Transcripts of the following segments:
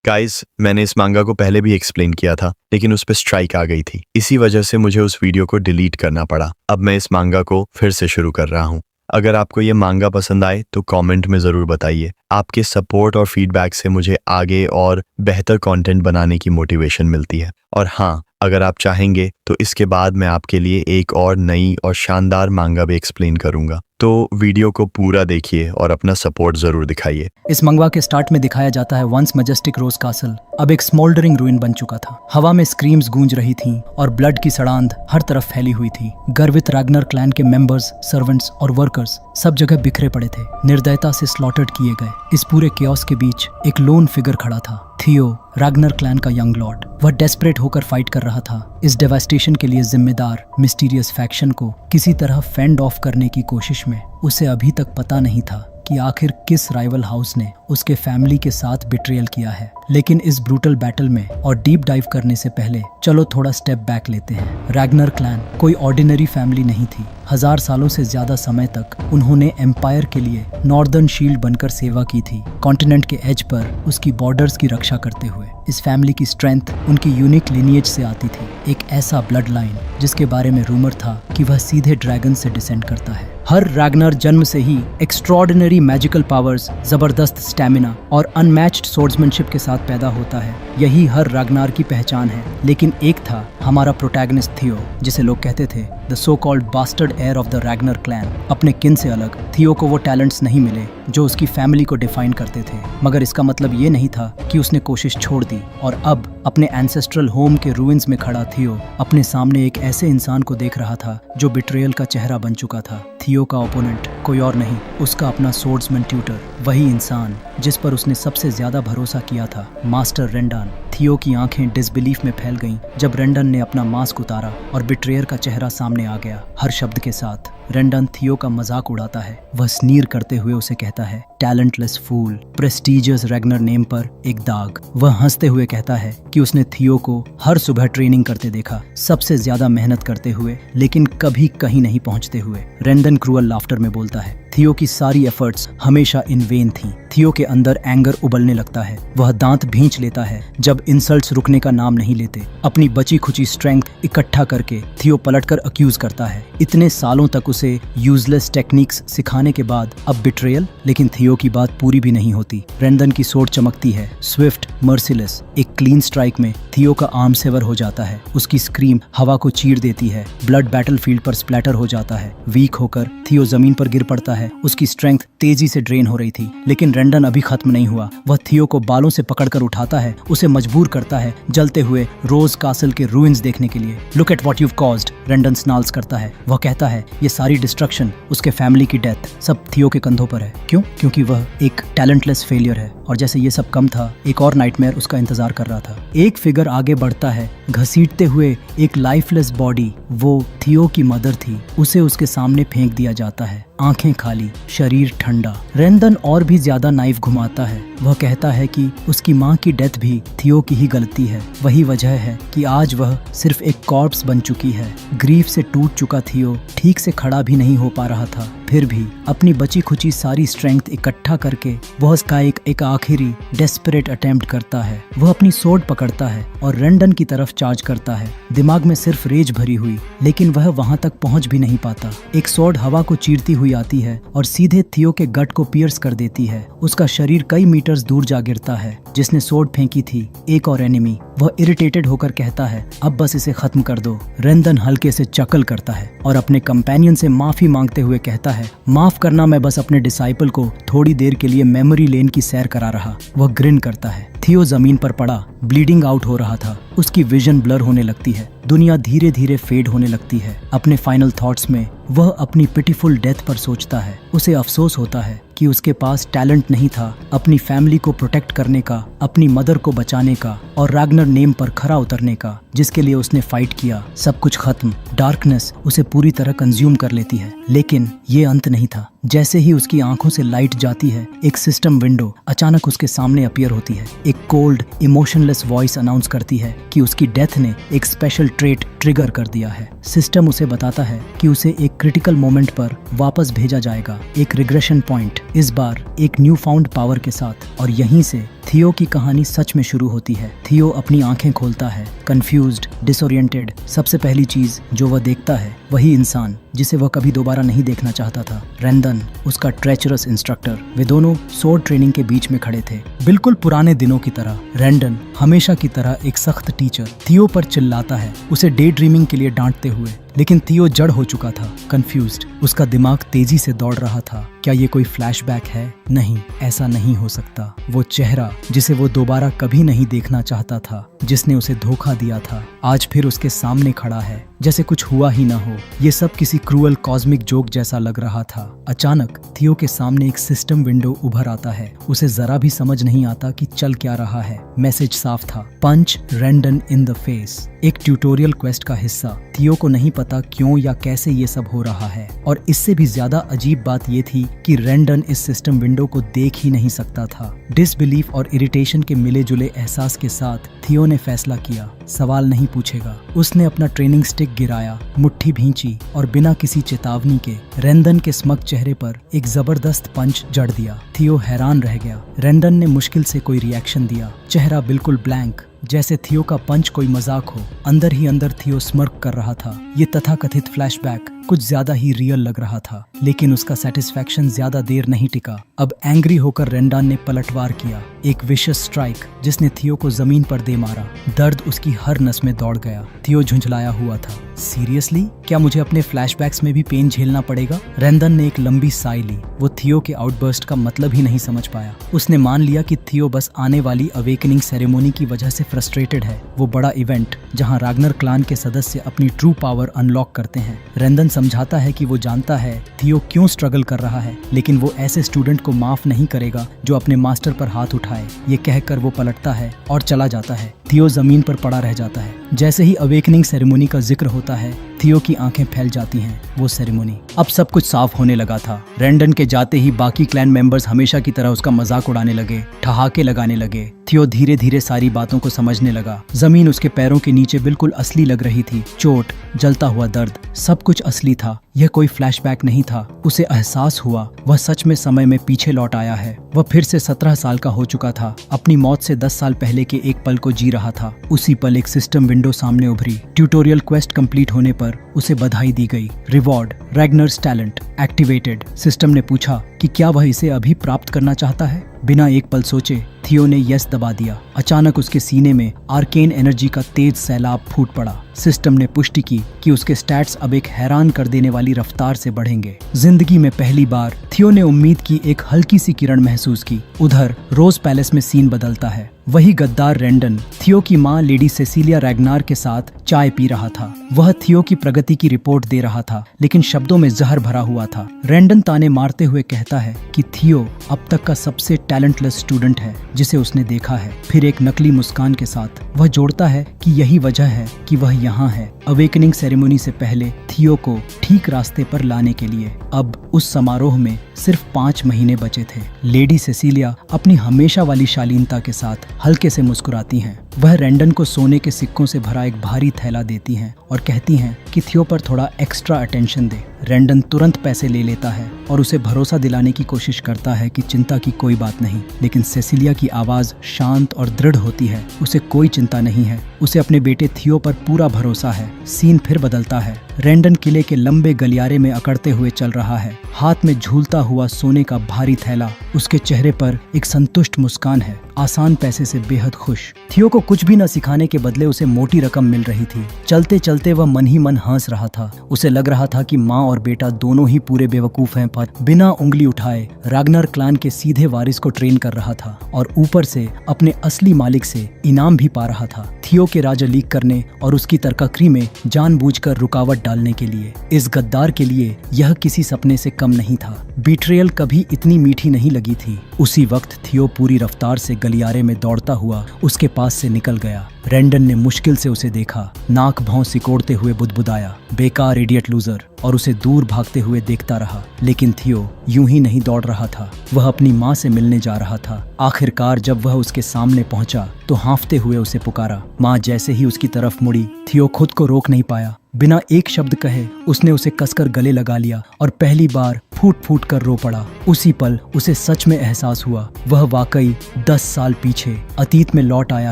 Guys, मैंने इस मांगा को पहले भी एक्सप्लेन किया था, लेकिन उस पर स्ट्राइक आ गई थी। इसी वजह से मुझे उस वीडियो को डिलीट करना पड़ा। अब मैं इस मांगा को फिर से शुरू कर रहा हूँ। अगर आपको ये मांगा पसंद आए तो कमेंट में ज़रूर बताइए। आपके सपोर्ट और फीडबैक से मुझे आगे और बेहतर कंटेंट बनाने की मोटिवेशन मिलती है। और हाँ, अगर आप चाहेंगे तो इसके बाद मैं आपके लिए एक और नई और शानदार मांगा भी एक्सप्लेन करूंगा। तो वीडियो को पूरा देखिए और अपना सपोर्ट जरूर दिखाइए। इस मंगवा के स्टार्ट में दिखाया जाता है वंस मैजेस्टिक रोज कासल अब एक स्मोल्डरिंग रूइन बन चुका था। हवा में स्क्रीम्स गूंज रही थीं और ब्लड की सड़ांध हर तरफ फैली हुई थी। गर्वित रैग्नर क्लैन के मेंबर्स, सर्वेंट्स और वर्कर्स सब जगह बिखरे पड़े थे, निर्दयता से स्लॉटर्ड किए गए। इस पूरे केओस के बीच एक लोन फिगर खड़ा था, थियो, रैग्नर क्लैन का यंग लॉर्ड। वह डेस्परेट होकर फाइट कर रहा था, इस डेवास्टेशन के लिए जिम्मेदार मिस्टीरियस फैक्शन को किसी तरह फेंड ऑफ करने की कोशिश में। उसे अभी तक पता नहीं था कि आखिर किस राइवल हाउस ने उसके फैमिली के साथ बिट्रेयल किया है। लेकिन इस ब्रूटल बैटल में और डीप डाइव करने से पहले चलो थोड़ा स्टेप बैक लेते हैं। रैग्नर क्लैन कोई ऑर्डिनरी फैमिली नहीं थी। 1000 सालों से ज्यादा समय तक उन्होंने एम्पायर के लिए नॉर्दर्न शील्ड बनकर सेवा की थी, कॉन्टिनेंट के एज पर उसकी बॉर्डर्स की रक्षा करते हुए। इस फैमिली की स्ट्रेंथ उनकी यूनिक लिनिएज से आती थी, एक ऐसा ब्लड लाइन जिसके बारे में रूमर था कि वह सीधे ड्रैगन से डिसेंड करता है। हर रैग्नर जन्म से ही एक्स्ट्रॉर्डिनरी मैजिकल पावर्स, जबरदस्त स्टैमिना और अनमैच्ड स्वॉर्ड्समैनशिप के साथ पैदा होता है। यही हर रैग्नार की पहचान है। लेकिन एक था हमारा प्रोटैगनिस्ट थियो, जिसे लोग कहते थे the so called bastard heir of the Ragnar clan. अपने किन से अलग थियो को वो टैलेंट्स नहीं मिले जो उसकी फैमिली को डिफाइन करते थे, मगर इसका मतलब ये नहीं था कि उसने कोशिश छोड़ दी। और अब अपने एंसेस्ट्रल होम के रूइंस में खड़ा थियो अपने सामने एक ऐसे इंसान को देख रहा था जो बिट्रेयल का चेहरा बन चुका था। थियो का ओपोनेंट कोई और नहीं, उसका अपना सोर्ड्समैन ट्यूटर, वही इंसान जिस पर उसने सबसे ज्यादा भरोसा किया था, मास्टर रेंडान। थियो की आंखें डिसबिलीफ में फैल गईं जब रेंडन ने अपना मास्क उतारा और बिट्रेयर का चेहरा सामने आ गया। हर शब्द के साथ रेंडन थियो का मजाक उड़ाता है। वह स्नीर करते हुए उसे कहता है, टैलेंटलेस फूल, प्रेस्टीजियस रैग्नर नेम पर एक दाग। वह हंसते हुए कहता है कि उसने थियो को हर सुबह ट्रेनिंग करते देखा, सबसे ज्यादा मेहनत करते हुए, लेकिन कभी कहीं नहीं पहुंचते हुए। रेंडन क्रूअल लाफ्टर में बोलता है, थियो की सारी एफर्ट्स हमेशा इन वेन थी। थियो के अंदर एंगर उबलने लगता है। वह दांत भींच लेता है जब इंसल्ट्स रुकने का नाम नहीं लेते। अपनी बची खुची स्ट्रेंथ इकट्ठा करके थियो पलटकर अक्यूज करता है। इतने सालों तक उसे यूजलेस टेक्निक्स सिखाने के बाद अब बिट्रेयल। लेकिन थियो की बात पूरी भी नहीं होती। रेंडन की सोट चमकती है, स्विफ्ट, मर्सिलेस। एक क्लीन स्ट्राइक में थियो का आर्म सेवर हो जाता है। उसकी स्क्रीम हवा को चीर देती है। ब्लड बैटलफील्ड पर स्प्लैटर हो जाता है। वीक होकर थियो जमीन पर गिर पड़ता है। उसकी स्ट्रेंथ तेजी से ड्रेन हो रही थी, लेकिन रेंडन अभी खत्म नहीं हुआ। वह थियो को बालों से पकड़कर उठाता है, उसे मजबूर करता है जलते हुए रोज कासल के रूइंस देखने के लिए। Look at what you caused, Rendon snarls करता है। वह कहता है ये सारी डिस्ट्रक्शन, उसके फैमिली की डेथ, सब थियो के कंधों पर है। क्यों? क्योंकि वह एक टैलेंटलेस फेलियर है। और जैसे ये सब कम था, एक और नाइटमेयर उसका इंतजार कर रहा था। एक फिगर आगे बढ़ता है, घसीटते हुए एक लाइफलेस बॉडी। वो थियो की मदर थी। उसे उसके सामने फेंक दिया जाता है, आंखें खाली, शरीर ठंडा। रेंडन और भी ज्यादा नाइफ घुमाता है। वह कहता है कि उसकी माँ की डेथ भी थियो की ही गलती है। वही वजह है कि आज वह सिर्फ एक कॉर्प्स बन चुकी है। ग्रीफ से टूट चुका थियो ठीक से खड़ा भी नहीं हो पा रहा था। फिर भी अपनी बची खुची सारी स्ट्रेंथ इकट्ठा करके वह उसका एक आखिरी डेस्परेट अटेम्प्ट करता है। वह अपनी सोर्ड पकड़ता है और रेंडन की तरफ चार्ज करता है, दिमाग में सिर्फ रेज भरी हुई, लेकिन वह वहां तक पहुंच भी नहीं पाता। एक सोर्ड हवा को चीरती हुई आती है और सीधे थियो के गट को पियर्स कर देती है। उसका शरीर कई मीटर्स दूर जा गिरता है। जिसने सोर्ड फेंकी थी, एक और एनिमी। वह इरिटेटेड होकर कहता है, अब बस इसे खत्म कर दो। रेंडन हल्के से चकल करता है और अपने कंपेनियन से माफी मांगते हुए कहता है, माफ करना, मैं बस अपने डिसाइपल को थोड़ी देर के लिए मेमोरी लेन की सैर करा रहा। वह ग्रिन करता है। थियो जमीन पर पड़ा, ब्लीडिंग आउट हो रहा था। उसकी विजन ब्लर होने लगती है। दुनिया धीरे धीरे फेड होने लगती है। अपने फाइनल थॉट्स में वह अपनी पिटीफुल डेथ पर सोचता है। उसे अफसोस होता है कि उसके पास टैलेंट नहीं था अपनी फैमिली को प्रोटेक्ट करने का, अपनी मदर को बचाने का और रैग्नर नेम पर खरा उतरने का, जिसके लिए उसने फाइट किया। सब कुछ खत्म। डार्कनेस उसे पूरी तरह कंज्यूम कर लेती है। लेकिन ये अंत नहीं था। जैसे ही उसकी आंखों से लाइट जाती है, एक सिस्टम विंडो अचानक उसके सामने अपीयर होती है। एक कोल्ड, इमोशनलेस वॉइस अनाउंस करती है कि उसकी डेथ ने एक स्पेशल ट्रेट ट्रिगर कर दिया है। सिस्टम उसे बताता है कि उसे एक क्रिटिकल मोमेंट पर वापस भेजा जाएगा, एक रिग्रेशन पॉइंट, इस बार एक न्यू फाउंड पावर के साथ। और यहीं से थियो की कहानी सच में शुरू होती है। थियो अपनी आंखें खोलता है, कंफ्यूज्ड, डिसोरिएंटेड। सबसे पहली चीज जो वह देखता है वही इंसान जिसे वह कभी दोबारा नहीं देखना चाहता था, रेंडन, उसका ट्रेचरस इंस्ट्रक्टर। वे दोनों स्वॉर्ड ट्रेनिंग के बीच में खड़े थे, बिल्कुल पुराने दिनों की तरह। रेंडन हमेशा की तरह एक सख्त टीचर थियो पर चिल्लाता है, उसे डे ड्रीमिंग के लिए डांटते हुए। लेकिन थियो जड़ हो चुका था, कंफ्यूज्ड। उसका दिमाग तेजी से दौड़ रहा था। क्या ये कोई फ्लैशबैक है? नहीं, ऐसा नहीं हो सकता। वो चेहरा जिसे वो दोबारा कभी नहीं देखना चाहता था, जिसने उसे धोखा दिया था, आज फिर उसके सामने खड़ा है, जैसे कुछ हुआ ही ना हो। ये सब किसी क्रूअल कॉस्मिक जोक जैसा लग रहा था। अचानक थियो के सामने एक सिस्टम विंडो उभर आता है। उसे जरा भी समझ नहीं आता कि चल क्या रहा है। मैसेज साफ था, पंच रेंडन इन द फेस। एक ट्यूटोरियल क्वेस्ट का हिस्सा। थियो को नहीं पता क्यों या कैसे ये सब हो रहा है, और इससे भी ज्यादा अजीब बात ये थी कि रेंडन इस सिस्टम विंडो को देख ही नहीं सकता था। डिसबिलीफ और इरिटेशन के मिले जुले एहसास के साथ थियो ने फैसला किया, सवाल नहीं पूछेगा। उसने अपना ट्रेनिंग स्टिक गिराया, मुट्ठी भींची और बिना किसी चेतावनी के रेंडन के स्मग चेहरे पर एक जबरदस्त पंच जड़ दिया। थियो हैरान रह गया। रेंडन ने मुश्किल से कोई रिएक्शन दिया, चेहरा बिल्कुल ब्लैंक, जैसे थियो का पंच कोई मजाक हो। अंदर ही अंदर थियो स्मर्क कर रहा था। ये तथाकथित फ्लैशबैक कुछ ज्यादा ही रियल लग रहा था, लेकिन उसका सेटिस्फैक्शन ज्यादा देर नहीं टिका। अब एंग्री होकर रेंडन ने पलटवार किया, एक विशियस स्ट्राइक जिसने थियो को जमीन पर दे मारा। दर्द उसकी हर नस में दौड़ गया। थियो झुंझलाया हुआ था। सीरियसली? क्या मुझे अपने फ्लैशबैक्स में भी पेन झेलना पड़ेगा? रेंडन ने एक लंबी साई ली। वो थियो के आउटबर्स्ट का मतलब ही नहीं समझ पाया। उसने मान लिया कि थियो बस आने वाली अवेकनिंग सेरेमोनी की वजह से फ्रस्ट्रेटेड है, वो बड़ा इवेंट जहां राग्नर क्लान के सदस्य अपनी ट्रू पावर अनलॉक करते हैं। रेंडन समझाता है कि वो जानता है थियो क्यों स्ट्रगल कर रहा है, लेकिन वो ऐसे स्टूडेंट को माफ नहीं करेगा जो अपने मास्टर पर हाथ उठाए। ये कहकर वो पलटता है और चला जाता है। थियो जमीन पर पड़ा रह जाता है। जैसे ही अवेकनिंग सेरेमोनी का जिक्र होता है, थियो की आंखें फैल जाती हैं। वो सेरेमोनी अब सब कुछ साफ होने लगा था। रेंडन के जाते ही बाकी क्लैन मेंबर्स हमेशा की तरह उसका मजाक उड़ाने लगे, ठहाके लगाने लगे। थियो धीरे धीरे सारी बातों को समझने लगा। जमीन उसके पैरों के नीचे बिल्कुल असली लग रही थी। चोट, जलता हुआ दर्द, सब कुछ असली था। यह कोई फ्लैशबैक नहीं था। उसे एहसास हुआ वह सच में समय में पीछे लौट आया है। वह फिर से 17 साल का हो चुका था। अपनी मौत से 10 साल पहले के एक पल को जी रहा था। उसी पल एक सिस्टम विंडो सामने उभरी। ट्यूटोरियल क्वेस्ट कंप्लीट होने पर उसे बधाई दी गई। Reward, Ragnar's talent activated. System ने पूछा कि क्या वह इसे अभी प्राप्त करना चाहता है। बिना एक पल सोचे थियो ने यस दबा दिया। अचानक उसके सीने में आर्केन एनर्जी का तेज सैलाब फूट पड़ा। सिस्टम ने पुष्टि की कि उसके स्टैट्स अब एक हैरान कर देने वाली रफ्तार से बढ़ेंगे। जिंदगी में पहली बार थियो ने उम्मीद की एक हल्की सी किरण महसूस की। उधर रोज पैलेस में सीन बदलता है। वही गद्दार रेंडन थियो की माँ लेडी सेसिलिया रैग्नार के साथ चाय पी रहा था। वह थियो की प्रगति की रिपोर्ट दे रहा था, लेकिन शब्दों में जहर भरा हुआ था। रेंडन ताने मारते हुए कहता है कि थियो अब तक का सबसे टैलेंटलेस स्टूडेंट है जिसे उसने देखा है। फिर एक नकली मुस्कान के साथ वह जोड़ता है कि यही वजह है कि वह यहाँ है, अवेकनिंग सेरेमनी से पहले थियो को ठीक रास्ते पर लाने के लिए। अब उस समारोह में सिर्फ 5 महीने बचे थे। लेडी सेसिलिया अपनी हमेशा वाली शालीनता के साथ हल्के से मुस्कुराती हैं। वह रेंडन को सोने के सिक्कों से भरा एक भारी थैला देती हैं और कहती हैं कि थियो पर थोड़ा एक्स्ट्रा अटेंशन दे। रेंडन तुरंत पैसे ले लेता है और उसे भरोसा दिलाने की कोशिश करता है कि चिंता की कोई बात नहीं। लेकिन सेसिलिया की आवाज शांत और दृढ़ होती है। उसे कोई चिंता नहीं है, उसे अपने बेटे थियो पर पूरा भरोसा है। सीन फिर बदलता है। रेंडन किले के लंबे गलियारे में अकड़ते हुए चल रहा है, हाथ में झूलता हुआ सोने का भारी थैला। उसके चेहरे पर एक संतुष्ट मुस्कान है, आसान पैसे से बेहद खुश। थियो को कुछ भी न सिखाने के बदले उसे मोटी रकम मिल रही थी। चलते चलते वह मन ही मन हंस रहा था। उसे लग रहा था कि माँ और बेटा दोनों ही पूरे बेवकूफ हैं, पर बिना उंगली उठाए राग्नर क्लान के सीधे वारिस को ट्रेन कर रहा था और ऊपर से अपने असली मालिक से इनाम भी पा रहा था। थियो के राजा लीक करने और उसकी तरक्की में जानबूझकर रुकावट डालने के लिए। इस गद्दार के लिए यह किसी सपने से कम नहीं था। बीट्रेयल कभी इतनी मीठी नहीं लगी थी। उसी वक्त थियो पूरी रफ्तार से गलियारे में दौड़ता हुआ उसके पास से निकल गया। रेंडन ने मुश्किल से उसे देखा, नाक भौं सिकोड़ते हुए बुदबुदाया, बेकार इडियट लूजर, और उसे दूर भागते हुए देखता रहा। लेकिन थियो यूं ही नहीं दौड़ रहा था, वह अपनी माँ से मिलने जा रहा था। आखिरकार जब वह उसके सामने पहुंचा तो हांफते हुए उसे पुकारा। माँ जैसे ही उसकी तरफ मुड़ी, थियो खुद को रोक नहीं पाया। बिना एक शब्द कहे उसने उसे कसकर गले लगा लिया और पहली बार फूट फूट कर रो पड़ा। उसी पल उसे सच में एहसास हुआ वह वाकई 10 साल पीछे अतीत में लौट आया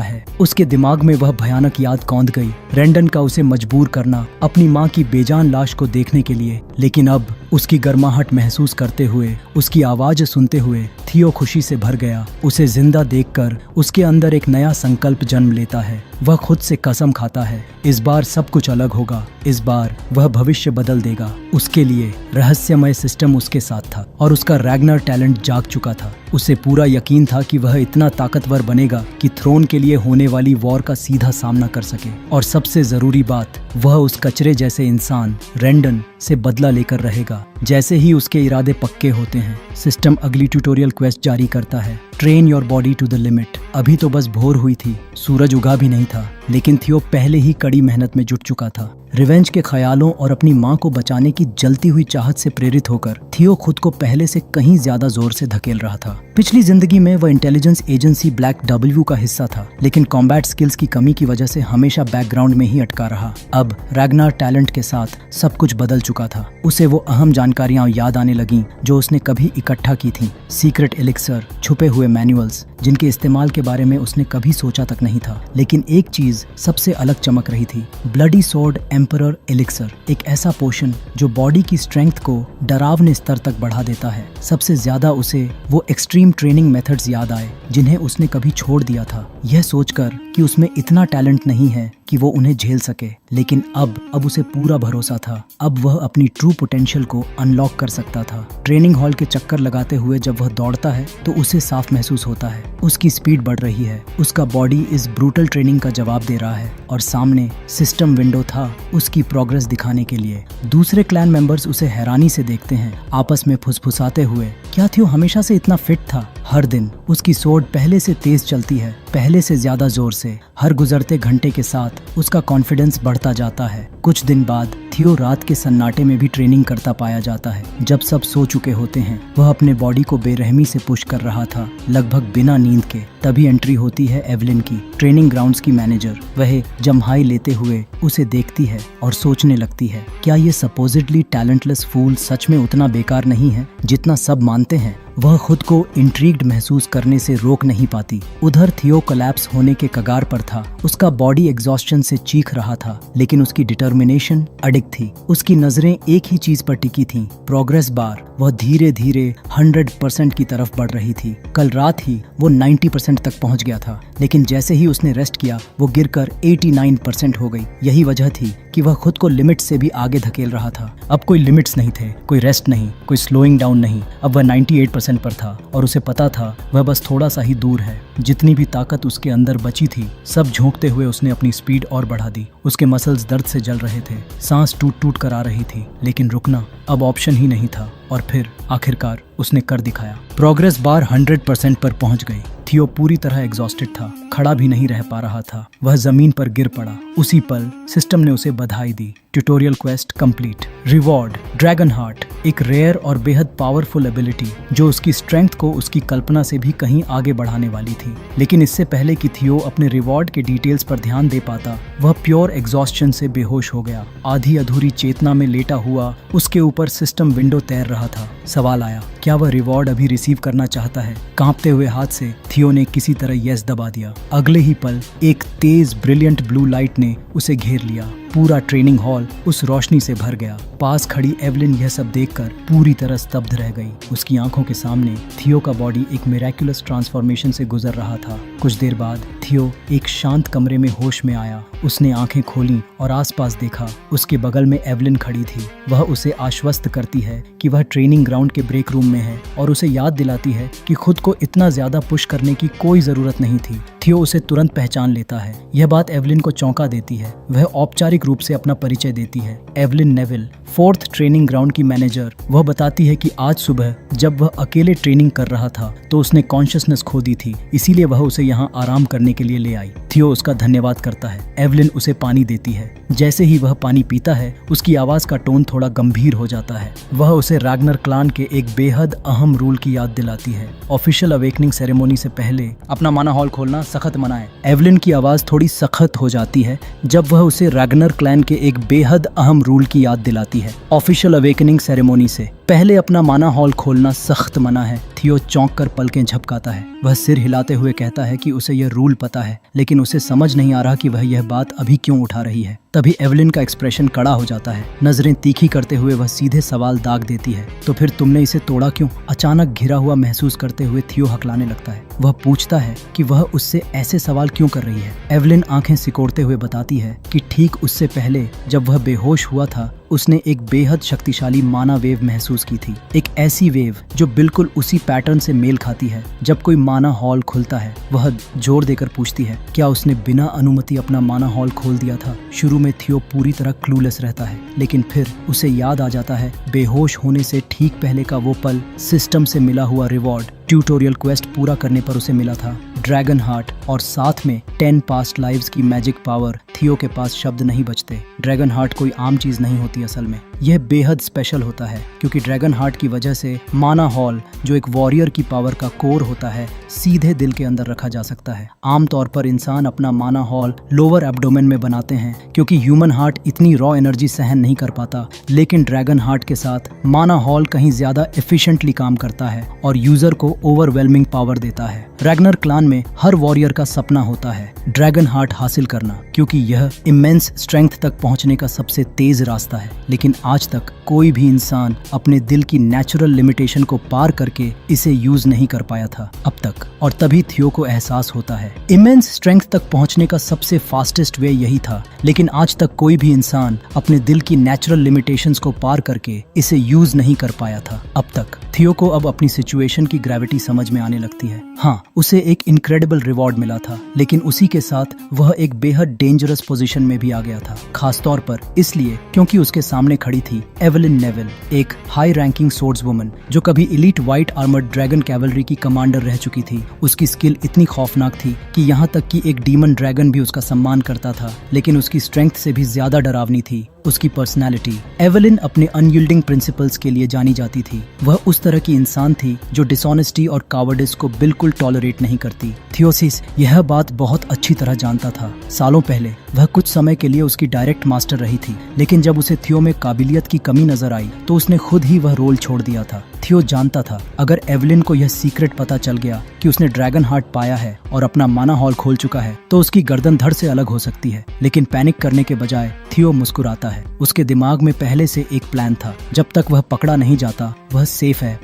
है। उसके दिमाग में वह भयानक याद कौंध गई, रेंडन का उसे मजबूर करना अपनी माँ की बेजान लाश को देखने के लिए। लेकिन अब उसकी गर्माहट महसूस करते हुए, उसकी आवाज सुनते हुए थियो खुशी से भर गया। उसे जिंदा देखकर उसके अंदर एक नया संकल्प जन्म लेता है। वह खुद से कसम खाता है, इस बार सब कुछ अलग होगा, इस बार वह भविष्य बदल देगा। उसके लिए रहस्यमय सिस्टम उसके साथ था और उसका रैग्नर टैलेंट जाग चुका था। उसे पूरा यकीन था कि वह इतना ताकतवर बनेगा कि थ्रोन के लिए होने वाली वॉर का सीधा सामना कर सके। और सबसे जरूरी बात, वह उस कचरे जैसे इंसान रेंडन से बदला लेकर रहेगा। जैसे ही उसके इरादे पक्के होते हैं, सिस्टम अगली ट्यूटोरियल क्वेस्ट जारी करता है, train your body to the limit. अभी तो बस भोर हुई थी, सूरज उगा भी नहीं था, लेकिन थियो पहले ही कड़ी मेहनत में जुट चुका था। रिवेंज के ख्यालों और अपनी माँ को बचाने की जलती हुई चाहत से प्रेरित होकर थियो खुद को पहले से कहीं ज्यादा जोर से धकेल रहा था। पिछली जिंदगी में वह इंटेलिजेंस एजेंसी ब्लैक डब्ल्यू का हिस्सा था, लेकिन कॉम्बैट स्किल्स की कमी की वजह से हमेशा बैकग्राउंड में ही अटका रहा। अब रैग्नार टैलेंट के साथ सब कुछ बदल चुका था। उसे वो अहम जानकारियां याद आने लगीं जो उसने कभी इकट्ठा की थीं। सीक्रेट एलिक्सर, छुपे हुए मैनुअल्स जिनके इस्तेमाल के बारे में उसने कभी सोचा तक नहीं था। लेकिन एक चीज सबसे अलग चमक रही थी, ब्लडी स्वॉर्ड एम्परर एलिक्सर, एक ऐसा पोशन जो बॉडी की स्ट्रेंथ को डरावने स्तर तक बढ़ा देता है। सबसे ज्यादा उसे वो एक्सट्रीम ट्रेनिंग मेथड्स याद आए जिन्हें उसने कभी छोड़ दिया था, यह सोचकर कि उसमें इतना टैलेंट नहीं है कि वो उन्हें झेल सके। लेकिन अब उसे पूरा भरोसा था, अब वह अपनी ट्रू पोटेंशियल को अनलॉक कर सकता था। ट्रेनिंग हॉल के चक्कर लगाते हुए जब वह दौड़ता है तो उसे साफ महसूस होता है, उसकी स्पीड बढ़ रही है, उसका बॉडी इस ब्रूटल ट्रेनिंग का जवाब दे रहा है और सामने सिस्टम विंडो था उसकी प्रोग्रेस दिखाने के लिए। दूसरे क्लैन मेंबर्स उसे हैरानी से देखते हैं, आपस में फुसफुसाते हुए, क्या थियो हमेशा से इतना फिट था? हर दिन उसकी सोड पहले से तेज चलती है, पहले से ज्यादा जोर से। हर गुजरते घंटे के साथ उसका कॉन्फिडेंस बढ़ता जाता है। कुछ दिन बाद थियो रात के सन्नाटे में भी ट्रेनिंग करता पाया जाता है। जब सब सो चुके होते हैं, वह अपने बॉडी को बेरहमी से पुश कर रहा था, लगभग बिना नींद के। तभी एंट्री होती है एवलिन की, ट्रेनिंग ग्राउंड्स की मैनेजर। वह जम्हाई लेते हुए उसे देखती है और सोचने लगती है, क्या ये सपोजिडली टैलेंटलेस फूल सच में उतना बेकार नहीं है जितना सब मानते हैं? वह खुद को इंट्रीग्ड महसूस करने से रोक नहीं पाती। उधर थियो कोलैप्स होने के कगार पर था, उसका बॉडी एग्जॉस्शन से चीख रहा था, लेकिन उसकी डिटर्मिनेशन अडिग थी। उसकी नजरें एक ही चीज पर टिकी थीं, प्रोग्रेस बार। वह धीरे धीरे 100% की तरफ बढ़ रही थी। कल रात ही वो 90% तक पहुंच गया था, लेकिन जैसे ही उसने रेस्ट किया वो गिरकर 89% हो गई। यही वजह थी कि वह खुद को लिमिट से भी आगे धकेल रहा था। अब कोई लिमिट्स नहीं थे, कोई रेस्ट नहीं, कोई स्लोइंग डाउन नहीं। अब वह 98% पर था और उसे पता था वह बस थोड़ा सा ही दूर है। जितनी भी ताकत उसके अंदर बची थी, सब झोंकते हुए उसने अपनी स्पीड और बढ़ा दी। उसके मसल्स दर्द से जल रहे थे, सांस टूट टूट कर आ रही थी, लेकिन रुकना अब ऑप्शन ही नहीं था। और फिर आखिरकार उसने कर दिखाया। प्रोग्रेस बार 100% पर पहुंच गई। थियो पूरी तरह एग्जॉस्टेड था, खड़ा भी नहीं रह पा रहा था। वह जमीन पर गिर पड़ा। उसी पल सिस्टम ने उसे बधाई दी। Tutorial quest complete. Reward dragon heart, एक रेयर और बेहद पावरफुल एबिलिटी जो उसकी स्ट्रेंथ को उसकी कल्पना से भी कहीं आगे बढ़ाने वाली थी। लेकिन इससे पहले कि थियो अपने रिवॉर्ड के डिटेल्स पर ध्यान दे पाता, वह प्योर एग्जॉस्शन से बेहोश हो गया। आधी अधूरी चेतना में लेटा हुआ उसके ऊपर सिस्टम विंडो तैर रहा था। सवाल आया, क्या वह रिवॉर्ड अभी रिसीव करना चाहता है? कांपते हुए हाथ से थियो ने किसी तरह यस दबा दिया। अगले ही पल एक तेज ब्रिलियंट ब्लू लाइट ने उसे घेर लिया। पूरा ट्रेनिंग हॉल उस रोशनी से भर गया। पास खड़ी एवलिन यह सब देखकर पूरी तरह स्तब्ध रह गई। उसकी आंखों के सामने थियो का बॉडी एक मिरेक्युलस ट्रांसफॉर्मेशन से गुजर रहा था। कुछ देर बाद थियो एक शांत कमरे में होश में आया। उसने आंखें खोलीं और आसपास देखा। उसके बगल में एवलिन खड़ी थी। वह उसे आश्वस्त करती है कि वह ट्रेनिंग ग्राउंड के ब्रेक रूम में है और उसे याद दिलाती है कि खुद को इतना ज्यादा पुश करने की कोई जरूरत नहीं थी। थियो उसे तुरंत पहचान लेता है। यह बात एवलिन को चौंका देती है। वह औपचारिक रूप से अपना परिचय देती है। Evelyn Neville, 4th training ground की मैनेजर। वह बताती है कि आज सुबह जब वह अकेले ट्रेनिंग कर रहा था तो उसने कॉन्शियसनेस खो दी थी, इसीलिए वह उसे यहाँ आराम करने के लिए ले आई। थियो उसका धन्यवाद करता है। एवलिन उसे पानी देती है। जैसे ही वह पानी पीता है उसकी आवाज का टोन थोड़ा गंभीर हो जाता है। वह उसे रैग्नर क्लान के एक बेहद अहम रूल की याद दिलाती है। ऑफिशियल अवेकनिंग सेरेमनी से पहले अपना माना हॉल खोलना सख्त मना है। एवलिन की आवाज थोड़ी सख्त हो जाती है जब वह उसे रैग्नर क्लैन के एक बेहद अहम रूल की याद दिलाती है। ऑफिशियल अवेकनिंग सेरेमनी से पहले अपना माना हॉल खोलना सख्त मना है। थियो चौंक कर पलकें झपकाता है। वह सिर हिलाते हुए कहता है कि उसे यह रूल पता है, लेकिन उसे समझ नहीं आ रहा कि वह यह बात अभी क्यों उठा रही है। तभी एवलिन का एक्सप्रेशन कड़ा हो जाता है। नजरें तीखी करते हुए वह सीधे सवाल दाग देती है, तो फिर तुमने इसे तोड़ा क्यों? अचानक घिरा हुआ महसूस करते हुए थियो हकलाने लगता है। वह पूछता है कि वह उससे ऐसे सवाल क्यों कर रही है। एवलिन आंखें सिकोड़ते हुए बताती है कि ठीक उससे पहले जब वह बेहोश हुआ था उसने एक बेहद शक्तिशाली माना वेव महसूस की थी। एक ऐसी वेव जो बिल्कुल उसी पैटर्न से मेल खाती है जब कोई माना हॉल खुलता है। वह जोर देकर पूछती है, क्या उसने बिना अनुमति अपना माना हॉल खोल दिया था? शुरू में थियो पूरी तरह क्लूलेस रहता है, लेकिन फिर उसे याद आ जाता है बेहोश होने से ठीक पहले का वो पल। सिस्टम से मिला हुआ रिवॉर्ड ट्यूटोरियल क्वेस्ट पूरा करने पर उसे मिला था, ड्रैगन हार्ट, और साथ में 10 पास्ट लाइव्स की मैजिक पावर। थियो के पास शब्द नहीं बचते। ड्रैगन हार्ट कोई आम चीज नहीं होती असल में। यह बेहद स्पेशल होता है क्योंकि ड्रैगन हार्ट की वजह से माना हॉल, जो एक वॉरियर की पावर का कोर होता है, सीधे दिल के अंदर रखा जा सकता है। आमतौर पर इंसान अपना माना हॉल लोअर एब्डोमेन में बनाते हैं क्योंकि ह्यूमन हार्ट इतनी रॉ एनर्जी सहन नहीं कर पाता, लेकिन ड्रैगन हार्ट के साथ माना हॉल कहीं ज्यादा एफिशिएंटली काम करता है और यूजर को ओवरवेलमिंग पावर देता है। रैग्नर क्लान में हर वॉरियर का सपना होता है ड्रैगन हार्ट हासिल करना, क्योंकि यह इमेंस स्ट्रेंथ तक पहुंचने का सबसे तेज रास्ता है। लेकिन आज तक कोई भी इंसान अपने दिल की नेचुरल लिमिटेशन को पार करके इसे यूज नहीं कर पाया था अब तक। और तभी थियो को एहसास होता है इमेंस स्ट्रेंथ तक पहुंचने का सबसे फास्टेस्ट वे यही था, लेकिन आज तक कोई भी इंसान अपने दिल की नेचुरल लिमिटेशंस को पार करके इसे यूज नहीं कर पाया था अब तक। थियो को अब अपनी सिचुएशन की ग्रेविटी समझ में आने लगती है। हाँ, उसे एक इनक्रेडिबल रिवॉर्ड मिला था, लेकिन उसी के साथ वह एक बेहद डेंजरस पोजीशन में भी आ गया था, खासतौर पर इसलिए क्योंकि उसके सामने खड़ी थी एवलिन नेविल, एक हाई रैंकिंग सोर्ड्स वुमन जो कभी elite white armoured dragon cavalry की कमांडर रह चुकी थी। उसकी स्किल इतनी खौफनाक थी कि यहाँ तक कि एक डीमन ड्रैगन भी उसका सम्मान करता था, लेकिन उसकी स्ट्रेंथ से भी ज्यादा डरावनी थी उसकी पर्सनालिटी। एवलिन अपने अनयील्डिंग प्रिंसिपल्स के लिए जानी जाती थी। वह उस तरह की इंसान थी जो डिसऑनेस्टी और कावर्डिस को बिल्कुल टॉलरेट नहीं करती। थियोसिस यह बात बहुत अच्छी तरह जानता था। सालों पहले वह कुछ समय के लिए उसकी डायरेक्ट मास्टर रही थी, लेकिन जब उसे थियो में काबिलियत की कमी नजर आई तो उसने खुद ही वह रोल छोड़ दिया था। थियो जानता था अगर एवलिन को यह सीक्रेट पता चल गया कि उसने ड्रैगन हार्ट पाया है और अपना माना हॉल खोल चुका है तो उसकी गर्दन धड़ से अलग हो सकती है। लेकिन पैनिक करने के बजाय थियो मुस्कुराता है। उसके दिमाग में पहले से एक प्लान था। जब तक वह पकड़ा नहीं जाता वह सेफ है।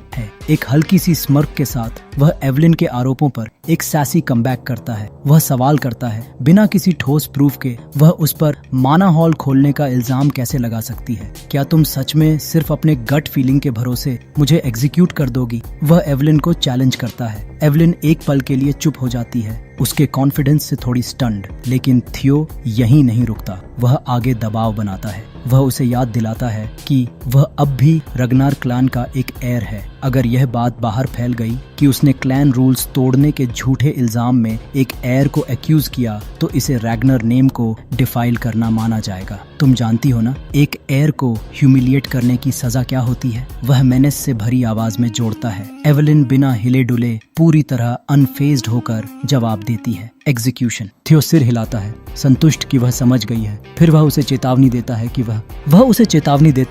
एक हल्की सी स्मर्क के साथ वह एवलिन के आरोपों पर एक सैसी कमबैक करता है। वह सवाल करता है बिना किसी ठोस प्रूफ के वह उस पर माना हॉल खोलने का इल्जाम कैसे लगा सकती है? क्या तुम सच में सिर्फ अपने गट फीलिंग के भरोसे मुझे एग्जीक्यूट कर दोगी? वह एवलिन को चैलेंज करता है। एवलिन एक पल के लिए चुप हो जाती है, उसके कॉन्फिडेंस से थोड़ी स्टन्ड। लेकिन थियो यहीं नहीं रुकता, वह आगे दबाव बनाता है। वह उसे याद दिलाता है कि वह अब भी रग्नार क्लान का एक हेir है। अगर यह बात बाहर फैल गई कि उसने क्लैन रूल्स तोड़ने के झूठे इल्जाम में एक हेir को एक्यूज किया तो इसे रैग्नर नेम को डिफाइल करना माना जाएगा। तुम जानती हो ना, एक हेir को ह्यूमिलिएट करने की सजा क्या होती है? वह मेनेस से भरी आवाज में जोड़ता है। एवलिन बिना हिले डुले पूरी तरह अनफेज्ड होकर जवाब देती है, एग्जीक्यूशन। थियो सिर हिलाता है, संतुष्ट कि वह समझ गई है। फिर वह उसे चेतावनी देता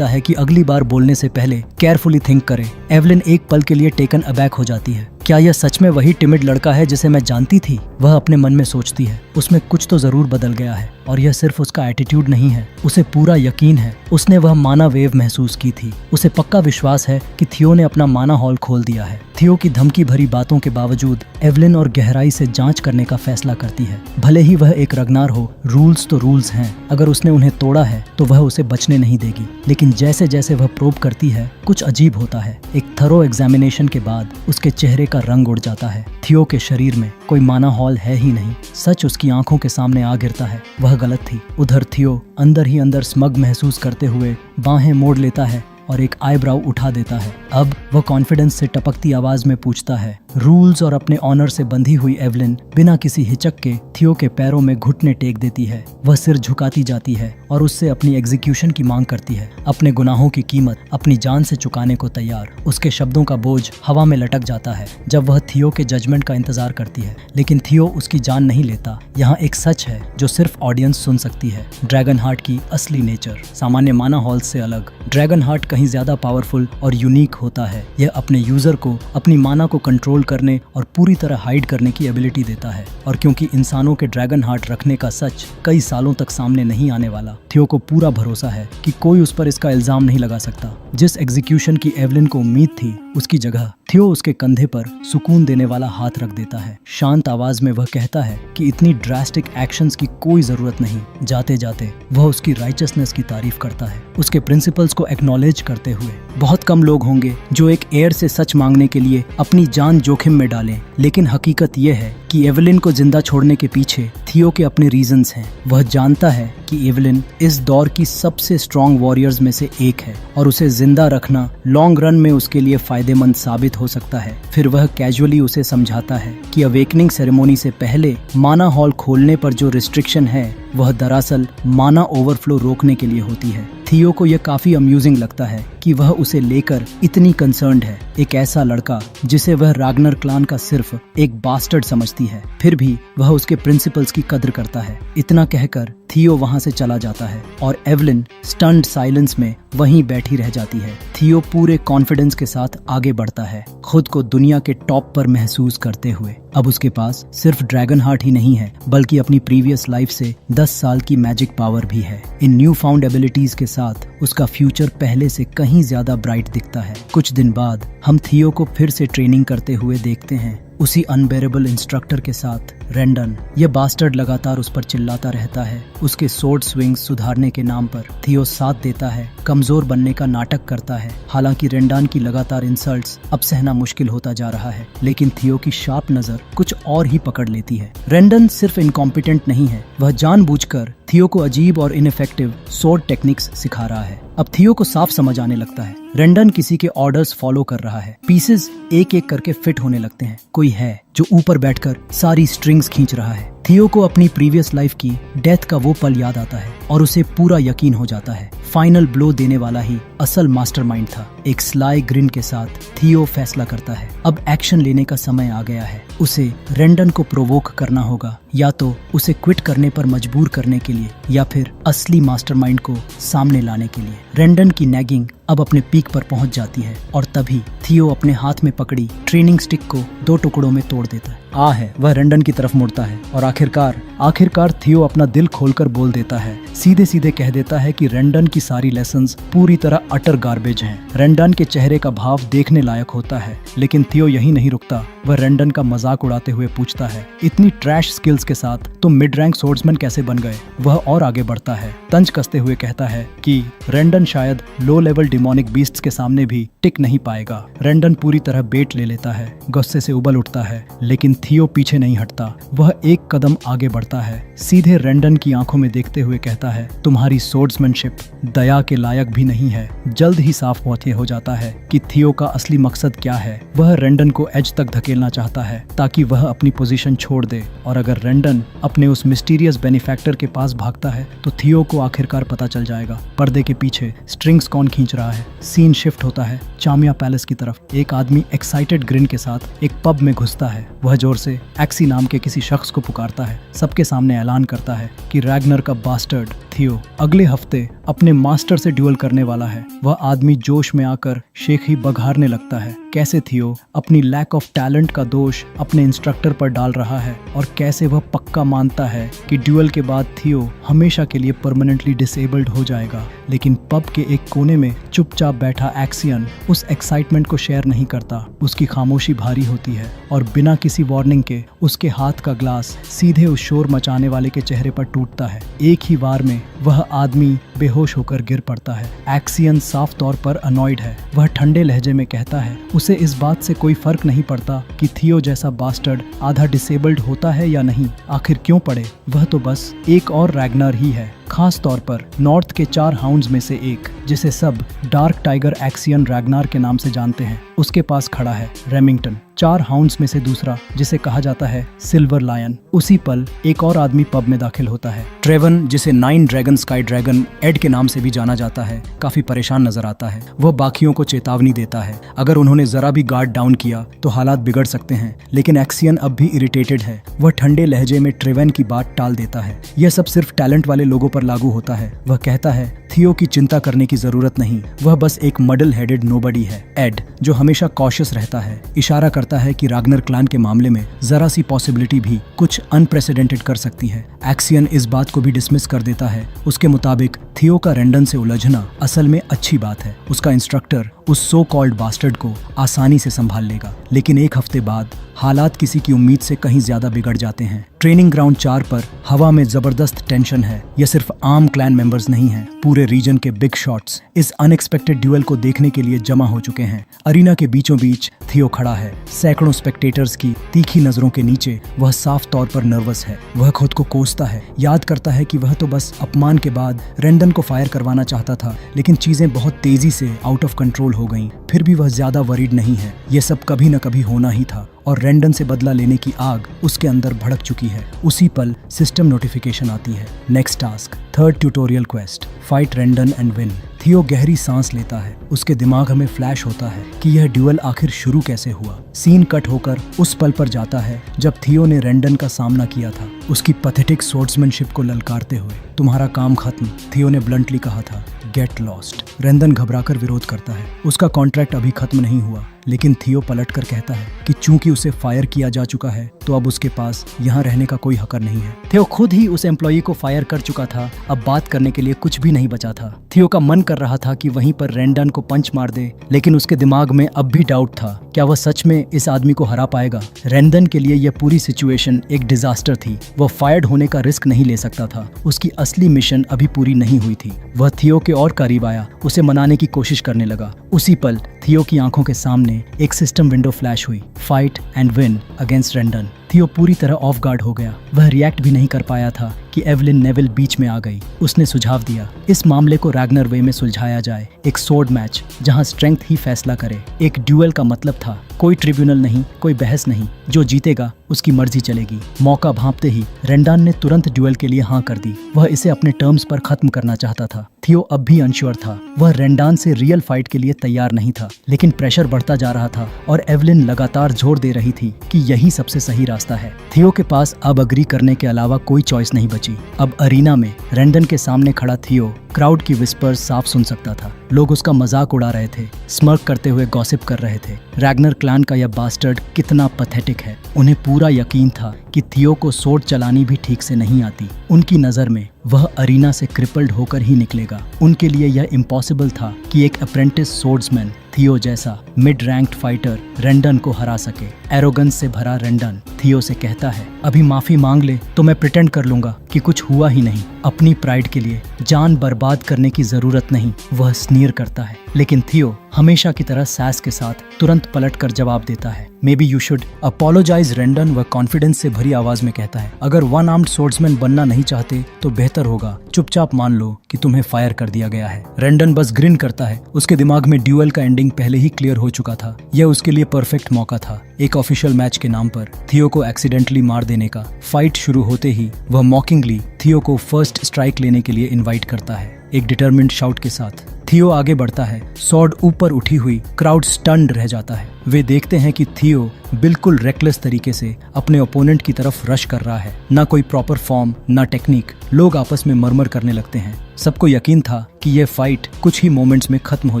है कि अगली बार बोलने से पहले केयरफुली थिंक करे। एवलिन एक पल के लिए टेकन अबैक हो जाती है। क्या यह सच में वही टिमिड लड़का है जिसे मैं जानती थी? वह अपने मन में सोचती है। उसमें कुछ तो जरूर बदल गया है और यह सिर्फ उसका एटीट्यूड नहीं है। उसे पूरा यकीन है उसने वह माना वेव महसूस की थी। उसे पक्का विश्वास है कि थियो ने अपना माना हॉल खोल दिया है। थियो की धमकी भरी बातों के बावजूद एवलिन और गहराई से जांच करने का फैसला करती है। भले ही वह एक रग्नार हो, रूल्स तो रूल्स हैं। अगर उसने उन्हें तोड़ा है तो वह उसे बचने नहीं देगी। लेकिन जैसे जैसे वह प्रोब करती है कुछ अजीब होता है। एक थरो एग्जामिनेशन के बाद उसके चेहरे का रंग उड़ जाता है। थियो के शरीर में कोई माना हॉल है ही नहीं। सच उसकी आंखों के सामने आ गिरता है। वह गलत थी। उधर थियो अंदर ही अंदर स्मग महसूस करते हुए बाहें मोड़ लेता है और एक आईब्राउ उठा देता है। अब वह कॉन्फिडेंस से टपकती आवाज में पूछता है, रूल्स और अपने ऑनर से बंधी हुई एवलिन बिना किसी हिचक के थियो के पैरों में घुटने टेक देती है। वह सिर झुकाती जाती है और उससे अपनी एग्जीक्यूशन की मांग करती है, अपने गुनाहों की कीमत अपनी जान से चुकाने को तैयार। उसके शब्दों का बोझ हवा में लटक जाता है जब वह थियो के जजमेंट का इंतजार करती है, लेकिन थियो उसकी जान नहीं लेता। यहाँ एक सच है जो सिर्फ ऑडियंस सुन सकती है, ड्रैगन हार्ट की असली नेचर सामान्य माना हॉल से अलग। ड्रैगन हार्ट कहीं ज्यादा पावरफुल और यूनिक होता है। यह अपने यूजर को अपनी माना को कंट्रोल करने और पूरी तरह हाइड करने की एबिलिटी देता है। और क्योंकि इंसानों के ड्रैगन हार्ट रखने का सच कई सालों तक सामने नहीं आने वाला, थियो को पूरा भरोसा है कि कोई उस पर इसका इल्जाम नहीं लगा सकता। जिस एग्जीक्यूशन की एवलिन को उम्मीद थी, उसकी जगह थियो उसके कंधे पर सुकून देने वाला हाथ रख देता है। शांत आवाज में वह कहता है कि इतनी ड्रास्टिक एक्शंस की कोई जरूरत नहीं। जाते जाते वह उसकी राइचसनेस की तारीफ करता है, उसके प्रिंसिपल्स को एक्नॉलेज करते हुए। बहुत कम लोग होंगे जो एक एयर से सच मांगने के लिए अपनी जान जोखिम में डालें, लेकिन हकीकत यह है कि एवलिन को जिंदा छोड़ने के पीछे थियो के अपने रीजंस हैं। वह जानता है कि एवलिन इस दौर की सबसे स्ट्रॉन्ग वॉरियर्स में से एक है और उसे जिंदा रखना लॉन्ग रन में उसके लिए फायदेमंद साबित हो सकता है। फिर वह कैजुअली उसे समझाता है कि अवेकनिंग सेरेमोनी से पहले माना हॉल खोलने पर जो रिस्ट्रिक्शन है वह दरअसल माना ओवरफ्लो रोकने के लिए होती है। थियो को यह काफी अम्यूजिंग लगता है कि वह उसे लेकर इतनी कंसर्न्ड है, एक ऐसा लड़का जिसे वह रागनर क्लान का सिर्फ एक बास्टर्ड समझती है, फिर भी वह उसके प्रिंसिपल्स की कद्र करता है। इतना कहकर थियो वहां से चला जाता है और एवलिन स्टन्ड साइलेंस में वहीं बैठी रह जाती है। थियो पूरे कॉन्फिडेंस के साथ आगे बढ़ता है, खुद को दुनिया के टॉप पर महसूस करते हुए। अब उसके पास सिर्फ ड्रैगन हार्ट ही नहीं है, बल्कि अपनी प्रीवियस लाइफ से 10 साल की मैजिक पावर भी है। इन न्यू फाउंड एबिलिटीज के साथ उसका फ्यूचर पहले से कहीं ज्यादा ब्राइट दिखता है। कुछ दिन बाद हम थियो को फिर से ट्रेनिंग करते हुए देखते हैं, उसी अनबेरेबल इंस्ट्रक्टर के साथ। रेंडन, यह बास्टर्ड लगातार उस पर चिल्लाता रहता है। उसके सोर्ड स्विंग्स सुधारने के नाम पर थियो साथ देता है, कमजोर बनने का नाटक करता है। हालांकि रेंडन की लगातार इंसल्ट्स अब सहना मुश्किल होता जा रहा है, लेकिन थियो की शार्प नजर कुछ और ही पकड़ लेती है। रेंडन सिर्फ इनकॉम्पिटेंट नहीं है, वह जानबूझकर थियो को अजीब और इनफेक्टिव सोर्ड टेक्निक्स सिखा रहा है। अब थियो को साफ समझ आने लगता है, रेंडन किसी के ऑर्डर्स फॉलो कर रहा है। पीसेस एक एक करके फिट होने लगते हैं। कोई है जो ऊपर बैठकर सारी स्ट्रिंग्स खींच रहा है। थियो को अपनी प्रीवियस लाइफ की डेथ का वो पल याद आता है और उसे पूरा यकीन हो जाता है, फाइनल ब्लो देने वाला ही असल मास्टरमाइंड था। एक स्लाई ग्रिन के साथ थियो फैसला करता है, अब एक्शन लेने का समय आ गया है। उसे रेंडन को प्रोवोक करना होगा, या तो उसे क्विट करने पर मजबूर करने के लिए, या फिर असली मास्टरमाइंड को सामने लाने के लिए। रेंडन की नैगिंग अब अपने पीक पर पहुंच जाती है और तभी थियो अपने हाथ में पकड़ी ट्रेनिंग स्टिक को 2 टुकड़ों में तोड़ देता है। वह रेंडन की तरफ मुड़ता है और आखिरकार थियो अपना दिल खोलकर बोल देता है। सीधे सीधे कह देता है कि रेंडन की सारी लेसन्स पूरी तरह अटर गार्बेज हैं। रेंडन के चेहरे का भाव देखने लायक होता है, लेकिन थियो यही नहीं रुकता। वह रेंडन का मजाक उड़ाते हुए पूछता है, इतनी ट्रैश स्किल्स के साथ तुम मिड रैंक सोर्ड्समैन कैसे बन गए? वह और आगे बढ़ता है, तंज कसते हुए कहता है कि रेंडन शायद लो लेवल डिमोनिक बीस्ट्स के सामने भी टिक नहीं पाएगा। रेंडन पूरी तरह बेट ले लेता है, गुस्से से उबल उठता है, लेकिन थियो पीछे नहीं हटता। वह एक कदम आगे बढ़ता है, सीधे रेंडन की आंखों में देखते हुए कहता है, तुम्हारी सोर्ड्समैनशिप दया के लायक भी नहीं है। जल्द ही साफ हो जाता है कि थियो का असली मकसद क्या है। वह रेंडन को एज तक धकेलना चाहता है ताकि वह अपनी पोजीशन छोड़ दे, और अगर रेंडन अपने उस मिस्टीरियस बेनिफैक्टर के पास भागता है तो थियो को आखिरकार पता चल जाएगा पर्दे के पीछे स्ट्रिंग्स कौन खींच रहा है। सीन शिफ्ट होता है चामिया पैलेस की तरफ। एक आदमी एक्साइटेड ग्रिन के साथ एक पब में घुसता है। वह जोर से एक्सी नाम के किसी शख्स को पुकारता है, सबके सामने ऐलान करता है कि रैगनर का बास्टर्ड थियो अगले हफ्ते अपने मास्टर से ड्यूल करने वाला है। वह आदमी जोश में आकर शेखी बघारने लगता है, कैसे थियो अपनी लैक ऑफ टैलेंट का दोष अपने इंस्ट्रक्टर पर डाल रहा है और कैसे वह पक्का मानता है कि ड्यूल के बाद थियो हमेशा के लिए परमानेंटली डिसेबल्ड हो जाएगा। लेकिन पब के एक कोने में चुपचाप बैठा एक्सियन उस एक्साइटमेंट को शेयर नहीं करता। उसकी खामोशी भारी होती है और बिना किसी वार्निंग के उसके हाथ का ग्लास सीधे उस शोर मचाने वाले के चेहरे पर टूटता है। एक ही बार में वह आदमी बेहोश होकर गिर पड़ता है। एक्सियन साफ तौर पर अनॉयड है। वह ठंडे लहजे में कहता है, उसे इस बात से कोई फर्क नहीं पड़ता कि थियो जैसा बास्टर्ड आधा डिसेबल्ड होता है या नहीं। आखिर क्यों पड़े? वह तो बस एक और रैगनर ही है। खास तौर पर नॉर्थ के 4 हाउंड्स में से एक, जिसे सब डार्क टाइगर एक्सियन रैग्नार के नाम से जानते हैं, उसके पास खड़ा है रेमिंगटन। 4 हाउंड्स में से दूसरा, जिसे कहा जाता है सिल्वर लायन। उसी पल एक और आदमी पब में दाखिल होता है। ट्रेवन, जिसे 9 ड्रैगन स्काई ड्रैगन एड के नाम से भी जाना जाता है, काफी परेशान नजर आता है। वह बाकियों को चेतावनी देता है, अगर उन्होंने जरा भी गार्ड डाउन किया तो हालात बिगड़ सकते हैं। लेकिन एक्सियन अब भी इरिटेटेड है। वह ठंडे लहजे में ट्रेवन की बात टाल देता है। यह सब सिर्फ टैलेंट वाले लोगों पर लागू होता है। वह कहता है थियो की चिंता करने की जरूरत नहीं, वह बस एक मडल हेडेड नोबडी है। एड, जो हमेशा कॉशियस रहता है, इशारा करता है कि राग्नर क्लैन के मामले में जरा सी पॉसिबिलिटी भी कुछ अनप्रेसिडेंटेड कर सकती है। एक्सियन इस बात को भी डिसमिस कर देता है। उसके मुताबिक थियो का रेंडन से उलझना असल में अच्छी बात है। उसका इंस्ट्रक्टर उस सो कॉल्ड बास्टर्ड को आसानी से संभाल लेगा। लेकिन एक हफ्ते बाद हालात किसी की उम्मीद से कहीं ज्यादा बिगड़ जाते हैं। ट्रेनिंग ग्राउंड 4 पर हवा में जबरदस्त टेंशन है। यह सिर्फ आम क्लैन मेंबर्स नहीं हैं, पूरे रीजन के बिग शॉट्स इस अनएक्सपेक्टेड ड्यूएल को देखने के लिए जमा हो चुके हैं। अरीना के बीचों बीच थियो खड़ा है। सैकड़ों स्पेक्टेटर्स की तीखी नजरों के नीचे वह साफ तौर पर नर्वस है। वह खुद को कोसता है, याद करता है कि वह तो बस अपमान के बाद रेंडन को फायर करवाना चाहता था, लेकिन चीजें बहुत तेजी से आउट ऑफ कंट्रोल हो गईं। फिर भी वह ज्यादा वरीड नहीं है। यह सब कभी न कभी होना ही था और रेंडन से बदला लेने की आग उसके अंदर भड़क चुकी है। उसी पल सिस्टम नोटिफिकेशन आती है। Next task, 3rd tutorial quest, fight Rendon and win. Theo गहरी सांस लेता है। उसके दिमाग में फ्लैश होता है कि यह ड्यूअल आखिर शुरू कैसे हुआ। सीन कट होकर उस पल पर जाता है जब थियो ने रेंडन का सामना किया था, उसकी पैथेटिक स्वॉर्ड्समैनशिप को ललकारते हुए। तुम्हारा काम खत्म, थियो ने ब्लंटली कहा था। Get lost. रेंडन घबराकर विरोध करता है। उसका कॉन्ट्रैक्ट अभी खत्म नहीं हुआ, लेकिन थियो पलटकर कहता है कि चूंकि उसे फायर किया जा चुका है तो अब उसके पास यहाँ रहने का कोई हक नहीं है। थियो खुद ही उस एम्प्लॉई को फायर कर चुका था। अब बात करने के लिए कुछ भी नहीं बचा था। थियो का मन कर रहा था कि वहीं पर रेंडन को पंच मार दे, लेकिन उसके दिमाग में अब भी डाउट था, क्या वह सच में इस आदमी को हरा पाएगा। रेंडन के लिए यह पूरी सिचुएशन एक डिजास्टर थी। वह फायर्ड होने का रिस्क नहीं ले सकता था। उसकी असली मिशन अभी पूरी नहीं हुई थी। वह थियो के और करीब आया, उसे मनाने की कोशिश करने लगा। उसी पल थियो की आंखों के सामने एक सिस्टम विंडो फ्लैश हुई, फाइट एंड विन अगेंस्ट रेंडन। थियो पूरी तरह ऑफ गार्ड हो गया। वह रिएक्ट भी नहीं कर पाया था कि एवलिन नेविल बीच में आ गई। उसने सुझाव दिया, इस मामले को रैग्नर वे में सुलझाया जाए, एक सोर्ड मैच जहां स्ट्रेंथ ही फैसला करे। एक ड्यूएल का मतलब था कोई ट्रिब्यूनल नहीं, कोई बहस नहीं, जो जीतेगा उसकी मर्जी चलेगी। मौका भांपते ही रेंडन ने तुरंत ड्यूएल के लिए हाँ कर दी। वह इसे अपने टर्म्स पर खत्म करना चाहता था। थियो अब भी अनश्योर था। वह रेंडन से रियल फाइट के लिए तैयार नहीं था, लेकिन प्रेशर बढ़ता जा रहा था और एवलिन लगातार जोर दे रही थी कि यही सबसे सही रास्ता है। थियो के पास अब अग्री करने के अलावा कोई चॉइस नहीं बची। अब अरीना में रेंडन के सामने खड़ा थियो क्राउड की विस्पर्स साफ सुन सकता था। लोग उसका मजाक उड़ा रहे थे, स्मर्क करते हुए गॉसिप कर रहे थे। रैग्नर क्लैन का यह बास्टर्ड कितना पैथेटिक है। उन्हें पूरा यकीन था कि थियो को सोर्ड चलानी भी ठीक से नहीं आती। उनकी नजर में वह अरीना से क्रिपल्ड होकर ही निकलेगा। उनके लिए यह इम्पॉसिबल था कि एक अप्रेंटिस सोर्ड्समैन थियो जैसा मिड रैंक्ड फाइटर रेंडन को हरा सके। एरोगेंस से भरा रेंडन थियो से कहता है, अभी माफी मांग ले तो मैं प्रिटेंड कर लूंगा कि कुछ हुआ ही नहीं। अपनी प्राइड के लिए जान बर्बाद करने की जरूरत नहीं, वह स्नीर करता है। लेकिन थियो हमेशा की तरह सैस के साथ तुरंत पलटकर जवाब देता है, maybe you should apologise. Rendon वह कॉन्फिडेंस से भरी आवाज में कहता है, अगर वन आर्म्ड सोर्ड्समैन बनना नहीं चाहते तो बेहतर होगा चुपचाप मान लो कि तुम्हें फायर कर दिया गया है। रेंडन बस ग्रिन करता है। उसके दिमाग में ड्यूएल का एंडिंग पहले ही क्लियर हो चुका था। यह उसके लिए परफेक्ट मौका था, एक ऑफिशियल मैच के नाम पर थियो को एक्सीडेंटली मार देने का। फाइट शुरू होते ही वह मॉकिंगली थियो को फर्स्ट स्ट्राइक लेने के लिए इनवाइट करता है, एक डिटरमिन्ड शाउट के साथ। थियो आगे बढ़ता है, सॉर्ड ऊपर उठी हुई। क्राउड स्टन्ड रह जाता है। वे देखते हैं कि थियो बिल्कुल रेकलेस तरीके से अपने ओपोनेंट की तरफ रश कर रहा है। ना कोई प्रॉपर फॉर्म, ना टेक्निक। लोग आपस में मरमर करने लगते हैं। सबको यकीन था कि यह फाइट कुछ ही मोमेंट्स में खत्म हो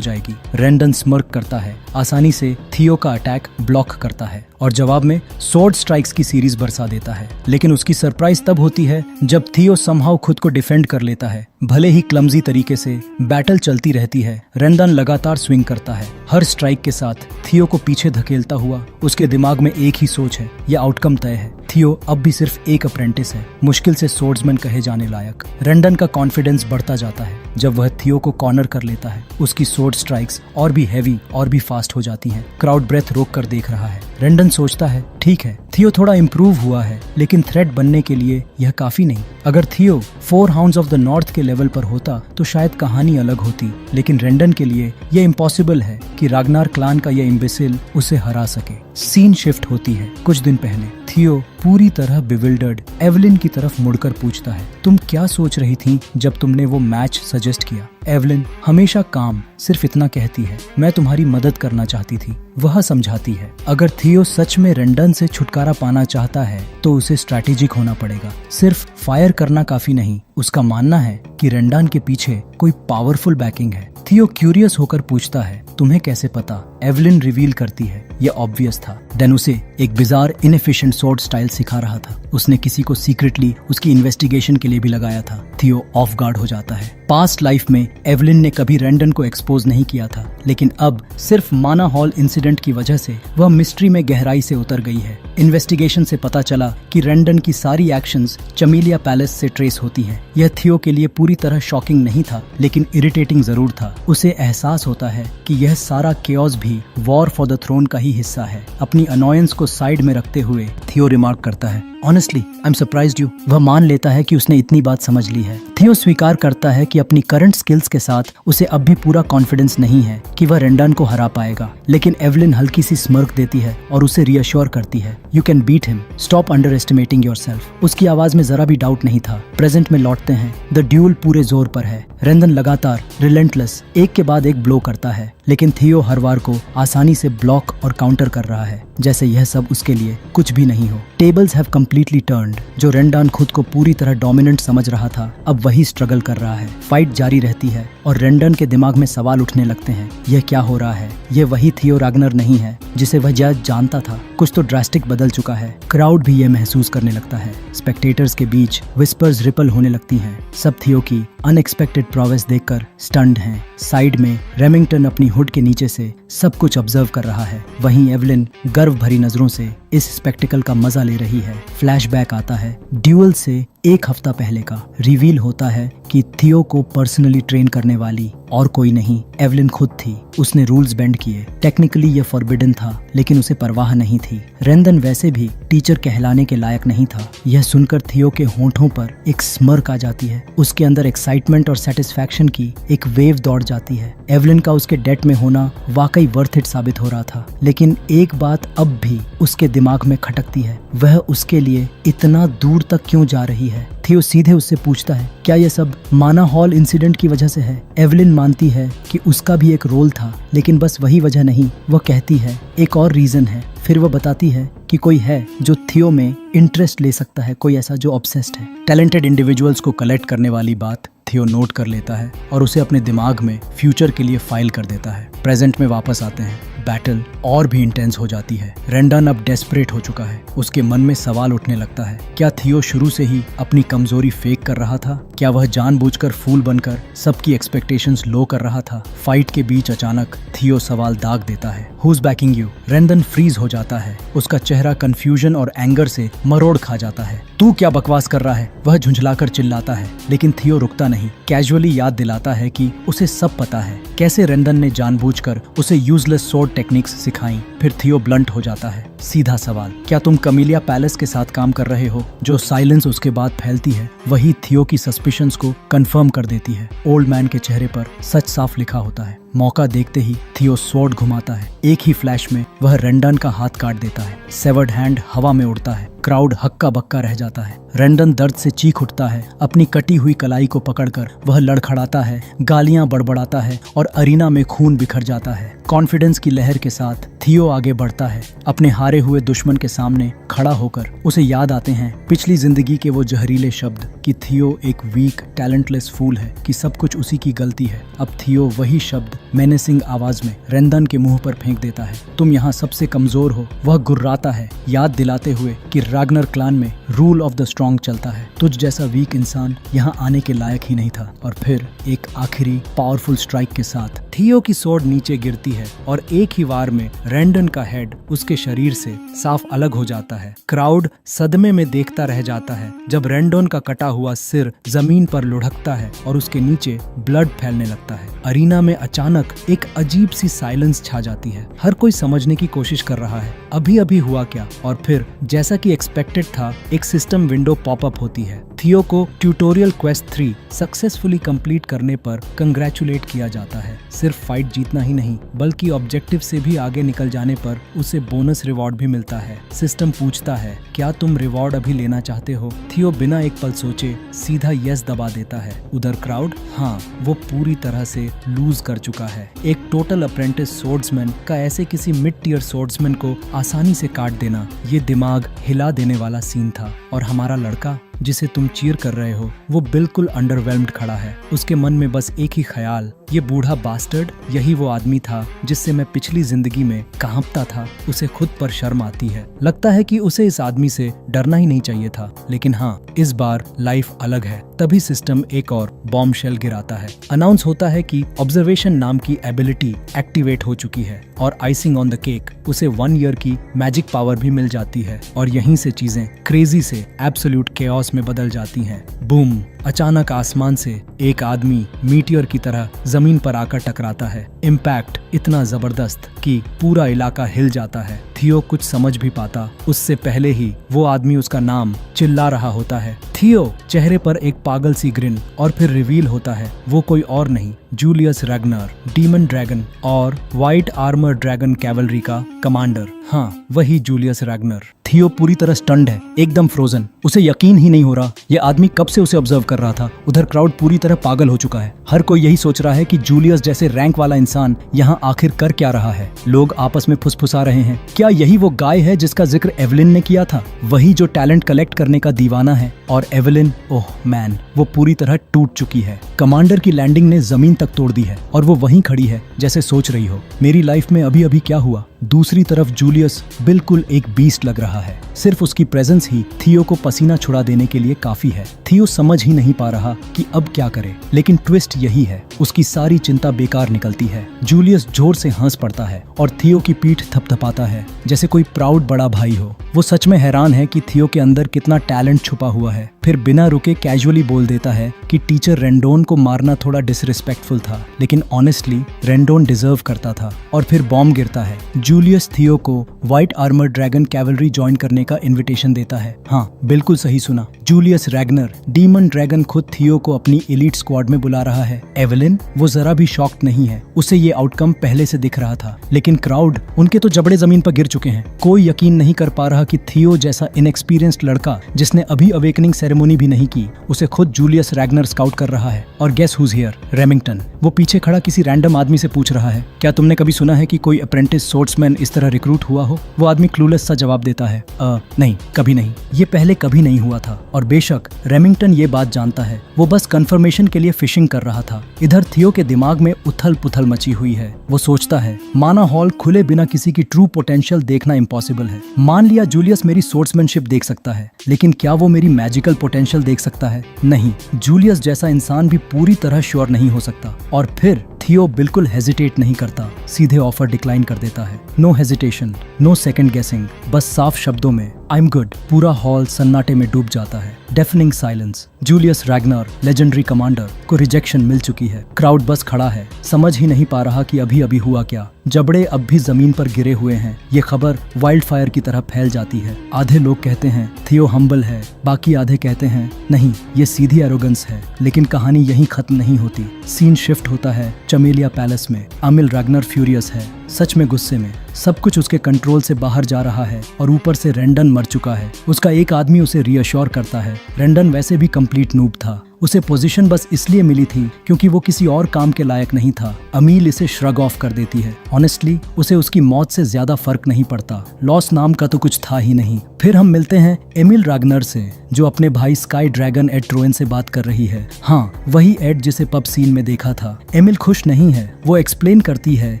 जाएगी। रेंडन स्मर्क करता है, आसानी से थियो का अटैक ब्लॉक करता है और जवाब में सोर्ड स्ट्राइक्स की सीरीज बरसा देता है। लेकिन उसकी सरप्राइज तब होती है जब थियो समहाउ खुद को डिफेंड कर लेता है। भले ही क्लमजी तरीके से बैटल चलती रहती है, रेंडन लगातार स्विंग करता है। हर स्ट्राइक के साथ थियो को पीछे धकेलता हुआ उसके दिमाग में एक ही सोच है, यह आउटकम तय है। थियो अब भी सिर्फ एक अप्रेंटिस है, मुश्किल से सोर्ड्समैन कहे जाने लायक। रेंडन का कॉन्फिडेंस बढ़ता जाता है जब वह थियो को कॉर्नर कर लेता है। उसकी सोर्ड स्ट्राइक्स और भी हैवी और भी फास्ट हो जाती हैं। क्राउड ब्रेथ रोक कर देख रहा है। रेंडन सोचता है, ठीक है, थियो थोड़ा इम्प्रूव हुआ है, लेकिन थ्रेट बनने के लिए यह काफी नहीं। अगर थियो 4 हाउंड्स ऑफ द नॉर्थ के लेवल पर होता तो शायद कहानी अलग होती, लेकिन रेंडन के लिए यह इम्पॉसिबल है कि रागनार क्लान का यह इम्बेसिल उसे हरा सके। सीन शिफ्ट होती है कुछ दिन पहले। थियो पूरी तरह बिविल्डर्ड एवलिन की तरफ मुड़कर पूछता है, तुम क्या सोच रही थी जब तुमने वो मैच सजेस्ट किया? एवलिन हमेशा काम सिर्फ इतना कहती है, मैं तुम्हारी मदद करना चाहती थी। वह समझाती है, अगर थियो सच में रेंडन से छुटकारा पाना चाहता है तो उसे स्ट्रैटेजिक होना पड़ेगा। सिर्फ फायर करना काफी नहीं। उसका मानना है कि रेंडन के पीछे कोई पावरफुल बैकिंग है। थियो क्यूरियस होकर पूछता है, तुम्हें कैसे पता? एवलिन रिवील करती है, यह ऑब्वियस था। डेन उसे एक बिजार इनएफिशिएंट स्वॉर्ड स्टाइल सिखा रहा था। उसने किसी को सीक्रेटली उसकी इन्वेस्टिगेशन के लिए भी लगाया था। थियो ऑफ गार्ड हो जाता है। पास्ट लाइफ में एवलिन ने कभी रेंडन को एक्सपोज नहीं किया था, लेकिन अब सिर्फ माना हॉल इंसिडेंट की वजह से वह मिस्ट्री में गहराई से उतर गई है। इन्वेस्टिगेशन से पता चला कि रेंडन की सारी एक्शंस चमेलिया पैलेस से ट्रेस होती है। यह थियो के लिए पूरी तरह शॉकिंग नहीं था, लेकिन इरिटेटिंग जरूर था। उसे एहसास होता है कि यह सारा केओस भी वॉर फॉर द थ्रोन का ही हिस्सा है। अपनी अनॉयंस को साइड में रखते हुए थियो रिमार्क करता है, honestly I am surprised you. वह मान लेता है कि उसने इतनी बात समझ ली है। थियो स्वीकार करता है कि अपनी करंट स्किल्स के साथ उसे अब भी पूरा कॉन्फिडेंस नहीं है कि वह रेंडन को हरा पाएगा, लेकिन एवलिन हल्की सी स्मर्क देती है और उसे रियश्योर करती है, you can beat him, stop underestimating yourself. उसकी आवाज में जरा भी डाउट नहीं था। प्रेजेंट में लौटते हैं। द ड्यूल पूरे जोर पर है। रेंडन लगातार रिलेंटलेस एक के बाद एक ब्लो करता है, लेकिन थियो हर बार को आसानी से ब्लॉक और काउंटर कर रहा है, जैसे यह सब उसके लिए कुछ भी नहीं हो। Tables have completely turned. जो रेंडन खुद को पूरी तरह डोमिनेंट समझ रहा था, अब वही स्ट्रगल कर रहा है। फाइट जारी रहती है और रेंडन के दिमाग में सवाल उठने लगते हैं, यह क्या हो रहा है? यह वही थियो रागनर नहीं है जिसे वह जानता था। कुछ तो ड्रास्टिक बदल चुका है। क्राउड भी यह महसूस करने लगता है। स्पेक्टेटर्स के बीच विस्पर्स रिपल होने लगती हैं। सब थियो की अनएक्सपेक्टेड प्रोग्रेस देखकर स्टन्ड हैं। साइड में रेमिंगटन अपनी हुड के नीचे से सब कुछ ऑब्जर्व कर रहा है। वहीं एवलिन गर्व भरी नजरों से इस स्पेक्टिकल का मजा ले रही है। फ्लैशबैक आता है ड्यूल से 1 हफ्ता पहले का। रिवील होता है कि थियो को पर्सनली ट्रेन करने वाली और कोई नहीं, एवलिन खुद थी। उसने रूल्स बेंड किए। टेक्निकली यह फॉरबिडन था, लेकिन उसे परवाह नहीं थी। रेंडन वैसे भी टीचर कहलाने के लायक नहीं था। यह सुनकर थियो के होंठों पर एक स्मर्क आ जाती है। उसके अंदर एक्साइटमेंट और सेटिस्फैक्शन की एक वेव दौड़ जाती है। एवलिन का उसके डेट में होना वाकई वर्थ इट साबित हो रहा था, लेकिन एक बात अब भी उसके दिमाग में खटकती है, वह उसके लिए इतना दूर तक क्यों जा रही है? थियो सीधे उससे पूछता है, क्या यह सब माना हॉल इंसिडेंट की वजह से है? एवलिन मानती है कि उसका भी एक रोल था, लेकिन बस वही वजह नहीं। वह कहती है एक और रीजन है। फिर वह बताती है कि कोई है जो थियो में इंटरेस्ट ले सकता है, कोई ऐसा जो ऑब्सेस्ड है। टैलेंटेड इंडिविजुअल्स को कलेक्ट करने वाली बात थियो नोट कर लेता है और उसे अपने दिमाग में फ्यूचर के लिए फाइल कर देता है। प्रेजेंट में वापस आते हैं। बैटल और भी इंटेंस हो जाती है। रेंडन अब डेस्परेट हो चुका है। उसके मन में सवाल उठने लगता है, क्या थियो शुरू से ही अपनी कमजोरी फेक कर रहा था? क्या वह जानबूझकर फूल बनकर सबकी एक्सपेक्टेशंस लो कर रहा था? फाइट के बीच अचानक थियो सवाल दाग देता है, हुज बैकिंग यू? रेंडन फ्रीज हो जाता है। उसका चेहरा कंफ्यूजन और एंगर से मरोड़ खा जाता है। तू क्या बकवास कर रहा है? वह झुंझलाकर चिल्लाता है, लेकिन थियो रुकता नहीं। कैजुअली याद दिलाता है कि उसे सब पता है, कैसे रेंडन ने जानबूझकर उसे यूजलेस स्वॉर्ड टेक्निक्स सिखाई। फिर थियो ब्लंट हो जाता है। सीधा सवाल, क्या तुम कमिलिया पैलेस के साथ काम कर रहे हो? जो साइलेंस उसके बाद फैलती है वही थियो की सस्पिशंस को कंफर्म कर देती है। ओल्ड मैन के चेहरे पर सच साफ लिखा होता है। मौका देखते ही थियो स्वॉर्ड घुमाता है। एक ही फ्लैश में वह रेंडन का हाथ काट देता है। सेवर्ड हैंड हवा में उड़ता है। क्राउड हक्का बक्का रह जाता है। रेंडन दर्द से चीख उठता है। अपनी कटी हुई कलाई को पकड़कर वह लड़खड़ाता है, गालियां बड़बड़ाता है और अरीना में खून बिखर जाता है। कॉन्फिडेंस की लहर के साथ थियो आगे बढ़ता है। अपने हारे हुए दुश्मन के सामने खड़ा होकर उसे याद आते हैं पिछली जिंदगी के वो जहरीले शब्द कि थियो एक वीक टैलेंटलेस फूल है, कि सब कुछ उसी की गलती है। अब थियो वही शब्द मेनेसिंग आवाज में रेंडन के मुंह पर फेंक देता है, तुम यहाँ सबसे कमजोर हो। वह गुर्राता है, याद दिलाते हुए कि रागनर क्लान में रूल ऑफ द स्ट्रॉन्ग चलता है। तुझ जैसा वीक इंसान यहाँ आने के लायक ही नहीं था। और फिर एक आखिरी पावरफुल स्ट्राइक के साथ थियो की सोड नीचे गिरती है और एक ही वार में रैंडन का हेड उसके शरीर से साफ अलग हो जाता है। क्राउड सदमे में देखता रह जाता है जब रैंडन का कटा हुआ सिर जमीन पर लुढ़कता है और उसके नीचे ब्लड फैलने लगता है। अरीना में अचानक एक अजीब सी साइलेंस छा जाती है। हर कोई समझने की कोशिश कर रहा है अभी अभी हुआ क्या, और फिर जैसा कि एक्सपेक्टेड था एक सिस्टम विंडो पॉपअप होती है। थियो को ट्यूटोरियल क्वेस्ट 3 सक्सेसफुली कंप्लीट करने पर कंग्रेचुलेट किया जाता है। सिर्फ फाइट जीतना ही नहीं बल्कि ऑब्जेक्टिव से भी आगे निकल जाने पर उसे बोनस रिवॉर्ड भी मिलता है। सिस्टम पूछता है क्या तुम रिवॉर्ड अभी लेना चाहते हो? थियो बिना एक पल सोचे सीधा यस दबा देता है। उधर क्राउड, हाँ, वो पूरी तरह से लूज कर चुका है। एक टोटल अप्रेंटिस सोर्ड्समैन का ऐसे किसी मिड टियर सोर्ड्समैन को आसानी से काट देना, ये दिमाग हिला देने वाला सीन था। और हमारा लड़का जिसे तुम चीयर कर रहे हो वो बिल्कुल अंडरवेल्म्ड खड़ा है। उसके मन में बस एक ही ख्याल, ये बूढ़ा बास्टर्ड यही वो आदमी था जिससे मैं पिछली जिंदगी में कांपता था। उसे खुद पर शर्म आती है। लगता है कि उसे इस आदमी से डरना ही नहीं चाहिए था, लेकिन हाँ, इस बार लाइफ अलग है। तभी सिस्टम एक और बॉम्ब शेल गिराता है। अनाउंस होता है कि ऑब्जर्वेशन नाम की एबिलिटी एक्टिवेट हो चुकी है और आइसिंग ऑन द केक उसे 1 ईयर की मैजिक पावर भी मिल जाती है। और यहीं से चीजें क्रेजी से एब्सोल्यूट केओस में बदल जाती हैं। बूम! अचानक आसमान से एक आदमी मीटियर की तरह जमीन पर आकर टकराता है। इम्पैक्ट इतना जबरदस्त कि पूरा इलाका हिल जाता है। थियो कुछ समझ भी पाता उससे पहले ही वो आदमी उसका नाम चिल्ला रहा होता है। थियो! चेहरे पर एक पागल सी ग्रिन, और फिर रिवील होता है वो कोई और नहीं, जूलियस रैग्नर, डीमन ड्रैगन और व्हाइट आर्मर ड्रैगन कैवलरी का कमांडर। हाँ, वही जूलियस रैग्नर। थियो पूरी तरह स्टन्ड है, एकदम फ्रोजन। उसे यकीन ही नहीं हो रहा ये आदमी कब से उसे ऑब्जर्व कर रहा था। उधर क्राउड पूरी तरह पागल हो चुका है। हर कोई यही सोच रहा है कि जूलियस जैसे रैंक वाला इंसान यहाँ आखिर कर क्या रहा है। लोग आपस में फुसफुसा रहे हैं, क्या यही वो गाय है जिसका जिक्र एवलिन ने किया था? वही जो टैलेंट कलेक्ट करने का दीवाना है। और एवलिन, ओह मैन, वो पूरी तरह टूट चुकी है। कमांडर की लैंडिंग ने जमीन तक तोड़ दी है और वो वहीं खड़ी है जैसे सोच रही हो, मेरी लाइफ में अभी अभी क्या हुआ। दूसरी तरफ जूलियस बिल्कुल एक बीस्ट लग रहा है। सिर्फ उसकी प्रेजेंस ही थियो को पसीना छुड़ा देने के लिए काफी है। थियो समझ ही नहीं पा रहा कि अब क्या करे, लेकिन ट्विस्ट यही है, उसकी सारी चिंता बेकार निकलती है। जूलियस जोर से हंस पड़ता है और थियो की पीठ थपथपाता है जैसे कोई प्राउड बड़ा भाई हो। वो सच में हैरान है कि थियो के अंदर कितना टैलेंट छुपा हुआ है। फिर बिना रुके कैजुअली बोल देता है कि टीचर रेंडोन को मारना थोड़ा डिसरिस्पेक्टफुल था, लेकिन ऑनेस्टली रेंडोन डिजर्व करता था। और फिर बॉम्ब गिरता है। जूलियस थियो को white armour dragon cavalry join करने का इनविटेशन देता है। हाँ, बिल्कुल सही सुना, जूलियस रैग्नर, डीमन ड्रैगन खुद थियो को अपनी एलीट स्क्वाड में बुला रहा है। एवलिन, वो जरा भी शॉक्ड नहीं है, उसे ये आउटकम पहले से दिख रहा था। लेकिन क्राउड, उनके तो जबड़े जमीन पर गिर चुके हैं। कोई यकीन नहीं कर पा रहा कि थियो जैसा इनएक्सपीरियंस्ड लड़का जिसने अभी अवेकनिंग सेरेमोनी भी नहीं की, उसे खुद जूलियस रैग्नर स्काउट कर रहा है। और गेस हुज हियर? रेमिंगटन। वो पीछे खड़ा किसी रैंडम आदमी से पूछ रहा है, क्या तुमने कभी सुना है कि कोई अप्रेंटिस सोर्ड्समैन इस तरह रिक्रूट हुआ हो? वो आदमी क्लूलेस सा जवाब देता है, नहीं, कभी नहीं, ये पहले कभी नहीं हुआ था। और बेशक रेमिंगटन ये बात जानता है, वो बस कंफर्मेशन के लिए फिशिंग कर रहा था। इधर थियो के दिमाग में उथल पुथल मची हुई है। वो सोचता है माना हॉल खुले बिना किसी की ट्रू पोटेंशियल देखना इम्पॉसिबल है। मान लिया जूलियस मेरी सोर्ड्समैनशिप देख सकता है, लेकिन क्या वो मेरी मैजिकल पोटेंशियल देख सकता है? नहीं, जूलियस जैसा इंसान भी पूरी तरह श्योर नहीं हो सकता। और फिर थियो बिल्कुल हेजिटेट नहीं करता, सीधे ऑफर डिक्लाइन कर देता है। नो हेजिटेशन, नो सेकंड गेसिंग, बस साफ शब्दों में आई एम गुड। पूरा हॉल सन्नाटे में डूब जाता है। Deafening silence. Julius रैग्नर, legendary commander, को रिजेक्शन मिल चुकी है। क्राउड बस खड़ा है, समझ ही नहीं पा रहा कि अभी अभी हुआ क्या। जबड़े अब भी जमीन पर गिरे हुए हैं। ये खबर वाइल्ड फायर की तरह फैल जाती है। आधे लोग कहते हैं थियो हम्बल है, बाकी आधे कहते हैं नहीं, ये सीधी एरोगेंस है। लेकिन कहानी यहीं खत्म नहीं होती। सीन शिफ्ट होता है चमेलिया पैलेस में। अमिल रैग्नर फ्यूरियस है, सच में गुस्से में। सब कुछ उसके कंट्रोल से बाहर जा रहा है और ऊपर से रेंडन मर चुका है। उसका एक आदमी उसे रीअश्योर करता है। रेंडन वैसे भी कंप्लीट नूब था, उसे पोजीशन बस इसलिए मिली थी क्योंकि वो किसी और काम के लायक नहीं था। अमील इसे श्रग ऑफ कर देती है। ऑनेस्टली उसे उसकी मौत से ज्यादा फर्क नहीं पड़ता, लॉस नाम का तो कुछ था ही नहीं। फिर हम मिलते हैं एमिल रैग्नर से, जो अपने भाई स्काई ड्रैगन एड ट्रोएन से बात कर रही है। हाँ, वही एड जिसे पब सीन में देखा था। एमिल खुश नहीं है। वो एक्सप्लेन करती है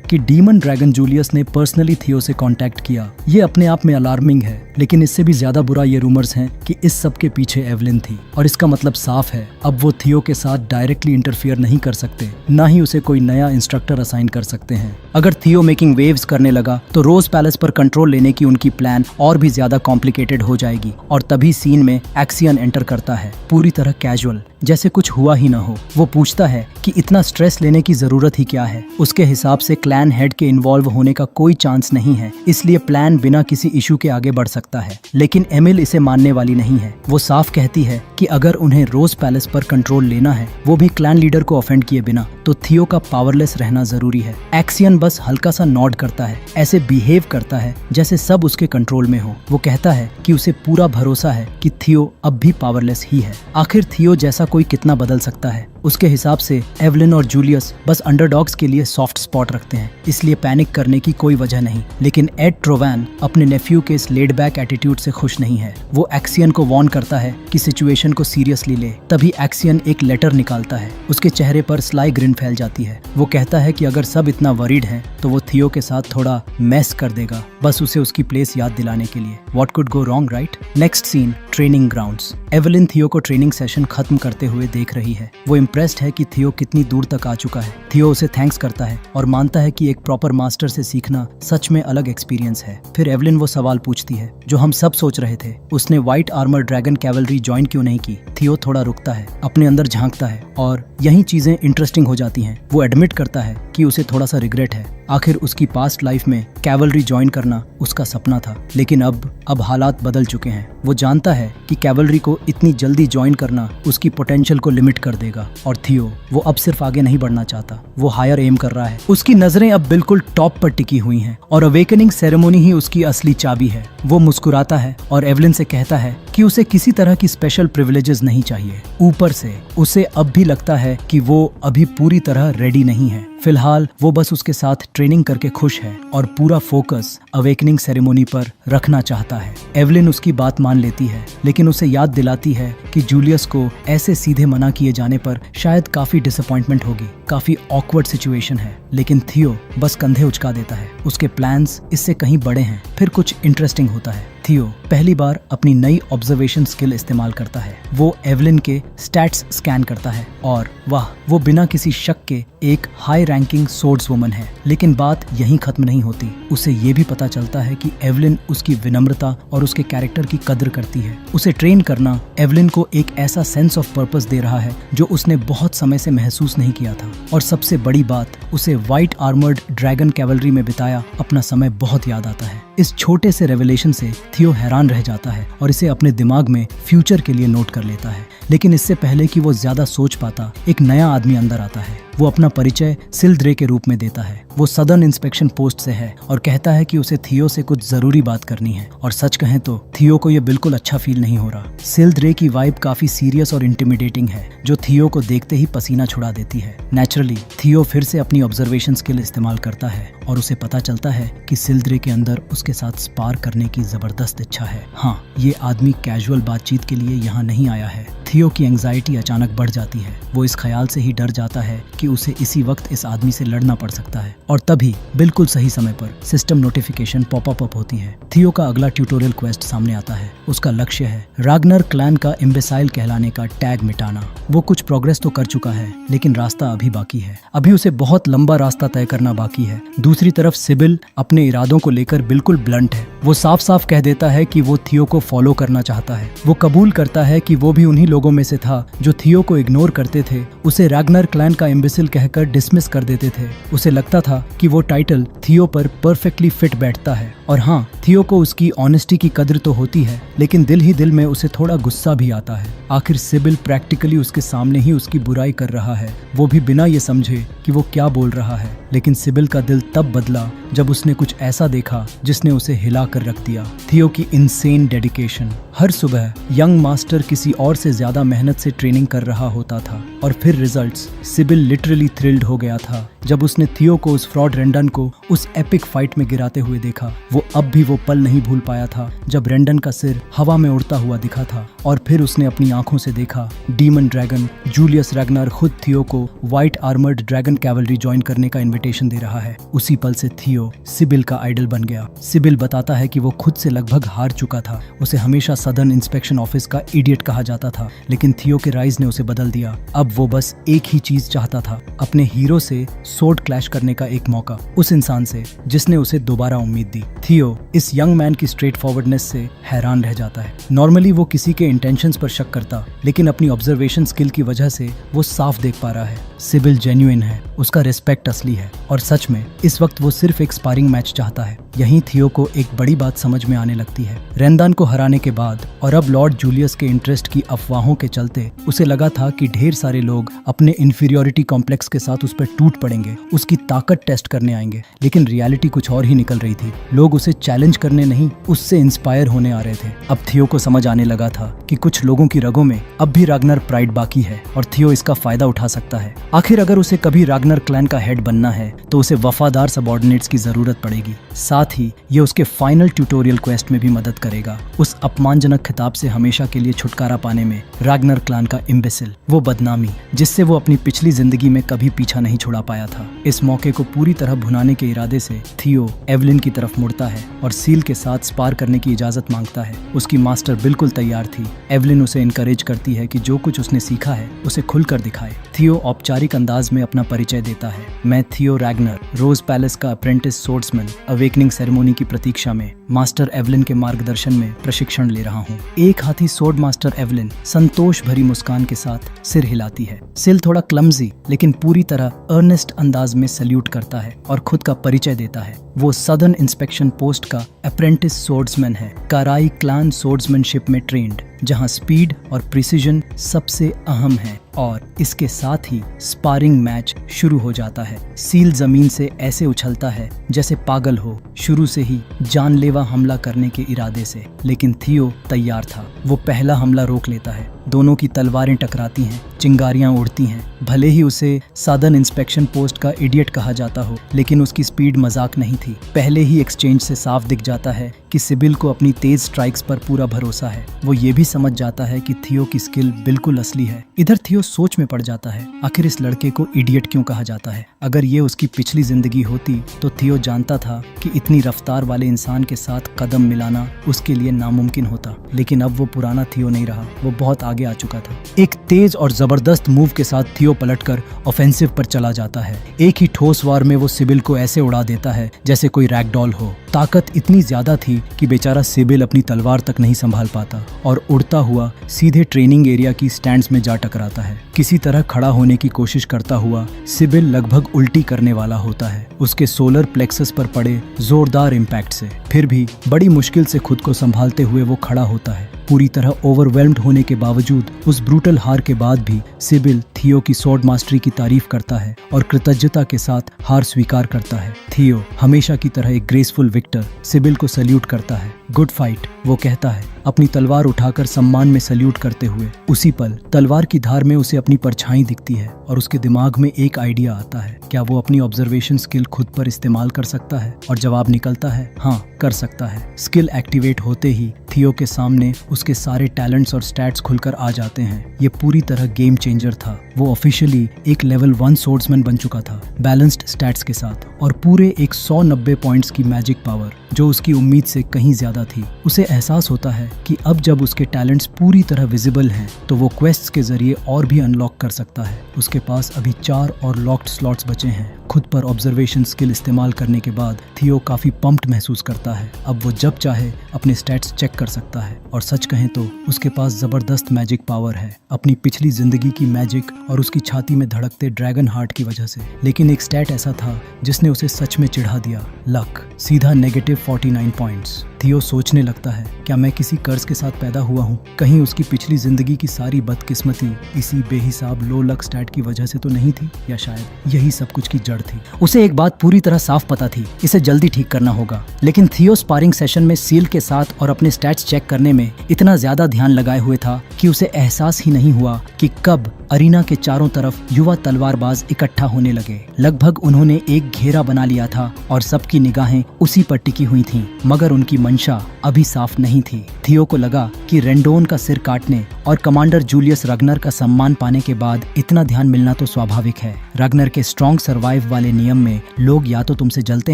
कि डीमन ड्रैगन जूलियस ने पर्सनली थियो से कांटेक्ट किया। ये अपने आप में अलार्मिंग है, लेकिन इससे भी ज्यादा बुरा ये रूमर्स हैं कि इस सब के पीछे एवलिन थी। और इसका मतलब साफ है, अब वो थियो के साथ डायरेक्टली इंटरफियर नहीं कर सकते, ना ही उसे कोई नया इंस्ट्रक्टर असाइन कर सकते हैं। अगर थियो मेकिंग वेव्स करने लगा तो रोज पैलेस पर कंट्रोल लेने की उनकी प्लान और भी ज्यादा कॉम्प्लिकेटेड हो जाएगी। और तभी सीन में एक्सियन एंटर करता है, पूरी तरह कैजुअल, जैसे कुछ हुआ ही ना हो। वो पूछता है कि इतना स्ट्रेस लेने की जरूरत ही क्या है। उसके हिसाब से क्लैन हेड के इन्वॉल्व होने का कोई चांस नहीं है, इसलिए प्लान बिना किसी इशू के आगे बढ़ सकता है। लेकिन एमिल इसे मानने वाली नहीं है। वो साफ कहती है कि अगर उन्हें रोज पैलेस पर कंट्रोल लेना है, वो भी क्लैन लीडर को ऑफेंड किए बिना, तो थियो का पावरलेस रहना जरूरी है। एक्सियन बस हल्का सा नॉड करता है, ऐसे बिहेव करता है जैसे सब उसके कंट्रोल में हो। वो कहता है कि उसे पूरा भरोसा है कि थियो अब भी पावरलेस ही है। आखिर थियो जैसा कोई कितना बदल सकता है। उसके हिसाब से एवलिन और जूलियस बस अंडरडॉग्स के लिए सॉफ्ट स्पॉट रखते हैं, इसलिए पैनिक करने की कोई वजह नहीं। लेकिन एड ट्रोवैन अपने नेफ्यू के इस लेड बैक एटीट्यूड से खुश नहीं है। वो एक्सियन को वार्न करता है कि सिचुएशन को सीरियसली ले। तभी एक्सियन एक लेटर निकालता है। उसके चेहरे पर स्लाई ग्रिन फैल जाती है। वो कहता है कि अगर सब इतना वरीड हैं, तो वो थियो के साथ थोड़ा मेस कर देगा, बस उसे उसकी प्लेस याद दिलाने के लिए। What could go wrong, right? Next scene, training grounds. Evelyn Theo को ट्रेनिंग सेशन खत्म करते हुए देख रही है। वो इम्प्रेस्ड है कि थियो कितनी दूर तक आ चुका है। थियो उसे थैंक्स करता है और मानता है कि एक प्रॉपर मास्टर से सीखना सच में अलग एक्सपीरियंस है। फिर एवलिन वो सवाल पूछती है जो हम सब सोच रहे थे, उसने white armour dragon cavalry join क्यों नहीं की? थियो थोड़ा रुकता है, अपने अंदर झांकता है और यही चीजें इंटरेस्टिंग हो जाती हैं। वो एडमिट करता है कि उसे थोड़ा सा रिग्रेट है। आखिर उसकी पास्ट लाइफ में कैवलरी ज्वाइन करना उसका सपना था, लेकिन अब हालात बदल चुके हैं। वो जानता है कि कैवलरी को इतनी जल्दी ज्वाइन करना उसकी पोटेंशियल को लिमिट कर देगा। और थियो वो अब सिर्फ आगे नहीं बढ़ना चाहता, वो हायर एम कर रहा है। उसकी नजरें अब बिल्कुल टॉप पर टिकी हुई हैं और अवेकनिंग सेरेमोनी ही उसकी असली चाबी है। वो मुस्कुराता है और एवलिन से कहता है कि उसे किसी तरह की स्पेशल प्रिविलेजेस नहीं चाहिए। ऊपर से उसे अब भी लगता है कि वो अभी पूरी तरह रेडी नहीं है। फिलहाल वो बस उसके साथ ट्रेनिंग करके खुश है और पूरा फोकस अवेकनिंग सेरेमोनी पर रखना चाहता है। एवलिन उसकी बात मान लेती है, लेकिन उसे याद दिलाती है कि जूलियस को ऐसे सीधे मना किए जाने पर शायद काफी डिसअपॉइंटमेंट होगी, काफी ऑकवर्ड सिचुएशन है। लेकिन थियो बस कंधे उचका देता है। उसके प्लान्स इससे कहीं बड़े हैं। फिर कुछ इंटरेस्टिंग होता है। थियो पहली बार अपनी नई ऑब्जर्वेशन स्किल इस्तेमाल करता है। वो एवलिन के स्टैट्स स्कैन करता है और वाह, वो बिना किसी शक के एक हाई रैंकिंग सोर्ड्स वुमन है। लेकिन बात यहीं खत्म नहीं होती। उसे ये भी पता चलता है कि एवलिन उसकी विनम्रता और उसके कैरेक्टर की कद्र करती है। उसे ट्रेन करना एवलिन को एक ऐसा सेंस ऑफ पर्पस दे रहा है जो उसने बहुत समय से महसूस नहीं किया था। और सबसे बड़ी बात, उसे व्हाइट आर्मर्ड ड्रैगन कैवलरी में बिताया अपना समय बहुत याद आता है। इस छोटे से रेवलेशन से थियो हैरान रह जाता है और इसे अपने दिमाग में फ्यूचर के लिए नोट कर लेता है। लेकिन इससे पहले कि वो ज्यादा सोच पाता, एक नया आदमी अंदर आता है। वो अपना परिचय सिल्ड्रे के रूप में देता है। वो सदर्न इंस्पेक्शन पोस्ट से है और कहता है कि उसे थियो से कुछ जरूरी बात करनी है। और सच कहें तो थियो को ये बिल्कुल अच्छा फील नहीं हो रहा। सिल्ड्रे की वाइब काफी सीरियस और इंटिमिडेटिंग है, जो थियो को देखते ही पसीना छुड़ा देती है। नेचुरली थियो फिर से अपनी ऑब्जर्वेशन स्किल इस्तेमाल करता है और उसे पता चलता है कि सिल्ड्रे के अंदर उसके साथ स्पार करने की जबरदस्त इच्छा है। हाँ, ये आदमी कैजुअल बातचीत के लिए यहाँ नहीं आया है। थियो की एंजाइटी अचानक बढ़ जाती है। वो इस ख्याल से ही डर जाता है कि उसे इसी वक्त इस आदमी से लड़ना पड़ सकता है। और तभी बिल्कुल सही समय पर सिस्टम नोटिफिकेशन पॉपअप होती है। थियो का अगला ट्यूटोरियल क्वेस्ट सामने आता है। उसका लक्ष्य है राग्नर क्लैन का इम्बेसाइल कहलाने का टैग मिटाना। वो कुछ प्रोग्रेस तो कर चुका है, लेकिन रास्ता अभी बाकी है। अभी उसे बहुत लंबा रास्ता तय करना बाकी है। दूसरी तरफ सिबिल अपने इरादों को लेकर बिल्कुल ब्लंट है। वो साफ साफ कह देता है कि वो थियो को फॉलो करना चाहता है। वो कबूल करता है कि वो भी उन्हीं लोगों में से था जो थियो को इग्नोर करते थे, उसे राग्नर क्लैन का इम्बेसिल कहकर डिसमिस कर देते थे। उसे लगता था कि वो टाइटल थियो पर परफेक्टली फिट बैठता है। और हाँ, थियो को उसकी ऑनेस्टी की कद्र तो होती है, लेकिन दिल ही दिल में उसे थोड़ा गुस्सा भी आता है। आखिर सिबिल प्रैक्टिकली उसके सामने ही उसकी बुराई कर रहा है, वो भी बिना ये समझे कि वो क्या बोल रहा है। लेकिन सिबिल का दिल तब बदला जब उसने कुछ ऐसा देखा जिसने उसे हिला कर रख दिया। थियो की इनसेन डेडिकेशन। हर सुबह यंग मास्टर किसी और से ज्यादा मेहनत से ट्रेनिंग कर रहा होता था और फिर रिजल्ट्स। सिबिल लिटरली थ्रिल्ड हो गया था जब उसने थियो को उस फ्रॉड रेंडन को उस एपिक फाइट में गिराते हुए देखा। वो अब भी वो पल नहीं भूल पाया था जब रेंडन का सिर हवा में उड़ता हुआ दिखा था और फिर उसने अपनी आंखों से देखा डीमन ड्रैगन जूलियस रैग्नार खुद थियो को white armoured dragon cavalry join करने का इन्विटेशन दे रहा है। उसी पल से थियो सिबिल का आइडल बन गया। सिबिल बताता है कि वो खुद से लगभग हार चुका था। उसे हमेशा सदर्न इंस्पेक्शन ऑफिस का इडियट कहा जाता था, लेकिन थियो के राइज ने उसे बदल दिया। अब वो बस एक ही चीज चाहता था, अपने हीरो से सोर्ड क्लैश करने का एक मौका, उस इंसान से जिसने उसे दोबारा उम्मीद दी। थियो इस यंग मैन की स्ट्रेट फॉरवर्डनेस से हैरान रह जाता है। नॉर्मली वो किसी के इंटेंशंस पर शक करता, लेकिन अपनी ऑब्जर्वेशन स्किल की वजह से वो साफ देख पा रहा है सिबिल जेन्युइन है, उसका रिस्पेक्ट असली है और सच में इस वक्त वो सिर्फ एक स्पारिंग मैच चाहता है। यहीं थियो को एक बड़ी बात समझ में आने लगती है। रेंदान को हराने के बाद और अब लॉर्ड जूलियस के इंटरेस्ट की अफवाहों के चलते उसे लगा था कि ढेर सारे लोग अपने इन्फीरियोरिटी कॉम्प्लेक्स के साथ उस पर टूट पड़ेंगे, उसकी ताकत टेस्ट करने आएंगे, लेकिन रियलिटी कुछ और ही निकल रही थी। लोग उसे चैलेंज करने नहीं, उससे इंस्पायर होने आ रहे थे। अब थियो को समझ आने लगा था कि कुछ लोगों की रगों में अब भी राग्नर प्राइड बाकी है और थियो इसका फायदा उठा सकता है। आखिर अगर उसे कभी राग्नर क्लैन का हेड बनना है तो उसे वफादार सबऑर्डिनेट्स की जरूरत पड़ेगी। साथ ही ये उसके फाइनल ट्यूटोरियल क्वेस्ट में भी मदद करेगा, उस अपमानजनक खिताब से हमेशा के लिए छुटकारा पाने में। राग्नर क्लैन का इम्बेसिल, वो बदनामी जिससे वो अपनी पिछली जिंदगी में कभी पीछा नहीं छुड़ा पाया था। इस मौके को पूरी तरह भुनाने के इरादे से थियो एवलिन की तरफ मुड़ता है और सील के साथ स्पार करने की इजाजत मांगता है। उसकी मास्टर बिल्कुल तैयार थी। एवलिन उसे इनकरेज करती है कि जो कुछ उसने सीखा है उसे खुलकर दिखाए। थियो औपचारिक अंदाज में अपना परिचय देता है। मैं थियो रैग्नर, रोज पैलेस का अप्रेंटिस सोर्ड्समैन, अवेकनिंग सेरेमनी की प्रतीक्षा में मास्टर एवलिन के मार्गदर्शन में प्रशिक्षण ले रहा हूँ। एक हाथी सोर्ड मास्टर एवलिन संतोष भरी मुस्कान के साथ सिर हिलाती है। सिल थोड़ा क्लमजी लेकिन पूरी तरह अर्नेस्ट अंदाज में सल्यूट करता है और खुद का परिचय देता है। वो सदर्न इंस्पेक्शन पोस्ट का अप्रेंटिस सोर्ड्समैन है, काराई क्लान सोर्ड्समैनशिप में ट्रेंड, जहां स्पीड और प्रिसीजन सबसे अहम है। और इसके साथ ही स्पारिंग मैच शुरू हो जाता है। सील जमीन से ऐसे उछलता है जैसे पागल हो, शुरू से ही जानलेवा हमला करने के इरादे से, लेकिन थियो तैयार था। वो पहला हमला रोक लेता है। दोनों की तलवारें टकराती हैं, चिंगारियां उड़ती हैं। भले ही उसे सदर्न इंस्पेक्शन पोस्ट का इडियट कहा जाता हो, लेकिन उसकी स्पीड मजाक नहीं थी। पहले ही एक्सचेंज से साफ दिख जाता है कि सिबिल को अपनी तेज स्ट्राइक्स पर पूरा भरोसा है। वो ये भी समझ जाता है कि थियो की स्किल बिल्कुल असली है। इधर थियो सोच में पड़ जाता है, आखिर इस लड़के को इडियट क्यों कहा जाता है? अगर ये उसकी पिछली जिंदगी होती तो थियो जानता था कि इतनी रफ्तार वाले इंसान के साथ कदम मिलाना उसके लिए नामुमकिन होता, लेकिन अब वो पुराना थियो नहीं रहा, वो बहुत आगे आ चुका था। एक तेज और जबरदस्त मूव के साथ थियो पलटकर ऑफेंसिव पर चला जाता है। एक ही ठोस वार में वो सिबिल को ऐसे उड़ा देता है जैसे कोई रैगडॉल हो। ताकत इतनी ज्यादा थी कि बेचारा सिबिल अपनी तलवार तक नहीं संभाल पाता और उड़ता हुआ सीधे ट्रेनिंग एरिया की स्टैंड्स में जा टकराता है। किसी तरह खड़ा होने की कोशिश करता हुआ सिबिल लगभग उल्टी करने वाला होता है उसके सोलर प्लेक्सस पर पड़े जोरदार इम्पैक्ट से। फिर भी बड़ी मुश्किल से खुद को संभालते हुए वो खड़ा होता है। पूरी तरह ओवरवेल्म्ड होने के बावजूद, उस ब्रूटल हार के बाद भी सिबिल थियो की स्वॉर्ड मास्टरी की तारीफ करता है और कृतज्ञता के साथ हार स्वीकार करता है। थियो हमेशा की तरह एक ग्रेसफुल विक्टर सिबिल को सल्यूट करता है। गुड फाइट, वो कहता है, अपनी तलवार उठाकर सम्मान में सल्यूट करते हुए। उसी पल तलवार की धार में उसे अपनी परछाई दिखती है और उसके दिमाग में एक आइडिया आता है। क्या वो अपनी ऑब्जर्वेशन स्किल खुद पर इस्तेमाल कर सकता है? और जवाब निकलता है, हाँ, कर सकता है। स्किल एक्टिवेट होते ही थियो के सामने उसके सारे टैलेंट्स और स्टैट्स खुलकर आ जाते हैं। ये पूरी तरह गेम चेंजर था। वो ऑफिशियली एक लेवल 1 सोर्ड्समैन बन चुका था, बैलेंस्ड स्टैट्स के साथ और पूरे 190 पॉइंट्स की मैजिक पावर, जो उसकी उम्मीद से कहीं ज्यादा थी। उसे एहसास होता है कि अब जब उसके टैलेंट्स पूरी तरह विजिबल हैं तो वो क्वेस्ट्स के जरिए और भी अनलॉक कर सकता है। उसके पास अभी 4 और लॉक्ड स्लॉट्स बचे हैं। खुद पर ऑब्जर्वेशन स्किल इस्तेमाल करने के बाद थियो काफी पंप्ड महसूस करता है। अब वो जब चाहे अपने स्टैट्स चेक कर सकता है और सच कहें तो उसके पास जबरदस्त मैजिक पावर है, अपनी पिछली जिंदगी की मैजिक और उसकी छाती में धड़कते ड्रैगन हार्ट की वजह से। लेकिन एक स्टैट ऐसा था जिसने उसे सच में चिढ़ा दिया, लक, सीधा -49 पॉइंट्स। थियो सोचने लगता है, क्या मैं किसी कर्ज के साथ पैदा हुआ हूँ? कहीं उसकी पिछली जिंदगी की सारी बदकिस्मती इसी बेहिसाब लो लक स्टैट की वजह से तो नहीं थी, या शायद यही सब कुछ की जड़ थी। उसे एक बात पूरी तरह साफ पता थी, इसे जल्दी ठीक करना होगा। लेकिन थियो स्पारिंग सेशन में सील के साथ और अपने स्टैट्स चेक करने में इतना ज्यादा ध्यान लगाए हुए था कि उसे एहसास ही नहीं हुआ कि कब अरीना के चारों तरफ युवा तलवारबाज इकट्ठा होने लगे। लगभग उन्होंने एक घेरा बना लिया था और सबकी निगाहें उसी पर टिकी हुई थीं, मगर उनकी मंशा अभी साफ नहीं थी। थियो को लगा कि रेंडोन का सिर काटने और कमांडर जूलियस रगनर का सम्मान पाने के बाद इतना ध्यान मिलना तो स्वाभाविक है। रगनर के स्ट्रॉन्ग सर्वाइव वाले नियम में लोग या तो तुमसे जलते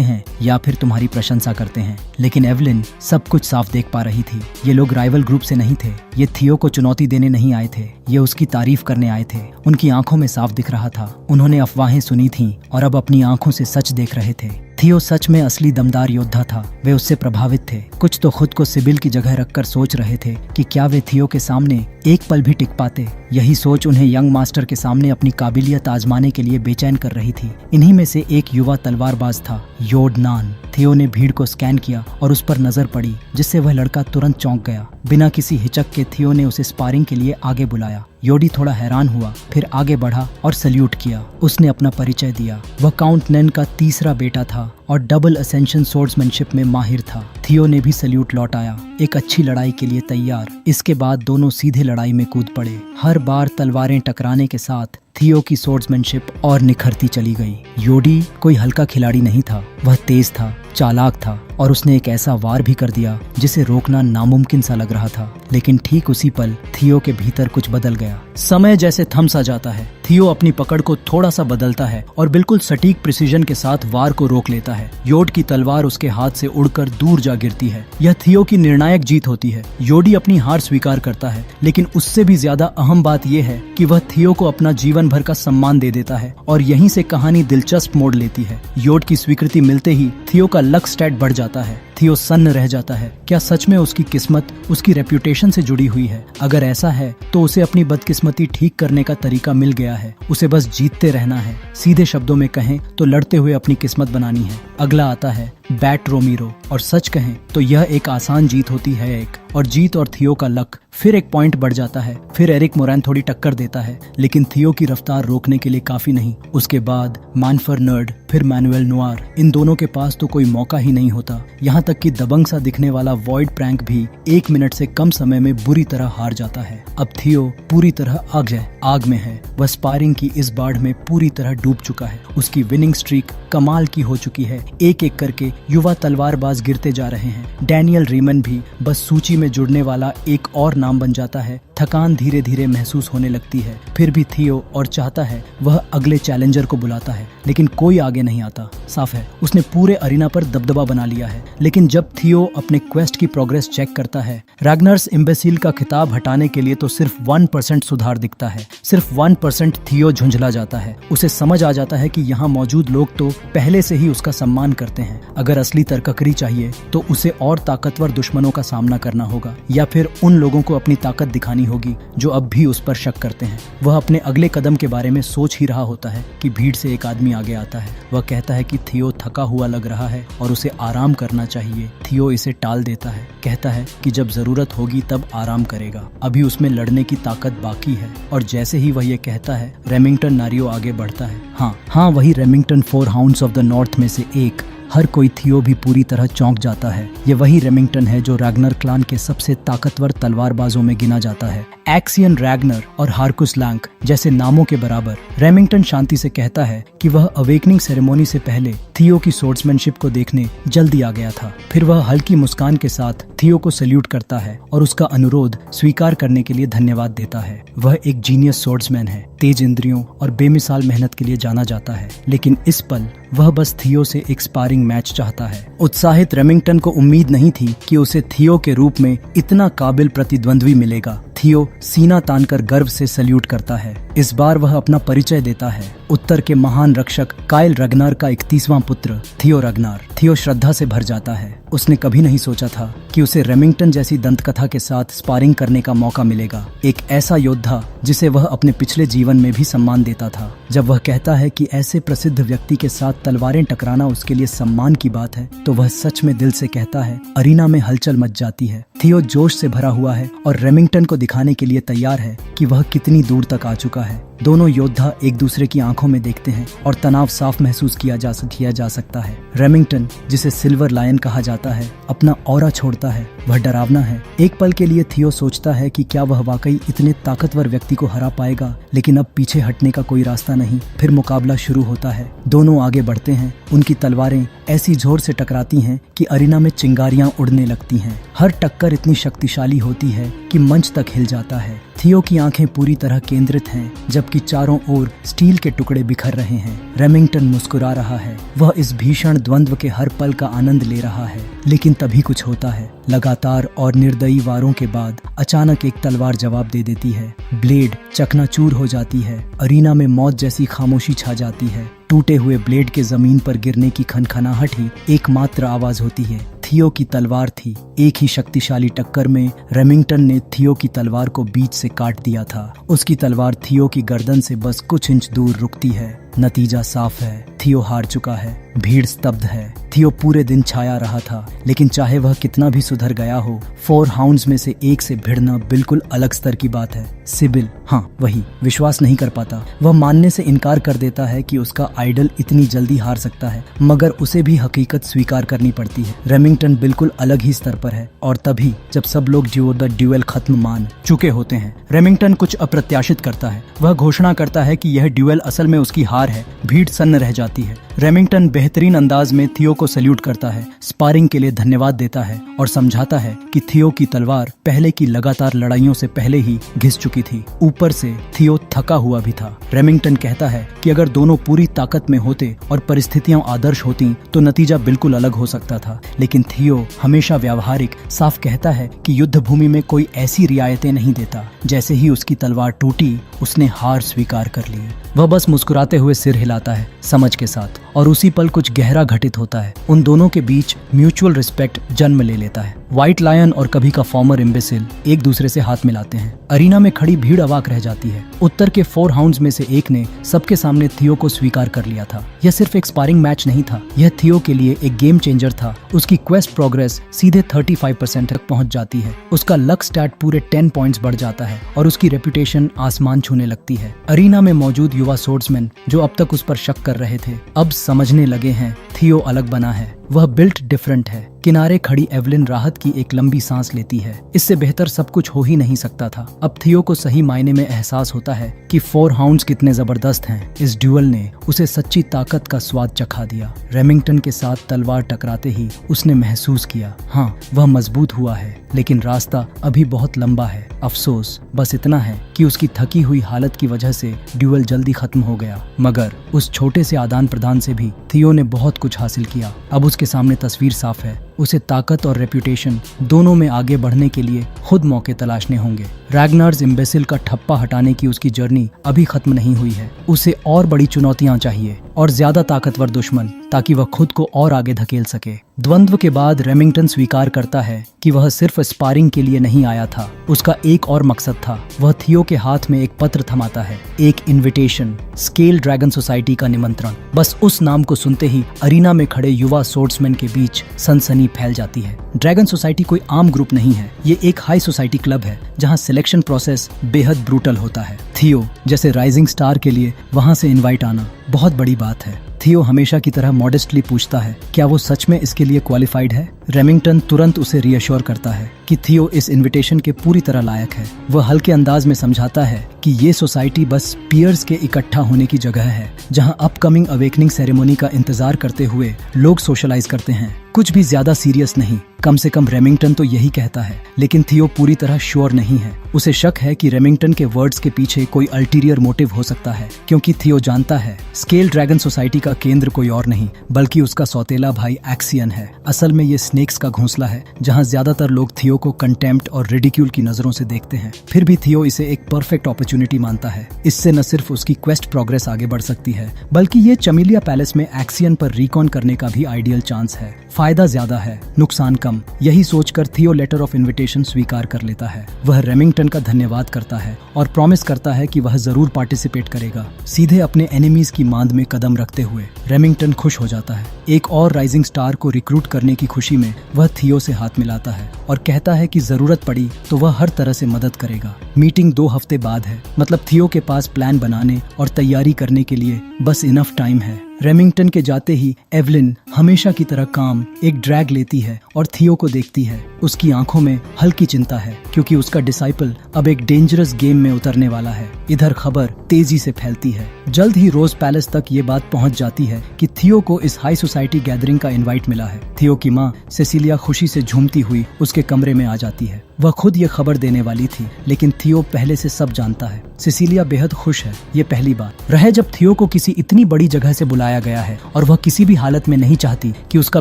हैं या फिर तुम्हारी प्रशंसा करते हैं। लेकिन एवलिन सब कुछ साफ देख पा रही थी। ये लोग राइवल ग्रुप से नहीं थे, ये थियो को चुनौती देने नहीं आए थे, ये उसकी तारीफ करने आए थे। उनकी आंखों में साफ दिख रहा था, उन्होंने अफवाहें सुनी थीं और अब अपनी आंखों से सच देख रहे थे। थियो सच में असली दमदार योद्धा था, वे उससे प्रभावित थे। कुछ तो खुद को सिबिल की जगह रखकर सोच रहे थे कि क्या वे थियो के सामने एक पल भी टिक पाते। यही सोच उन्हें यंग मास्टर के सामने अपनी काबिलियत आजमाने के लिए बेचैन कर रही थी। इन्हीं में से एक युवा तलवारबाज था, योड नान। थियो ने भीड़ को स्कैन किया और उस पर नजर पड़ी, जिससे वह लड़का तुरंत चौंक गया। बिना किसी हिचक के थियो ने उसे स्पारिंग के लिए आगे बुलाया। योडी थोड़ा हैरान हुआ, फिर आगे बढ़ा और सल्यूट किया। उसने अपना परिचय दिया। वह काउंट नैन का तीसरा बेटा था और डबल असेंशन सोर्ड्समैनशिप में माहिर था। थियो ने भी सल्यूट लौटाया, एक अच्छी लड़ाई के लिए तैयार। इसके बाद दोनों सीधे लड़ाई में कूद पड़े। हर बार तलवारें टकराने के साथ थियो की सोर्ड्समैनशिप और निखरती चली गई। योडी कोई हल्का खिलाड़ी नहीं था, वह तेज था, चालाक था और उसने एक ऐसा वार भी कर दिया जिसे रोकना नामुमकिन सा लग रहा था। लेकिन ठीक उसी पल थियो के भीतर कुछ बदल गया। समय जैसे थम सा जाता है। थियो अपनी पकड़ को थोड़ा सा बदलता है और बिल्कुल सटीक प्रिसीजन के साथ वार को रोक लेता है। योड की तलवार उसके हाथ से उड़कर दूर जा गिरती है। यह थियो की निर्णायक जीत होती है। योडी अपनी हार स्वीकार करता है, लेकिन उससे भी ज्यादा अहम बात यह है कि वह थियो को अपना जीवन भर का सम्मान दे देता है और यहीं से कहानी दिलचस्प मोड़ लेती है। योड की स्वीकृति मिलते ही थियो का लक स्टैट बढ़ जाता है। थियो सन्न रह जाता है। क्या सच में उसकी किस्मत उसकी रेप्यूटेशन से जुड़ी हुई है? अगर ऐसा है तो उसे अपनी बदकिस्मती ठीक करने का तरीका मिल गया है। उसे बस जीतते रहना है। सीधे शब्दों में कहें तो लड़ते हुए अपनी किस्मत बनानी है। अगला आता है बैट रोमीरो, और सच कहें तो यह एक आसान जीत होती है एक, और जीत और थियो का लक फिर एक पॉइंट बढ़ जाता है। फिर एरिक मोरैन थोड़ी टक्कर देता है, लेकिन थियो की रफ्तार रोकने के लिए काफी नहीं। उसके बाद मानफरनर्ड, फिर मैनुएल नोआर, इन दोनों के पास तो कोई मौका ही नहीं होता। यहाँ तक कि दबंग सा दिखने वाला वॉइड प्रैंक भी 1 मिनट से कम समय में बुरी तरह हार जाता है। अब थियो पूरी तरह आग में है। वह स्पारिंग की इस बाढ़ में पूरी तरह डूब चुका है। उसकी विनिंग स्ट्रीक कमाल की हो चुकी है। एक एक करके युवा तलवारबाज गिरते जा रहे हैं। डैनियल रीमन भी बस सूची में जुड़ने वाला एक और नाम बन जाता है। थकान धीरे धीरे महसूस होने लगती है। फिर भी थियो और चाहता है वह अगले चैलेंजर को बुलाता है, लेकिन कोई आगे नहीं आता। साफ है उसने पूरे अरीना पर दबदबा बना लिया है। लेकिन जब थियो अपने क्वेस्ट की प्रोग्रेस चेक करता है, रैग्नर्स इम्बेसिल का खिताब हटाने के लिए तो सिर्फ 1% सुधार दिखता है। सिर्फ 1% थियो झुंझला जाता है। उसे समझ आ जाता है कि यहाँ मौजूद लोग तो पहले से ही उसका सम्मान करते हैं। अगर असली तरककरी चाहिए तो उसे और ताकतवर दुश्मनों का सामना करना होगा, या फिर उन लोगों को अपनी ताकत दिखानी होगी जो अब भी उस पर शक करते हैं। वह अपने अगले कदम के बारे में सोच ही रहा होता है कि भीड़ से एक आदमी आगे आता है। वह कहता है कि थियो थका हुआ लग रहा है और उसे आराम करना चाहिए। थियो इसे टाल देता है, कहता है कि जब जरूरत होगी तब आराम करेगा, अभी उसमें लड़ने की ताकत बाकी है। और जैसे ही वह ये कहता है, रेमिंगटन नारियो आगे बढ़ता है। हाँ, वही Remington 4 hounds of the north में से एक। हर कोई थियो भी पूरी तरह चौंक जाता है। ये वही रेमिंगटन है जो रैग्नर क्लान के सबसे ताकतवर तलवारबाजों में गिना जाता है। एक्सियन रैग्नर और हार्कुस लैंक जैसे नामों के बराबर। रेमिंगटन शांति से कहता है कि वह अवेकनिंग सेरेमोनी से पहले थियो की सोर्ड्समैनशिप को देखने जल्दी आ गया था। फिर वह हल्की मुस्कान के साथ थियो को सल्यूट करता है और उसका अनुरोध स्वीकार करने के लिए धन्यवाद देता है। वह एक जीनियस सोर्ड्समैन है, तेज इंद्रियों और बेमिसाल मेहनत के लिए जाना जाता है। लेकिन इस पल वह बस थियो से एक स्पारिंग मैच चाहता है। उत्साहित रेमिंगटन को उम्मीद नहीं थी कि उसे थियो के रूप में इतना काबिल प्रतिद्वंद्वी मिलेगा। थियो सीना तानकर गर्व से सल्यूट करता है। इस बार वह अपना परिचय देता है। उत्तर के महान रक्षक काइल रगनार का 31वां पुत्र थियो रगनार। थियो श्रद्धा से भर जाता है। उसने कभी नहीं सोचा था कि उसे रेमिंगटन जैसी दंतकथा के साथ स्पारिंग करने का मौका मिलेगा। एक ऐसा योद्धा जिसे वह अपने पिछले जीवन में भी सम्मान देता था। जब वह कहता है कि ऐसे प्रसिद्ध व्यक्ति के साथ तलवारें टकराना उसके लिए सम्मान की बात है, तो वह सच में दिल से कहता है। अरीना में हलचल मच जाती है। थियो जोश से भरा हुआ है और रेमिंगटन को दिखाने के लिए तैयार है कि वह कितनी दूर तक आ चुका है। दोनों योद्धा एक दूसरे की आंखों में देखते हैं और तनाव साफ महसूस किया जा सकता है। रेमिंगटन, जिसे सिल्वर लायन कहा जाता है, अपना ऑरा छोड़ता है। वह डरावना है। एक पल के लिए थियो सोचता है कि क्या वह वाकई इतने ताकतवर व्यक्ति को हरा पाएगा, लेकिन अब पीछे हटने का कोई रास्ता नहीं। फिर मुकाबला शुरू होता है। दोनों आगे बढ़ते हैं। उनकी तलवारें ऐसी जोर से टकराती हैं कि अरीना में चिंगारियां उड़ने लगती हैं। हर टक्कर इतनी शक्तिशाली होती है कि मंच तक हिल जाता है। थियो की आंखें पूरी तरह केंद्रित हैं, जबकि चारों ओर स्टील के टुकड़े बिखर रहे हैं। रेमिंगटन मुस्कुरा रहा है। वह इस भीषण द्वंद्व के हर पल का आनंद ले रहा है। लेकिन तभी कुछ होता है। लगातार और निर्दयी वारों के बाद अचानक एक तलवार जवाब दे देती है। ब्लेड चकनाचूर हो जाती है। अरीना में मौत जैसी खामोशी छा जाती है। टूटे हुए ब्लेड के जमीन पर गिरने की खनखनाहट ही एकमात्र आवाज होती है। थियो की तलवार थी। एक ही शक्तिशाली टक्कर में रेमिंगटन ने थियो की तलवार को बीच से काट दिया था। उसकी तलवार थियो की गर्दन से बस कुछ इंच दूर रुकती है। नतीजा साफ है। थियो हार चुका है। भीड़ स्तब्ध है। थियो पूरे दिन छाया रहा था, लेकिन चाहे वह कितना भी सुधर गया हो, 4 हाउंड्स में से एक से भिड़ना बिल्कुल अलग स्तर की बात है। सिबिल, हाँ वही, विश्वास नहीं कर पाता। वह मानने से इनकार कर देता है कि उसका आइडल इतनी जल्दी हार सकता है, मगर उसे भी हकीकत स्वीकार करनी पड़ती है। रेमिंगटन बिल्कुल अलग ही स्तर पर है। और तभी जब सब लोग ड्यूएल खत्म मान चुके होते हैं, रेमिंगटन कुछ अप्रत्याशित करता है। वह घोषणा करता है कि यह ड्यूएल असल में उसकी हार है। भीड़ सन्न रह जाती है। रेमिंगटन बेहतरीन अंदाज में थियो को सल्यूट करता है, स्पारिंग के लिए धन्यवाद देता है और समझाता है कि थियो की तलवार पहले की लगातार लड़ाइयों से पहले ही घिस चुकी थी। ऊपर से थियो थका हुआ भी था। रेमिंगटन कहता है कि अगर दोनों पूरी ताकत में होते और परिस्थितियां आदर्श होती तो नतीजा बिल्कुल अलग हो सकता था। लेकिन थियो हमेशा व्यावहारिक, साफ कहता है कि युद्ध भूमि में कोई ऐसी रियायतें नहीं देता। जैसे ही उसकी तलवार टूटी, उसने हार स्वीकार कर ली। वह बस मुस्कुराते हुए सिर हिलाता है, समझ के साथ, और उसी पल कुछ गहरा घटित होता है। उन दोनों के बीच म्यूचुअल रिस्पेक्ट जन्म ले लेता है। व्हाइट लायन और कभी का फॉर्मर इम्बेसिल एक दूसरे से हाथ मिलाते हैं। अरीना में खड़ी भीड़ अवाक रह जाती है। उत्तर के 4 हाउंड्स में से एक ने सबके सामने थियो को स्वीकार कर लिया था। यह सिर्फ एक स्पारिंग मैच नहीं था, यह थियो के लिए एक गेम चेंजर था। उसकी क्वेस्ट प्रोग्रेस सीधे 35% तक पहुंच जाती है। उसका लक स्टैट पूरे 10 पॉइंट्स बढ़ जाता है और उसकी रेपुटेशन आसमान छूने लगती है। अरीना में मौजूद युवा सोर्ड्समैन जो अब तक उस पर शक कर रहे थे, अब समझने लगे हैं थियो अलग बना है। वह बिल्ट डिफरेंट है। किनारे खड़ी एवलिन राहत की एक लंबी सांस लेती है। इससे बेहतर सब कुछ हो ही नहीं सकता था। अब थियो को सही मायने में एहसास होता है कि 4 हाउंड्स कितने जबरदस्त हैं। इस ड्यूअल ने उसे सच्ची ताकत का स्वाद चखा दिया। रेमिंगटन के साथ तलवार टकराते ही उसने महसूस किया, हाँ वह मजबूत हुआ है, लेकिन रास्ता अभी बहुत लंबा है। अफसोस बस इतना है कि उसकी थकी हुई हालत की वजह से ड्यूअल जल्दी खत्म हो गया। मगर उस छोटे से आदान प्रदान से भी थियो ने बहुत कुछ हासिल किया। अब उसके सामने तस्वीर साफ है। उसे ताकत और रेप्यूटेशन दोनों में आगे बढ़ने के लिए खुद मौके तलाशने होंगे। रैग्नार्स इम्बेसिल का ठप्पा हटाने की उसकी जर्नी अभी खत्म नहीं हुई है। उसे और बड़ी चुनौतियां चाहिए और ज्यादा ताकतवर दुश्मन, ताकि वह खुद को और आगे धकेल सके। द्वंद्व के बाद रेमिंगटन स्वीकार करता है कि वह सिर्फ स्पारिंग के लिए नहीं आया था। उसका एक और मकसद था। वह थियो के हाथ में एक पत्र थमाता है, एक इनविटेशन, स्केल ड्रैगन सोसाइटी का निमंत्रण। बस उस नाम को सुनते ही अरीना में खड़े युवा सोर्ड्समैन के बीच सनसनी फैल जाती है। ड्रैगन सोसाइटी कोई आम ग्रुप नहीं है। ये एक हाई सोसाइटी क्लब है जहां सिलेक्शन प्रोसेस बेहद ब्रूटल होता है। थियो जैसे राइजिंग स्टार के लिए वहां से इनवाइट आना बहुत बड़ी बात है। थियो हमेशा की तरह मॉडेस्टली पूछता है, क्या वो सच में इसके लिए क्वालिफाइड है? रेमिंगटन तुरंत उसे रीअश्योर करता है कि थियो इस इनविटेशन के पूरी तरह लायक है। वह हल्के अंदाज में समझाता है कि ये सोसाइटी बस पीयर्स के इकट्ठा होने की जगह है, जहां अपकमिंग अवेकनिंग सेरेमनी का इंतजार करते हुए लोग सोशलाइज करते हैं। कुछ भी ज्यादा सीरियस नहीं, कम से कम रेमिंगटन तो यही कहता है। लेकिन थियो पूरी तरह श्योर नहीं है। उसे शक है कि रेमिंगटन के वर्ड्स के पीछे कोई अल्टीरियर मोटिव हो सकता है, क्योंकि थियो जानता है स्केल ड्रैगन सोसाइटी का केंद्र कोई और नहीं बल्कि उसका सौतेला भाई एक्सियन है। असल में ये स्नेक्स का घोंसला है, जहाँ ज्यादातर लोग थियो को कंटेम्प्ट और रिडिक्यूल की नजरों से देखते हैं। फिर भी थियो इसे एक परफेक्ट अपॉर्चुनिटी मानता है। इससे न सिर्फ उसकी क्वेस्ट प्रोग्रेस आगे बढ़ सकती है, बल्कि ये चमेलिया पैलेस में एक्सियन पर रिकॉन करने का भी आइडियल चांस है। फायदा ज्यादा है, नुकसान कम। यही सोचकर थियो लेटर ऑफ इनविटेशन स्वीकार कर लेता है। वह रेमिंगटन का धन्यवाद करता है और प्रॉमिस करता है कि वह जरूर पार्टिसिपेट करेगा। सीधे अपने एनिमीज की मांद में कदम रखते हुए रेमिंगटन खुश हो जाता है। एक और राइजिंग स्टार को रिक्रूट करने की खुशी में वह थियो से हाथ मिलाता है और कहता है कि जरूरत पड़ी तो वह हर तरह से मदद करेगा। मीटिंग 2 हफ्ते बाद है, मतलब थियो के पास प्लान बनाने और तैयारी करने के लिए बस इनफ टाइम है। रेमिंगटन के जाते ही एवलिन हमेशा की तरह काम एक ड्रैग लेती है और थियो को देखती है। उसकी आंखों में हल्की चिंता है, क्योंकि उसका डिसाइपल अब एक डेंजरस गेम में उतरने वाला है। इधर खबर तेजी से फैलती है। जल्द ही रोज पैलेस तक ये बात पहुंच जाती है कि थियो को इस हाई सोसाइटी गैदरिंग का इनवाइट मिला है। थियो की माँ सेसिलिया खुशी से झूमती हुई उसके कमरे में आ जाती है। वह खुद ये खबर देने वाली थी, लेकिन थियो पहले से सब जानता है। सेसिलिया बेहद खुश है। ये पहली बात रहे जब थियो को किसी इतनी बड़ी जगह से बुलाया गया है, और वह किसी भी हालत में नहीं चाहती कि उसका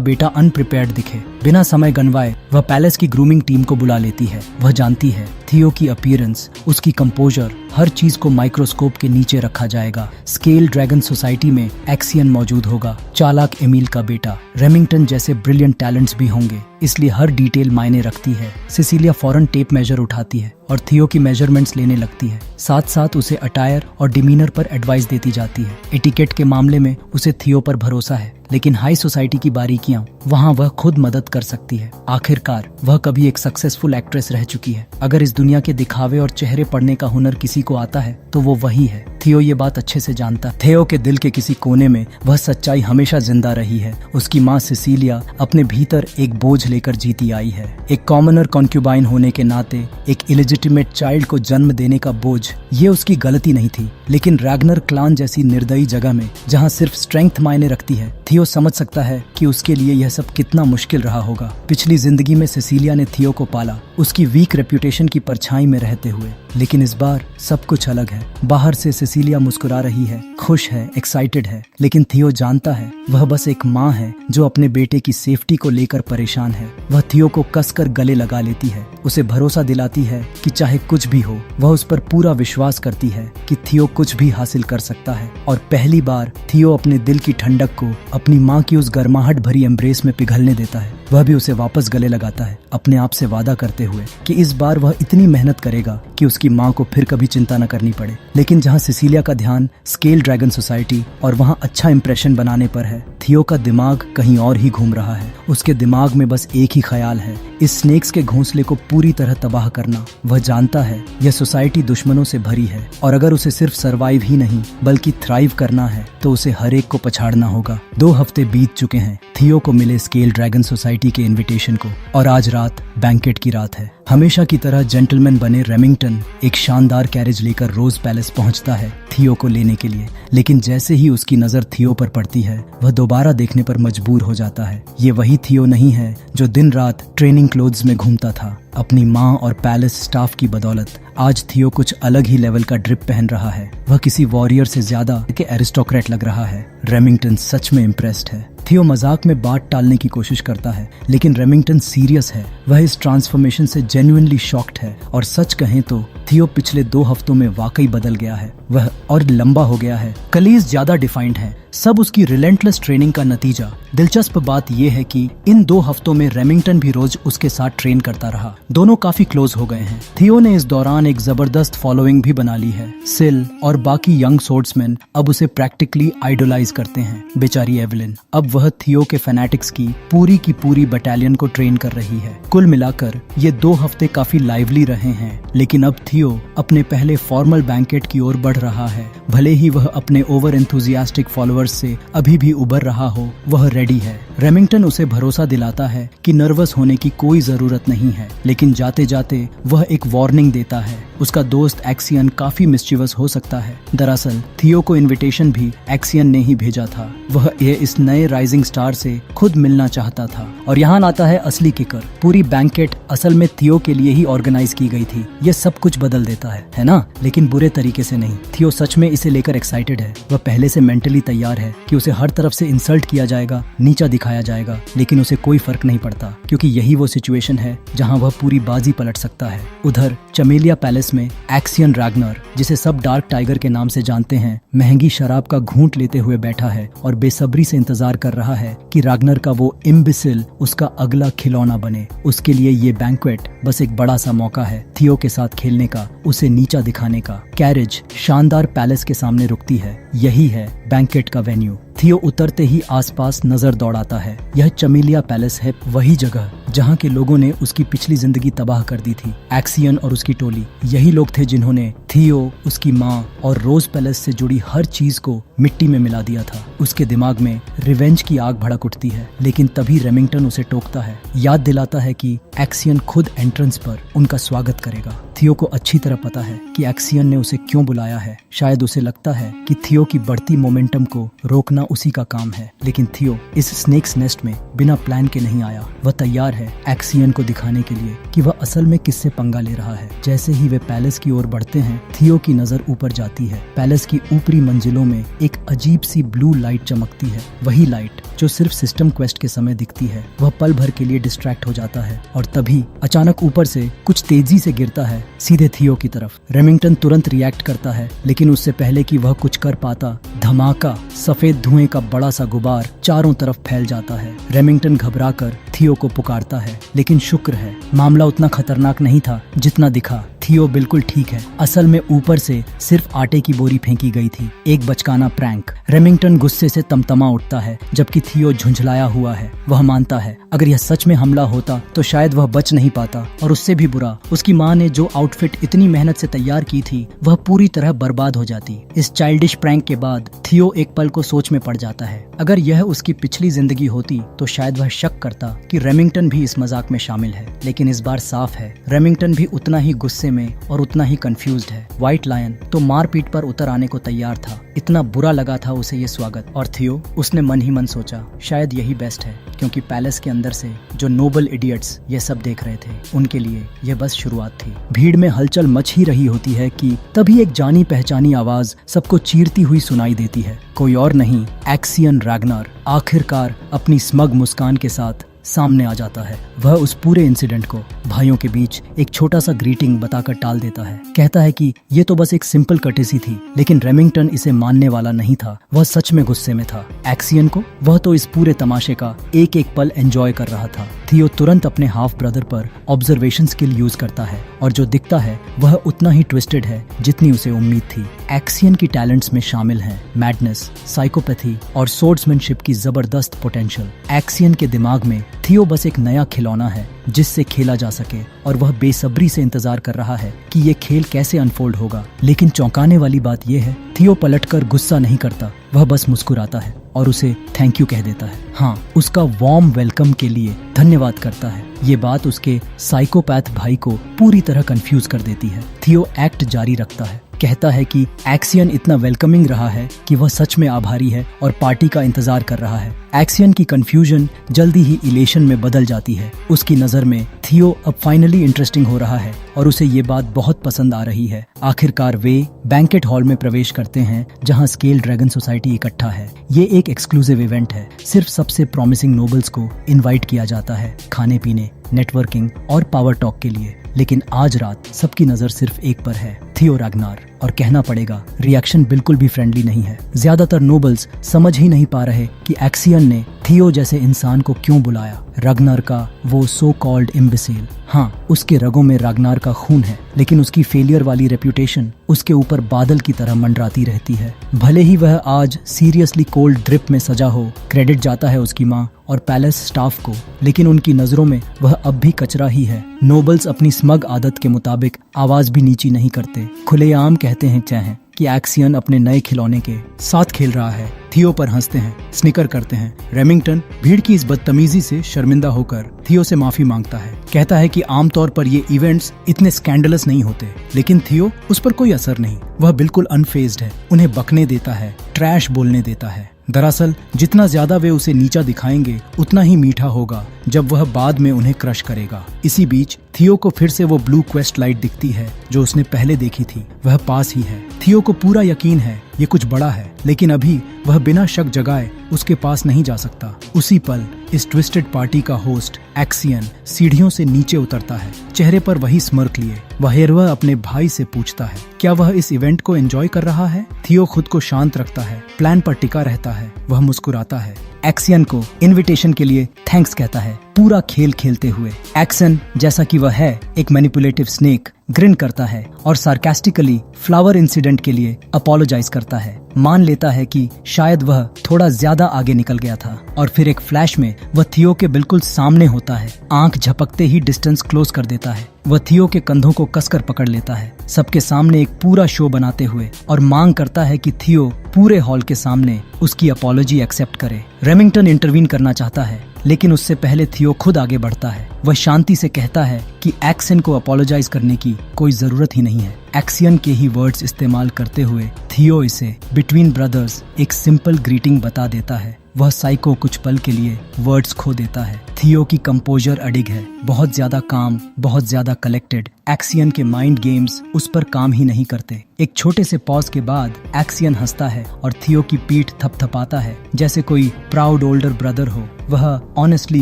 बेटा अनप्रिपेयर्ड दिखे। बिना समय गंवाए वह पैलेस की ग्रूमिंग टीम को बुला लेती है। वह जानती है थियो की अपीयरेंस, उसकी कंपोजर, हर चीज को माइक्रोस्कोप के नीचे रखा जाएगा। स्केल ड्रैगन सोसाइटी में एक्सियन मौजूद होगा, चालाक एमिल का बेटा, रेमिंगटन जैसे ब्रिलियंट टैलेंट्स भी होंगे, इसलिए हर डिटेल मायने रखती है। सेसिलिया फौरन टेप मेजर उठाती है और थियो की मेजरमेंट्स लेने लगती है। साथ साथ उसे अटायर और डिमीनर पर एडवाइस देती जाती है। एटिकेट के मामले में उसे थियो पर भरोसा है, लेकिन हाई सोसाइटी की बारीकियां वहाँ वह खुद मदद कर सकती है। आखिरकार वह कभी एक सक्सेसफुल एक्ट्रेस रह चुकी है। अगर इस दुनिया के दिखावे और चेहरे पढ़ने का हुनर किसी को आता है तो वो वही है। थियो ये बात अच्छे से जानता है। थियो के दिल के किसी कोने में वह सच्चाई हमेशा जिंदा रही है। उसकी माँ सेसिलिया अपने भीतर एक बोझ लेकर जीती आई है। एक कॉमनर कॉन्क्यूबाइन होने के नाते एक इलेजिटिमेट चाइल्ड को जन्म देने का बोझ, ये उसकी गलती नहीं थी। लेकिन रैग्नर क्लान जैसी निर्दयी जगह में, जहाँ सिर्फ स्ट्रेंथ मायने रखती है, थियो समझ सकता है कि उसके लिए यह सब कितना मुश्किल रहा होगा। पिछली जिंदगी में सेसिलिया ने थियो को पाला, उसकी वीक रेप्यूटेशन की परछाई में रहते हुए। लेकिन इस बार सब कुछ अलग है। बाहर से सेसिलिया मुस्कुरा रही है, खुश है, एक्साइटेड है, लेकिन थियो जानता है वह बस एक माँ है जो अपने बेटे की सेफ्टी को लेकर परेशान है। वह थियो को कसकर गले लगा लेती है, उसे भरोसा दिलाती है कि चाहे कुछ भी हो, वह उस पर पूरा विश्वास करती है कि थियो कुछ भी हासिल कर सकता है। और पहली बार थियो अपने दिल की ठंडक को अपनी माँ की उस गर्माहट भरी एम्ब्रेस में पिघलने देता है। वह भी उसे वापस गले लगाता है, अपने आप से वादा करते हुए कि इस बार वह इतनी मेहनत करेगा कि उसकी माँ को फिर कभी चिंता न करनी पड़े। लेकिन जहाँ सेसिलिया का ध्यान स्केल ड्रैगन सोसाइटी और वहाँ अच्छा इंप्रेशन बनाने पर है, थियो का दिमाग कहीं और ही घूम रहा है। उसके दिमाग में बस एक ही ख्याल है, इस स्नेक्स के घोंसले को पूरी तरह तबाह करना। वह जानता है यह सोसाइटी दुश्मनों से भरी है, और अगर उसे सिर्फ सरवाइव ही नहीं बल्कि थ्राइव करना है तो उसे हर एक को पछाड़ना होगा। 2 हफ्ते बीत चुके हैं थियो को मिले स्केल ड्रैगन सोसाइटी के इनविटेशन को, और आज रात बैंकेट की रात है। हमेशा की तरह जेंटलमैन बने रेमिंगटन एक शानदार कैरेज लेकर रोज पैलेस पहुंचता है थियो को लेने के लिए। लेकिन जैसे ही उसकी नजर थियो पर पड़ती है, वह दोबारा देखने पर मजबूर हो जाता है। ये वही थियो नहीं है जो दिन रात ट्रेनिंग क्लोथ्स में घूमता था। अपनी माँ और पैलेस स्टाफ की बदौलत आज थियो कुछ अलग ही लेवल का ड्रिप पहन रहा है। वह किसी वॉरियर से ज्यादा के एरिस्टोक्रेट लग रहा है। रेमिंगटन सच में इम्प्रेस्ड है। थियो मजाक में बात टालने की कोशिश करता है, लेकिन रेमिंगटन सीरियस है। वह इस ट्रांसफॉर्मेशन से जेन्युइनली शॉक्ड है, और सच कहें तो थियो पिछले 2 हफ्तों में वाकई बदल गया है। वह और लंबा हो गया है, कलीज ज्यादा डिफाइंड है, सब उसकी रिलेंटलेस ट्रेनिंग का नतीजा। दिलचस्प बात यह है कि इन 2 हफ्तों में रेमिंगटन भी रोज उसके साथ ट्रेन करता रहा। दोनों काफी क्लोज हो गए हैं। थियो ने इस दौरान एक जबरदस्त फॉलोइंग भी बना ली है। सिल और बाकी यंग सोर्ड्समैन अब उसे प्रैक्टिकली आइडोलाइज करते हैं। बेचारी एवलिन, अब वह थियो के फैनेटिक्स की पूरी बटालियन को ट्रेन कर रही है। कुल मिलाकर ये 2 हफ्ते काफी लाइवली रहे हैं, लेकिन अब थियो अपने पहले फॉर्मल बैंकेट की ओर बढ़ बढ़ रहा है। भले ही वह अपने ओवर एंथुजियास्टिक फॉलोअर्स से अभी भी उबर रहा हो, वह रेडी है। रेमिंगटन उसे भरोसा दिलाता है कि नर्वस होने की कोई जरूरत नहीं है, लेकिन जाते जाते वह एक वार्निंग देता है। उसका दोस्त एक्सियन काफी मिस्चिवस हो सकता है। दरअसल थियो को इनविटेशन भी एक्सियन ने ही भेजा था। वह इस नए राइजिंग स्टार से खुद मिलना चाहता था। और यहाँ आता है असली किकर। पूरी बैंकेट असल में थियो के लिए ही ऑर्गेनाइज की गई थी। ये सब कुछ बदल देता है ना? लेकिन बुरे तरीके से नहीं। थियो सच में इसे लेकर एक्साइटेड है। वह पहले से मेंटली तैयार है कि उसे हर तरफ से इंसल्ट किया जाएगा, नीचा दिखाया जाएगा, लेकिन उसे कोई फर्क नहीं पड़ता, क्योंकि यही वो सिचुएशन है जहाँ वह पूरी बाजी पलट सकता है। उधर चमेलिया पैलेस में एक्सियन रैग्नर, जिसे सब डार्क टाइगर के नाम से जानते हैं, महंगी शराब का घूंट लेते हुए बैठा है और बेसब्री से इंतजार कर रहा है कि रैग्नर का वो इम्बिसिल उसका अगला खिलौना बने। उसके लिए ये बैंक्वेट बस एक बड़ा सा मौका है थियो के साथ खेलने का, उसे नीचा दिखाने का। कैरेज शानदार पैलेस के सामने रुकती है। यही है बैंक्वेट का वेन्यू। थियो उतरते ही आसपास नजर दौड़ाता है। यह चमेलिया पैलेस है, वही जगह जहाँ के लोगों ने उसकी पिछली जिंदगी तबाह कर दी थी। एक्सियन और उसकी टोली यही लोग थे जिन्होंने थियो, उसकी माँ और रोज पैलेस से जुड़ी हर चीज को मिट्टी में मिला दिया था। उसके दिमाग में रिवेंज की आग भड़क उठती है, लेकिन तभी रेमिंगटन उसे टोकता है, याद दिलाता है कि एक्सियन खुद एंट्रेंस पर उनका स्वागत करेगा। थियो को अच्छी तरह पता है कि एक्सियन ने उसे क्यों बुलाया है। शायद उसे लगता है कि थियो की बढ़ती मोमेंटम को रोकना उसी का काम है, लेकिन थियो इस स्नेक्स नेस्ट में बिना प्लान के नहीं आया। वह तैयार है एक्सियन को दिखाने के लिए कि वह असल में किससे पंगा ले रहा है। जैसे ही वे पैलेस की ओर बढ़ते हैं, थियो की नजर ऊपर जाती है। पैलेस की ऊपरी मंजिलों में एक अजीब सी ब्लू लाइट चमकती है, वही लाइट जो सिर्फ सिस्टम क्वेस्ट के समय दिखती है। वह पल भर के लिए डिस्ट्रैक्ट हो जाता है और तभी अचानक ऊपर से कुछ तेजी से गिरता है सीधे थियो की तरफ। रेमिंगटन तुरंत रिएक्ट करता है, लेकिन उससे पहले कि वह कुछ कर पाता, धमाका, सफेद धुएं का बड़ा सा गुबार चारों तरफ फैल जाता है। रेमिंगटन घबराकर थियो को पुकारता है, लेकिन शुक्र है मामला उतना खतरनाक नहीं था जितना दिखा। थियो बिल्कुल ठीक है। असल में ऊपर से सिर्फ आटे की बोरी फेंकी गई थी, एक बचकाना प्रैंक। रेमिंगटन गुस्से से तमतमा उठता है, जबकि थियो झुंझलाया हुआ है। वह मानता है अगर यह सच में हमला होता तो शायद वह बच नहीं पाता, और उससे भी बुरा उसकी माँ ने जो आउटफिट इतनी मेहनत से तैयार की थी वह पूरी तरह बर्बाद हो जाती। इस चाइल्डिश प्रैंक के बाद थियो एक पल को सोच में पड़ जाता है। अगर यह उसकी पिछली जिंदगी होती तो शायद वह शक करता कि रेमिंगटन भी इस मजाक में शामिल है, लेकिन इस बार साफ है रेमिंगटन भी उतना ही गुस्से में और उतना ही कंफ्यूज्ड है। व्हाइट लायन तो मारपीट पर उतर आने को तैयार था, इतना बुरा लगा था उसे ये स्वागत। और थियो, उसने मन ही मन सोचा शायद यही बेस्ट है, क्योंकि पैलेस के अंदर से जो नोबल इडियट्स ये सब देख रहे थे उनके लिए यह बस शुरुआत थी। भीड़ में हलचल मच ही रही होती है कि तभी एक जानी पहचानी आवाज सबको चीरती हुई सुनाई देती है। कोई और नहीं, एक्सियन रैग्नर आखिरकार अपनी स्मग मुस्कान के साथ सामने आ जाता है। वह उस पूरे इंसिडेंट को भाइयों के बीच एक छोटा सा ग्रीटिंग बताकर टाल देता है। कहता है कि ये तो बस एक सिंपल कर्टेसी थी, लेकिन रेमिंगटन इसे मानने वाला नहीं था। वह सच में गुस्से में था। एक्सियन को वह तो इस पूरे तमाशे का एक एक पल एंजॉय कर रहा था। थियो तुरंत अपने हाफ ब्रदर पर ऑब्जर्वेशन स्किल यूज करता है, और जो दिखता है वह उतना ही ट्विस्टेड है जितनी उसे उम्मीद थी। एक्सियन की टैलेंट्स में शामिल हैं मैडनेस, साइकोपैथी और सोर्ड्समैनशिप की जबरदस्त पोटेंशियल। एक्सियन के दिमाग में थियो बस एक नया खिलौना है जिससे खेला जा सके, और वह बेसब्री से इंतजार कर रहा है कि ये खेल कैसे अनफोल्ड होगा। लेकिन चौंकाने वाली बात यह है, थियो पलटकर गुस्सा नहीं करता, वह बस मुस्कुराता है और उसे थैंक यू कह देता है। हाँ, उसका वार्म वेलकम के लिए धन्यवाद करता है। ये बात उसके साइकोपैथ भाई को पूरी तरह कंफ्यूज कर देती है। थियो एक्ट जारी रखता है, कहता है कि एक्सियन इतना वेलकमिंग रहा है कि वह सच में आभारी है और पार्टी का इंतजार कर रहा है। एक्सियन की कंफ्यूजन जल्दी ही इलेशन में बदल जाती है। उसकी नजर में थियो अब फाइनली इंटरेस्टिंग हो रहा है और उसे ये बात बहुत पसंद आ रही है। आखिरकार वे बैंकेट हॉल में प्रवेश करते हैं जहां स्केल ड्रैगन सोसाइटी इकट्ठा है। ये एक एक्सक्लूसिव इवेंट है, सिर्फ सबसे प्रॉमिसिंग नोबल्स को इनवाइट किया जाता है खाने पीने, नेटवर्किंग और पावर टॉक के लिए। लेकिन आज रात सबकी नजर सिर्फ एक पर है, थियो रैग्नार। और कहना पड़ेगा रिएक्शन बिल्कुल भी फ्रेंडली नहीं है। ज्यादातर नोबल्स समझ ही नहीं पा रहे कि एक्सियन ने थियो जैसे इंसान को क्यों बुलाया। रैग्नार का वो सो कॉल्ड इम्बिसिल, हाँ, उसके रगों में रैग्नार का खून है, लेकिन उसकी फेलियर वाली रेप्यूटेशन उसके ऊपर बादल की तरह मंडराती रहती है। भले ही वह आज सीरियसली कोल्ड ड्रिप में सजा हो, क्रेडिट जाता है उसकी माँ और पैलेस स्टाफ को, लेकिन उनकी नजरों में वह अब भी कचरा ही है। नोबल्स अपनी स्मग आदत के मुताबिक आवाज भी नीची नहीं करते, खुलेआम कहते हैं चाहे कि एक्सियन अपने नए खिलौने के साथ खेल रहा है। थियो पर हंसते हैं, स्निकर करते हैं। रेमिंगटन भीड़ की इस बदतमीजी से शर्मिंदा होकर थियो से माफी मांगता है। कहता है कि आमतौर पर ये इवेंट्स इतने स्कैंडलस नहीं होते, लेकिन थियो उस पर कोई असर नहीं। वह बिल्कुल अनफेज्ड है, उन्हें बकने देता है, ट्रैश बोलने देता है। दरअसल जितना ज्यादा वे उसे नीचा दिखाएंगे उतना ही मीठा होगा जब वह बाद में उन्हें क्रश करेगा। इसी बीच थियो को फिर से वो ब्लू क्वेस्ट लाइट दिखती है जो उसने पहले देखी थी। वह पास ही है। थियो को पूरा यकीन है ये कुछ बड़ा है, लेकिन अभी वह बिना शक जगाए उसके पास नहीं जा सकता। उसी पल इस ट्विस्टेड पार्टी का होस्ट एक्सियन सीढ़ियों से नीचे उतरता है, चेहरे पर वही स्मर्क लिए। वह अपने भाई से पूछता है क्या वह इस इवेंट को एंजॉय कर रहा है। थियो खुद को शांत रखता है, प्लान पर टिका रहता है। वह मुस्कुराता है, एक्सियन को इनविटेशन के लिए थैंक्स कहता है, पूरा खेल खेलते हुए। एक्सन जैसा कि वह है एक मैनिपुलेटिव स्नेक, ग्रिन करता है और सार्कास्टिकली फ्लावर इंसिडेंट के लिए अपोलोजाइज करता है। मान लेता है कि शायद वह थोड़ा ज्यादा आगे निकल गया था। और फिर एक फ्लैश में वह थियो के बिल्कुल सामने होता है। आंख झपकते ही डिस्टेंस क्लोज कर देता है। वह थियो के कंधों को कसकर पकड़ लेता है, सबके सामने एक पूरा शो बनाते हुए, और मांग करता है कि थियो पूरे हॉल के सामने उसकी अपॉलॉजी एक्सेप्ट करे। रेमिंगटन इंटरवीन करना चाहता है, लेकिन उससे पहले थियो खुद आगे बढ़ता है। वह शांति से कहता है कि एक्सियन को अपॉलोजाइज करने की कोई जरूरत ही नहीं है। एक्सियन के ही वर्ड्स इस्तेमाल करते हुए थियो इसे बिटवीन ब्रदर्स एक सिंपल ग्रीटिंग बता देता है। वह साइको कुछ पल के लिए वर्ड्स खो देता है। थियो की कंपोजर अडिग है, बहुत ज्यादा काम, बहुत ज्यादा कलेक्टेड। एक्सियन के माइंड गेम्स उस पर काम ही नहीं करते। एक छोटे से पॉज के बाद एक्सियन हंसता है और थियो की पीठ थपथपाता है जैसे कोई प्राउड ओल्डर ब्रदर हो। वह ऑनेस्टली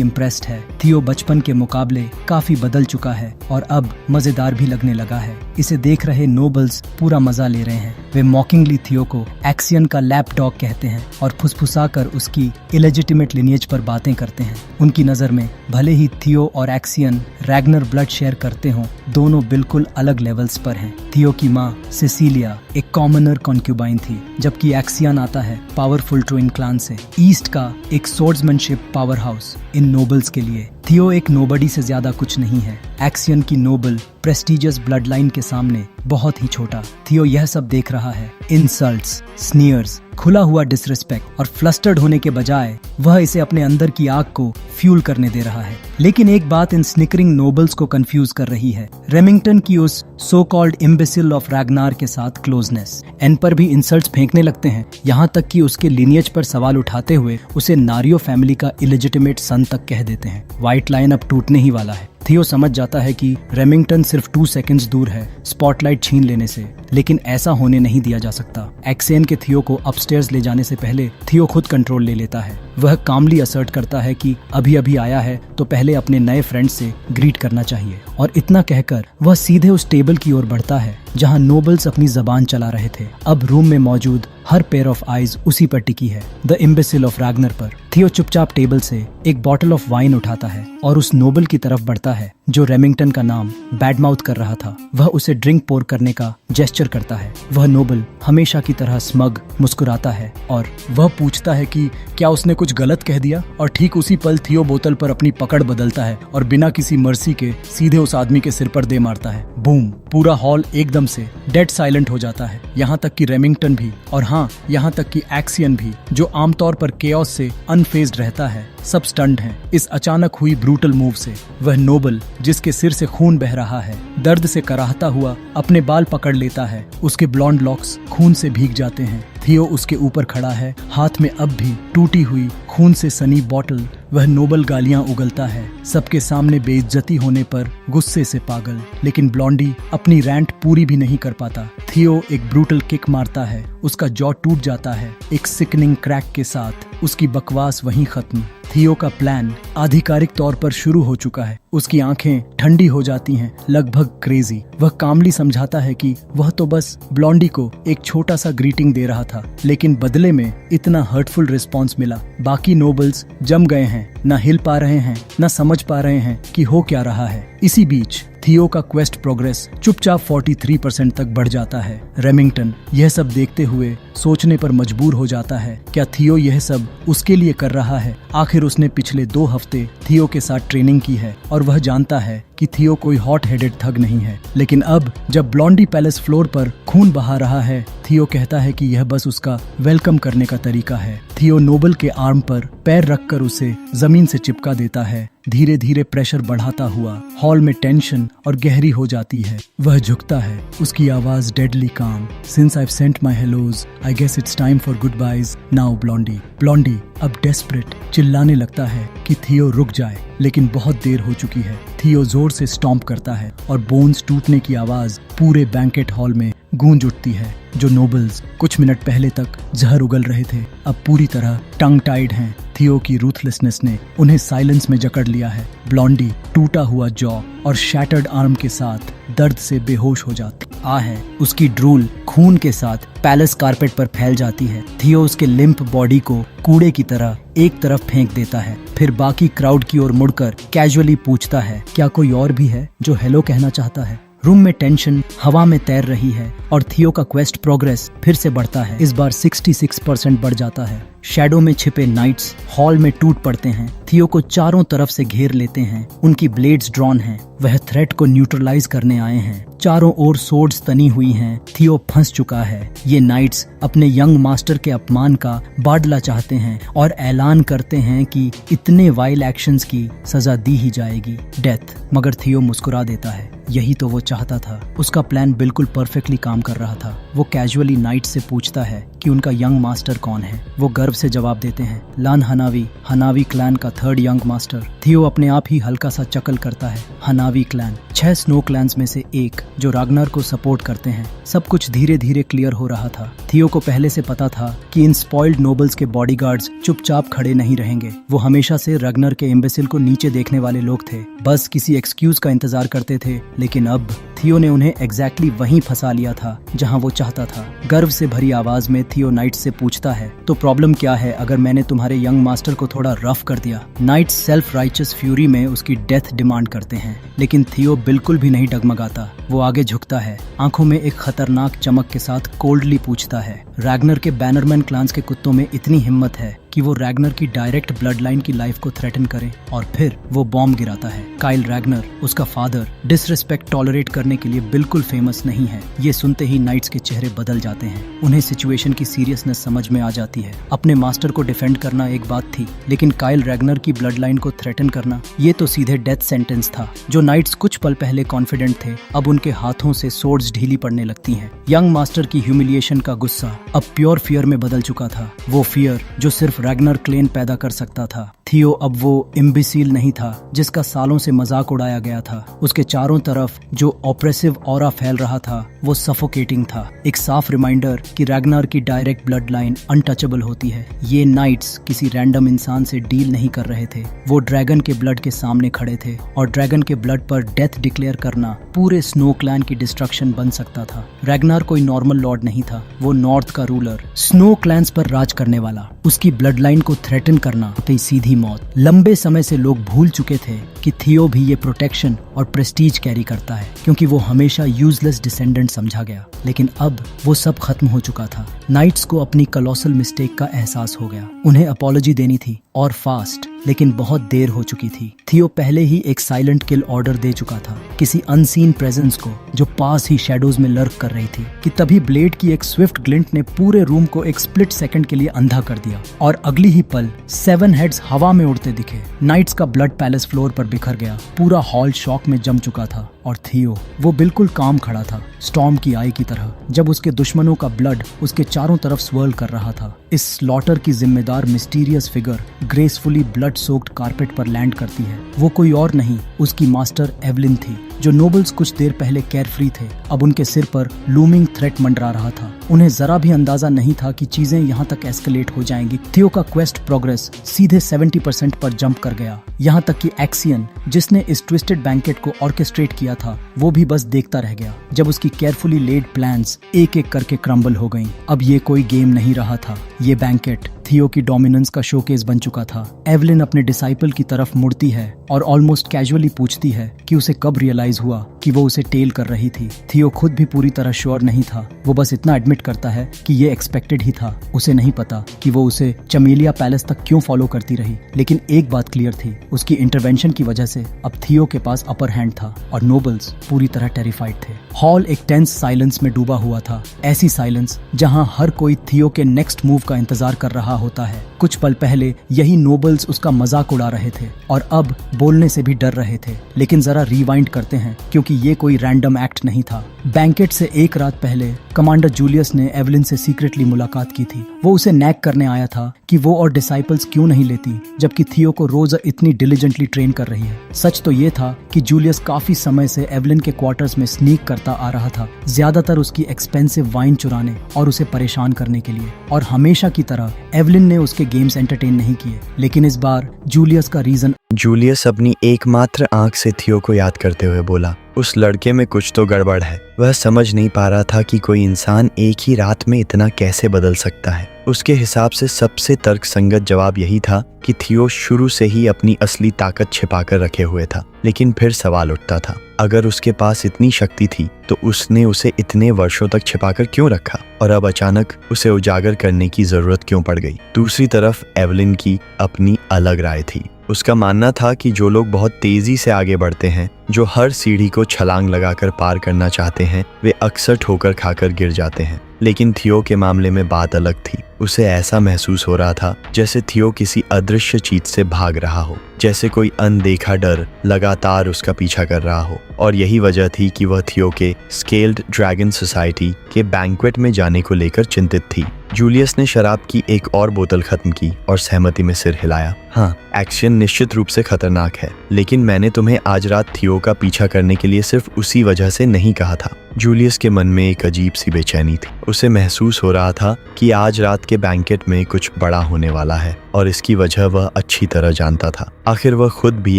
इम्प्रेस्ड है। थियो बचपन के मुकाबले काफी बदल चुका है और अब मजेदार भी लगने लगा है। इसे देख रहे नोबल्स पूरा मजा ले रहे हैं। वे मॉकिंगली थियो को एक्सियन का लैप डॉग कहते हैं और फुसफुसाकर उसकी इलेजिटिमेट लिनिएज पर बातें करते हैं। उनकी नजर में भले ही थियो और एक्सियन रैग्नर ब्लड शेयर करते हों, दोनों बिल्कुल अलग लेवल्स पर हैं। थियो की माँ सिसिलिया एक कॉमनर कॉन्क्यूबाइन थी, जबकि एक्सियन आता है पावरफुल ट्विन क्लान से, ईस्ट का एक सोर्ड्समैनशिप पावर हाउस। इन नोबल्स के लिए थियो एक नोबडी से ज्यादा कुछ नहीं है। एक्सियन की नोबल प्रेस्टिजियस ब्लड लाइन के सामने बहुत ही छोटा। थियो यह सब देख रहा है, इंसल्ट्स, स्नीयर्स, खुला हुआ डिसरिस्पेक्ट, और फ्लस्टर्ड होने के बजाय वह इसे अपने अंदर की आग को फ्यूल करने दे रहा है। लेकिन एक बात इन स्निकरिंग नोबल्स को कंफ्यूज कर रही है, रेमिंगटन की उस सो कॉल्ड इम्बेसिल ऑफ रैग्नार के साथ क्लोजनेस। एन पर भी इंसल्ट्स फेंकने लगते हैं, यहाँ तक कि उसके लिनिएज पर सवाल उठाते हुए उसे नारियो फैमिली का इलेजिटिमेट सन तक कह देते हैं। व्हाइट लाइन अब टूटने ही वाला है। थियो समझ जाता है कि रेमिंगटन सिर्फ 2 सेकंड्स दूर है स्पॉटलाइट छीन लेने से, लेकिन ऐसा होने नहीं दिया जा सकता। एक्सियन के थियो को अपस्टेयर्स ले जाने से पहले थियो खुद कंट्रोल ले लेता है। वह कामली असर्ट करता है कि अभी अभी आया है तो पहले अपने नए फ्रेंड से ग्रीट करना चाहिए, और इतना कहकर वह सीधे उस टेबल की ओर बढ़ता है जहां नोबल्स अपनी जबान चला रहे थे। अब रूम में मौजूद हर पेयर ऑफ आईज उसी पर टिकी है, द इम्बेसिल ऑफ रैग्नर पर। थियो चुपचाप टेबल से एक बॉटल ऑफ वाइन उठाता है और उस नोबल की तरफ बढ़ता है जो रेमिंगटन का नाम बैडमाउथ कर रहा था। वह उसे ड्रिंक पोर करने का जेस्चर करता है। वह नोबल हमेशा की तरह स्मग मुस्कुराता है और वह पूछता है कि क्या उसने कुछ गलत कह दिया, और ठीक उसी पल थियो बोतल पर अपनी पकड़ बदलता है और बिना किसी मर्सी के सीधे उस आदमी के सिर पर दे मारता है। बूम! पूरा हॉल एकदम से डेड साइलेंट हो जाता है, यहाँ तक कि रेमिंगटन भी, और हाँ, यहाँ तक कि एक्सियन भी, जो आमतौर पर केओस से अनफेज्ड रहता है, सब स्टन्ड हैं इस अचानक हुई ब्रूटल मूव से। वह नोबल जिसके सिर से खून बह रहा है दर्द से कराहता हुआ अपने बाल पकड़ लेता है। उसके ब्लॉन्ड लॉक्स खून से भीग जाते हैं। थियो उसके ऊपर खड़ा है, हाथ में अब भी टूटी हुई खून से सनी बॉटल। वह नोबल गालियां उगलता है, सबके सामने बेइज्जती होने पर गुस्से से पागल। लेकिन ब्लॉन्डी अपनी रैंट पूरी भी नहीं कर पाता। थियो एक ब्रूटल किक मारता है, उसका जॉ टूट जाता है एक सिकनिंग क्रैक के साथ। उसकी बकवास वहीं खत्म। थियो का प्लान आधिकारिक तौर पर शुरू हो चुका है। उसकी आंखें ठंडी हो जाती हैं, लगभग क्रेजी। वह कामली समझाता है कि वह तो बस ब्लॉन्डी को एक छोटा सा ग्रीटिंग दे रहा था, लेकिन बदले में इतना हर्टफुल रिस्पॉन्स मिला। बाकी नोबल्स जम गए हैं, न हिल पा रहे हैं, न समझ पा रहे हैं कि हो क्या रहा है। इसी बीच थियो का क्वेस्ट प्रोग्रेस चुपचाप 43% तक बढ़ जाता है। रेमिंगटन यह सब देखते हुए सोचने पर मजबूर हो जाता है, क्या थियो यह सब उसके लिए कर रहा है? आखिर उसने पिछले 2 हफ्ते थियो के साथ ट्रेनिंग की है और वह जानता है कि थियो कोई हॉट हेडेड थग नहीं है। लेकिन अब जब ब्लॉन्डी पैलेस फ्लोर पर खून बहा रहा है, थियो कहता है कि यह बस उसका वेलकम करने का तरीका है। थियो नोबल के आर्म पर पैर रखकर उसे जमीन से चिपका देता है। धीरे धीरे प्रेशर बढ़ाता हुआ हॉल में टेंशन और गहरी हो जाती है। वह झुकता है, उसकी आवाज deadly calm. Since I sent my hellos, I guess it's time for goodbyes now blondie. Blondie अब डेस्परेट चिल्लाने लगता है कि थियो रुक जाए, लेकिन बहुत देर हो चुकी है। थियो जोर से स्टॉम्प करता है और बोन्स टूटने की आवाज पूरे बैंकेट हॉल में गूंज उठती है। जो नोबल्स कुछ मिनट पहले तक जहर उगल रहे थे, अब पूरी तरह टंग टाइड हैं। थियो की रूथलेसनेस ने उन्हें साइलेंस में जकड़ लिया है। ब्लॉन्डी टूटा हुआ जॉ और शैटर्ड आर्म के साथ दर्द से बेहोश हो जाती है। उसकी ड्रूल खून के साथ पैलेस कारपेट पर फैल जाती है। थियो उसके लिम्प बॉडी को कूड़े की तरह एक तरफ फेंक देता है, फिर बाकी क्राउड की ओर मुड़कर कैजुअली पूछता है, क्या कोई और भी है जो हेलो कहना चाहता है? रूम में टेंशन हवा में तैर रही है और थियो का क्वेस्ट प्रोग्रेस फिर से बढ़ता है। इस बार 66% बढ़ जाता है। शैडो में छिपे नाइट्स हॉल में टूट पड़ते हैं, थियो को चारों तरफ से घेर लेते हैं। उनकी ब्लेड्स ड्रॉन हैं, वह थ्रेट को न्यूट्रलाइज करने आए हैं। चारों ओर सोर्ड्स तनी हुई हैं, थियो फंस चुका है। ये नाइट्स अपने यंग मास्टर के अपमान का बादला चाहते हैं और ऐलान करते हैं कि इतने वाइल्ड एक्शंस की सजा दी ही जाएगी, डेथ। मगर थियो मुस्कुरा देता है, यही तो वो चाहता था। उसका प्लान बिल्कुल परफेक्टली काम कर रहा था। वो कैजुअली नाइट से पूछता है कि उनका यंग मास्टर कौन है। वो गर्व से जवाब देते हैं, लान हनावी, हनावी क्लैन का थर्ड यंग मास्टर। थियो अपने आप ही हल्का सा चकल करता है। हनावी क्लैन 6 स्नो क्लैन्स में से एक जो रागनर को सपोर्ट करते हैं। सब कुछ धीरे धीरे क्लियर हो रहा था। थियो को पहले से पता था कि इन स्पॉइल्ड नोबल्स के बॉडीगार्ड्स चुपचाप खड़े नहीं रहेंगे। वो हमेशा से रागनर के एम्बेसिल को नीचे देखने वाले लोग थे, बस किसी एक्सक्यूज का इंतजार करते थे। लेकिन अब थियो ने उन्हें एग्जैक्टली वहीं फंसा लिया था जहां वो चाहता था। गर्व से भरी आवाज में थियो नाइट से पूछता है, तो प्रॉब्लम क्या है अगर मैंने तुम्हारे यंग मास्टर को थोड़ा रफ कर दिया? नाइट सेल्फ राइचस फ्यूरी में उसकी डेथ डिमांड करते हैं, लेकिन थियो बिल्कुल भी नहीं डगमगाता। वो आगे झुकता है, आंखों में एक खतरनाक चमक के साथ कोल्डली पूछता है, रैगनर के बैनरमैन क्लान्स के कुत्तों में इतनी हिम्मत है कि वो रैगनर की डायरेक्ट ब्लड लाइन की लाइफ को थ्रेटन करें? और फिर वो बॉम्ब गिराता है। काइल रैगनर, उसका फादर, डिसरिस्पेक्ट टॉलरेट करने के लिए बिल्कुल फेमस नहीं है। ये सुनते ही नाइट्स के चेहरे बदल जाते हैं। उन्हें सिचुएशन की सीरियसनेस समझ में आ जाती है। अपने मास्टर को डिफेंड करना एक बात थी, लेकिन काइल रैगनर की ब्लड लाइन को थ्रेटन करना, ये तो सीधे डेथ सेंटेंस था। जो नाइट्स कुछ पल पहले कॉन्फिडेंट थे, अब उनके हाथों से सोर्ड्स ढीली पड़ने लगती हैं। यंग मास्टर की ह्यूमिलिएशन का गुस्सा अब प्योर फियर में बदल चुका था। वो फियर जो सिर्फ रैगनर क्लेन पैदा कर सकता था। थियो अब वो इम्बिसील नहीं था जिसका सालों से मजाक उड़ाया गया था। उसके चारों तरफ जो ऑप्रेसिव ऑरा फैल रहा था वो सफोकेटिंग था। एक साफ रिमाइंडर कि रैगनर की डायरेक्ट ब्लड लाइन अनटचेबल होती है। ये नाइट्स किसी रैंडम इंसान से डील नहीं कर रहे थे। वो ड्रैगन के ब्लड के सामने खड़े थे और ड्रैगन के ब्लड पर डेथ डिक्लेयर करना पूरे स्नो क्लैन की डिस्ट्रक्शन बन सकता था। रैगनर कोई नॉर्मल लॉर्ड नहीं था, वो नॉर्थ का रूलर, स्नो क्लैंस पर राज करने वाला। उसकी ब्लड लाइन को थ्रेटन करना होती सीधी मौत। लंबे समय से लोग भूल चुके थे कि थियो भी ये प्रोटेक्शन और प्रेस्टीज कैरी करता है, क्योंकि वो हमेशा यूजलेस डिसेंडेंट समझा गया। लेकिन अब वो सब खत्म हो चुका था। नाइट्स को अपनी कलोसल मिस्टेक का एहसास हो गया। उन्हें अपॉलॉजी देनी थी और फास्ट, लेकिन बहुत देर हो चुकी थी। थियो पहले ही एक साइलेंट किल ऑर्डर दे चुका था किसी अनसीन प्रेजेंस को जो पास ही शैडोज में लर्क कर रही थी, कि तभी ब्लेड की एक स्विफ्ट ग्लिंट ने पूरे रूम को एक स्प्लिट सेकंड के लिए अंधा कर दिया और अगली ही पल 7 हेड्स हवा में उड़ते दिखे। नाइट्स का ब्लड पैलेस फ्लोर पर बिखर गया। पूरा हॉल शॉक में जम चुका था और थियो वो बिल्कुल काम खड़ा था, स्टॉर्म की आई की तरह, जब उसके दुश्मनों का ब्लड उसके चारों तरफ स्वर्ल कर रहा था। इस स्लॉटर की जिम्मेदार mysterious figure gracefully blood soaked carpet पर लैंड करती है। वो कोई और नहीं, उसकी मास्टर एवलिन थी। जो नोबल्स कुछ देर पहले केयरफ्री थे, अब उनके सिर पर लूमिंग थ्रेट मंडरा रहा था। उन्हें जरा भी अंदाजा नहीं था कि चीजें यहाँ तक एस्केलेट हो जाएंगी। थियो का क्वेस्ट प्रोग्रेस सीधे 70% पर जंप कर गया। यहाँ तक कि एक्सियन, जिसने इस ट्विस्टेड बैंकेट को ऑर्केस्ट्रेट किया था, वो भी बस देखता रह गया जब उसकी केयरफुली लेड प्लान्स एक एक करके क्रम्बल हो गईं। अब ये कोई गेम नहीं रहा था, ये बैंकेट थियो की डोमिनेंस का शोकेस बन चुका था। एवलिन अपने डिसाइपल की तरफ मुड़ती है और ऑलमोस्ट कैजुअली पूछती है कि उसे कब रियलाइज हुआ कि वो उसे टेल कर रही थी। थियो खुद भी पूरी तरह श्योर नहीं था। वो बस इतना एडमिट करता है कि ये एक्सपेक्टेड ही था। उसे नहीं पता कि वो उसे चमेलिया पैलेस तक क्यों फॉलो करती रही, लेकिन एक बात क्लियर थी, उसकी इंटरवेंशन की वजह से अब थियो के पास अपर हैंड था और नोबल्स पूरी तरह टेरिफाइड थे। हॉल एक टेंस साइलेंस में डूबा हुआ था, ऐसी साइलेंस जहां हर कोई थियो के नेक्स्ट मूव का इंतजार कर रहा होता है। कुछ पल पहले यही नोबल्स उसका मजाक उड़ा रहे थे और अब बोलने से भी डर रहे थे। लेकिन जरा रिवाइंड करते हैं, क्योंकि ये कोई रैंडम एक्ट नहीं था। बैंकेट से एक रात पहले कमांडर जूलियस ने एवलिन से सीक्रेटली मुलाकात की थी। वो उसे नैग करने आया था कि वो और डिसाइपल्स क्यों नहीं लेती, जबकि थियो को रोज इतनी डिलिजेंटली ट्रेन कर रही है। सच तो ये था कि जूलियस काफी समय से एवलिन के क्वार्टर्स में स्नीक करता आ रहा था, ज्यादातर उसकी एक्सपेंसिव वाइन चुराने और उसे परेशान करने के लिए। और हमेशा की तरह एवलिन ने उसके गेम्स एंटरटेन नहीं किए, लेकिन इस बार जूलियस का रीजन। जूलियस अपनी एकमात्र आंख से थियो को याद करते हुए बोला, उस लड़के में कुछ तो गड़बड़ है। वह समझ नहीं पा रहा था कि कोई इंसान एक ही रात में इतना कैसे बदल सकता है। उसके हिसाब से सबसे तर्कसंगत जवाब यही था कि थियो शुरू से ही अपनी असली ताकत छिपाकर रखे हुए था। लेकिन फिर सवाल उठता था, अगर उसके पास इतनी शक्ति थी तो उसने उसे इतने वर्षों तक छिपाकर क्यों रखा, और अब अचानक उसे उजागर करने की जरूरत क्यों पड़ गई। दूसरी तरफ एवलिन की अपनी अलग राय थी। उसका मानना था कि जो लोग बहुत तेजी से आगे बढ़ते हैं, जो हर सीढ़ी को छलांग लगाकर पार करना चाहते हैं, वे अक्सर ठोकर खाकर गिर जाते हैं। लेकिन थियो के मामले में बात अलग थी। उसे ऐसा महसूस हो रहा था जैसे थियो किसी अदृश्य चीज से भाग रहा हो, जैसे कोई अनदेखा डर लगातार उसका पीछा कर रहा हो। और यही वजह थी कि वह थियो के स्केल्ड ड्रैगन सोसाइटी के बैंक्वेट में जाने को लेकर चिंतित थी। जूलियस ने शराब की एक और बोतल खत्म की और सहमति में सिर हिलाया। हाँ, एक्शन निश्चित रूप से खतरनाक है, लेकिन मैंने तुम्हें आज रात थियो का पीछा करने के लिए सिर्फ उसी वजह से नहीं कहा था। जूलियस के मन में एक अजीब सी बेचैनी थी। उसे महसूस हो रहा था कि आज रात के बैंकेट में कुछ बड़ा होने वाला है, और इसकी वजह वह अच्छी तरह जानता था। आखिर वह खुद भी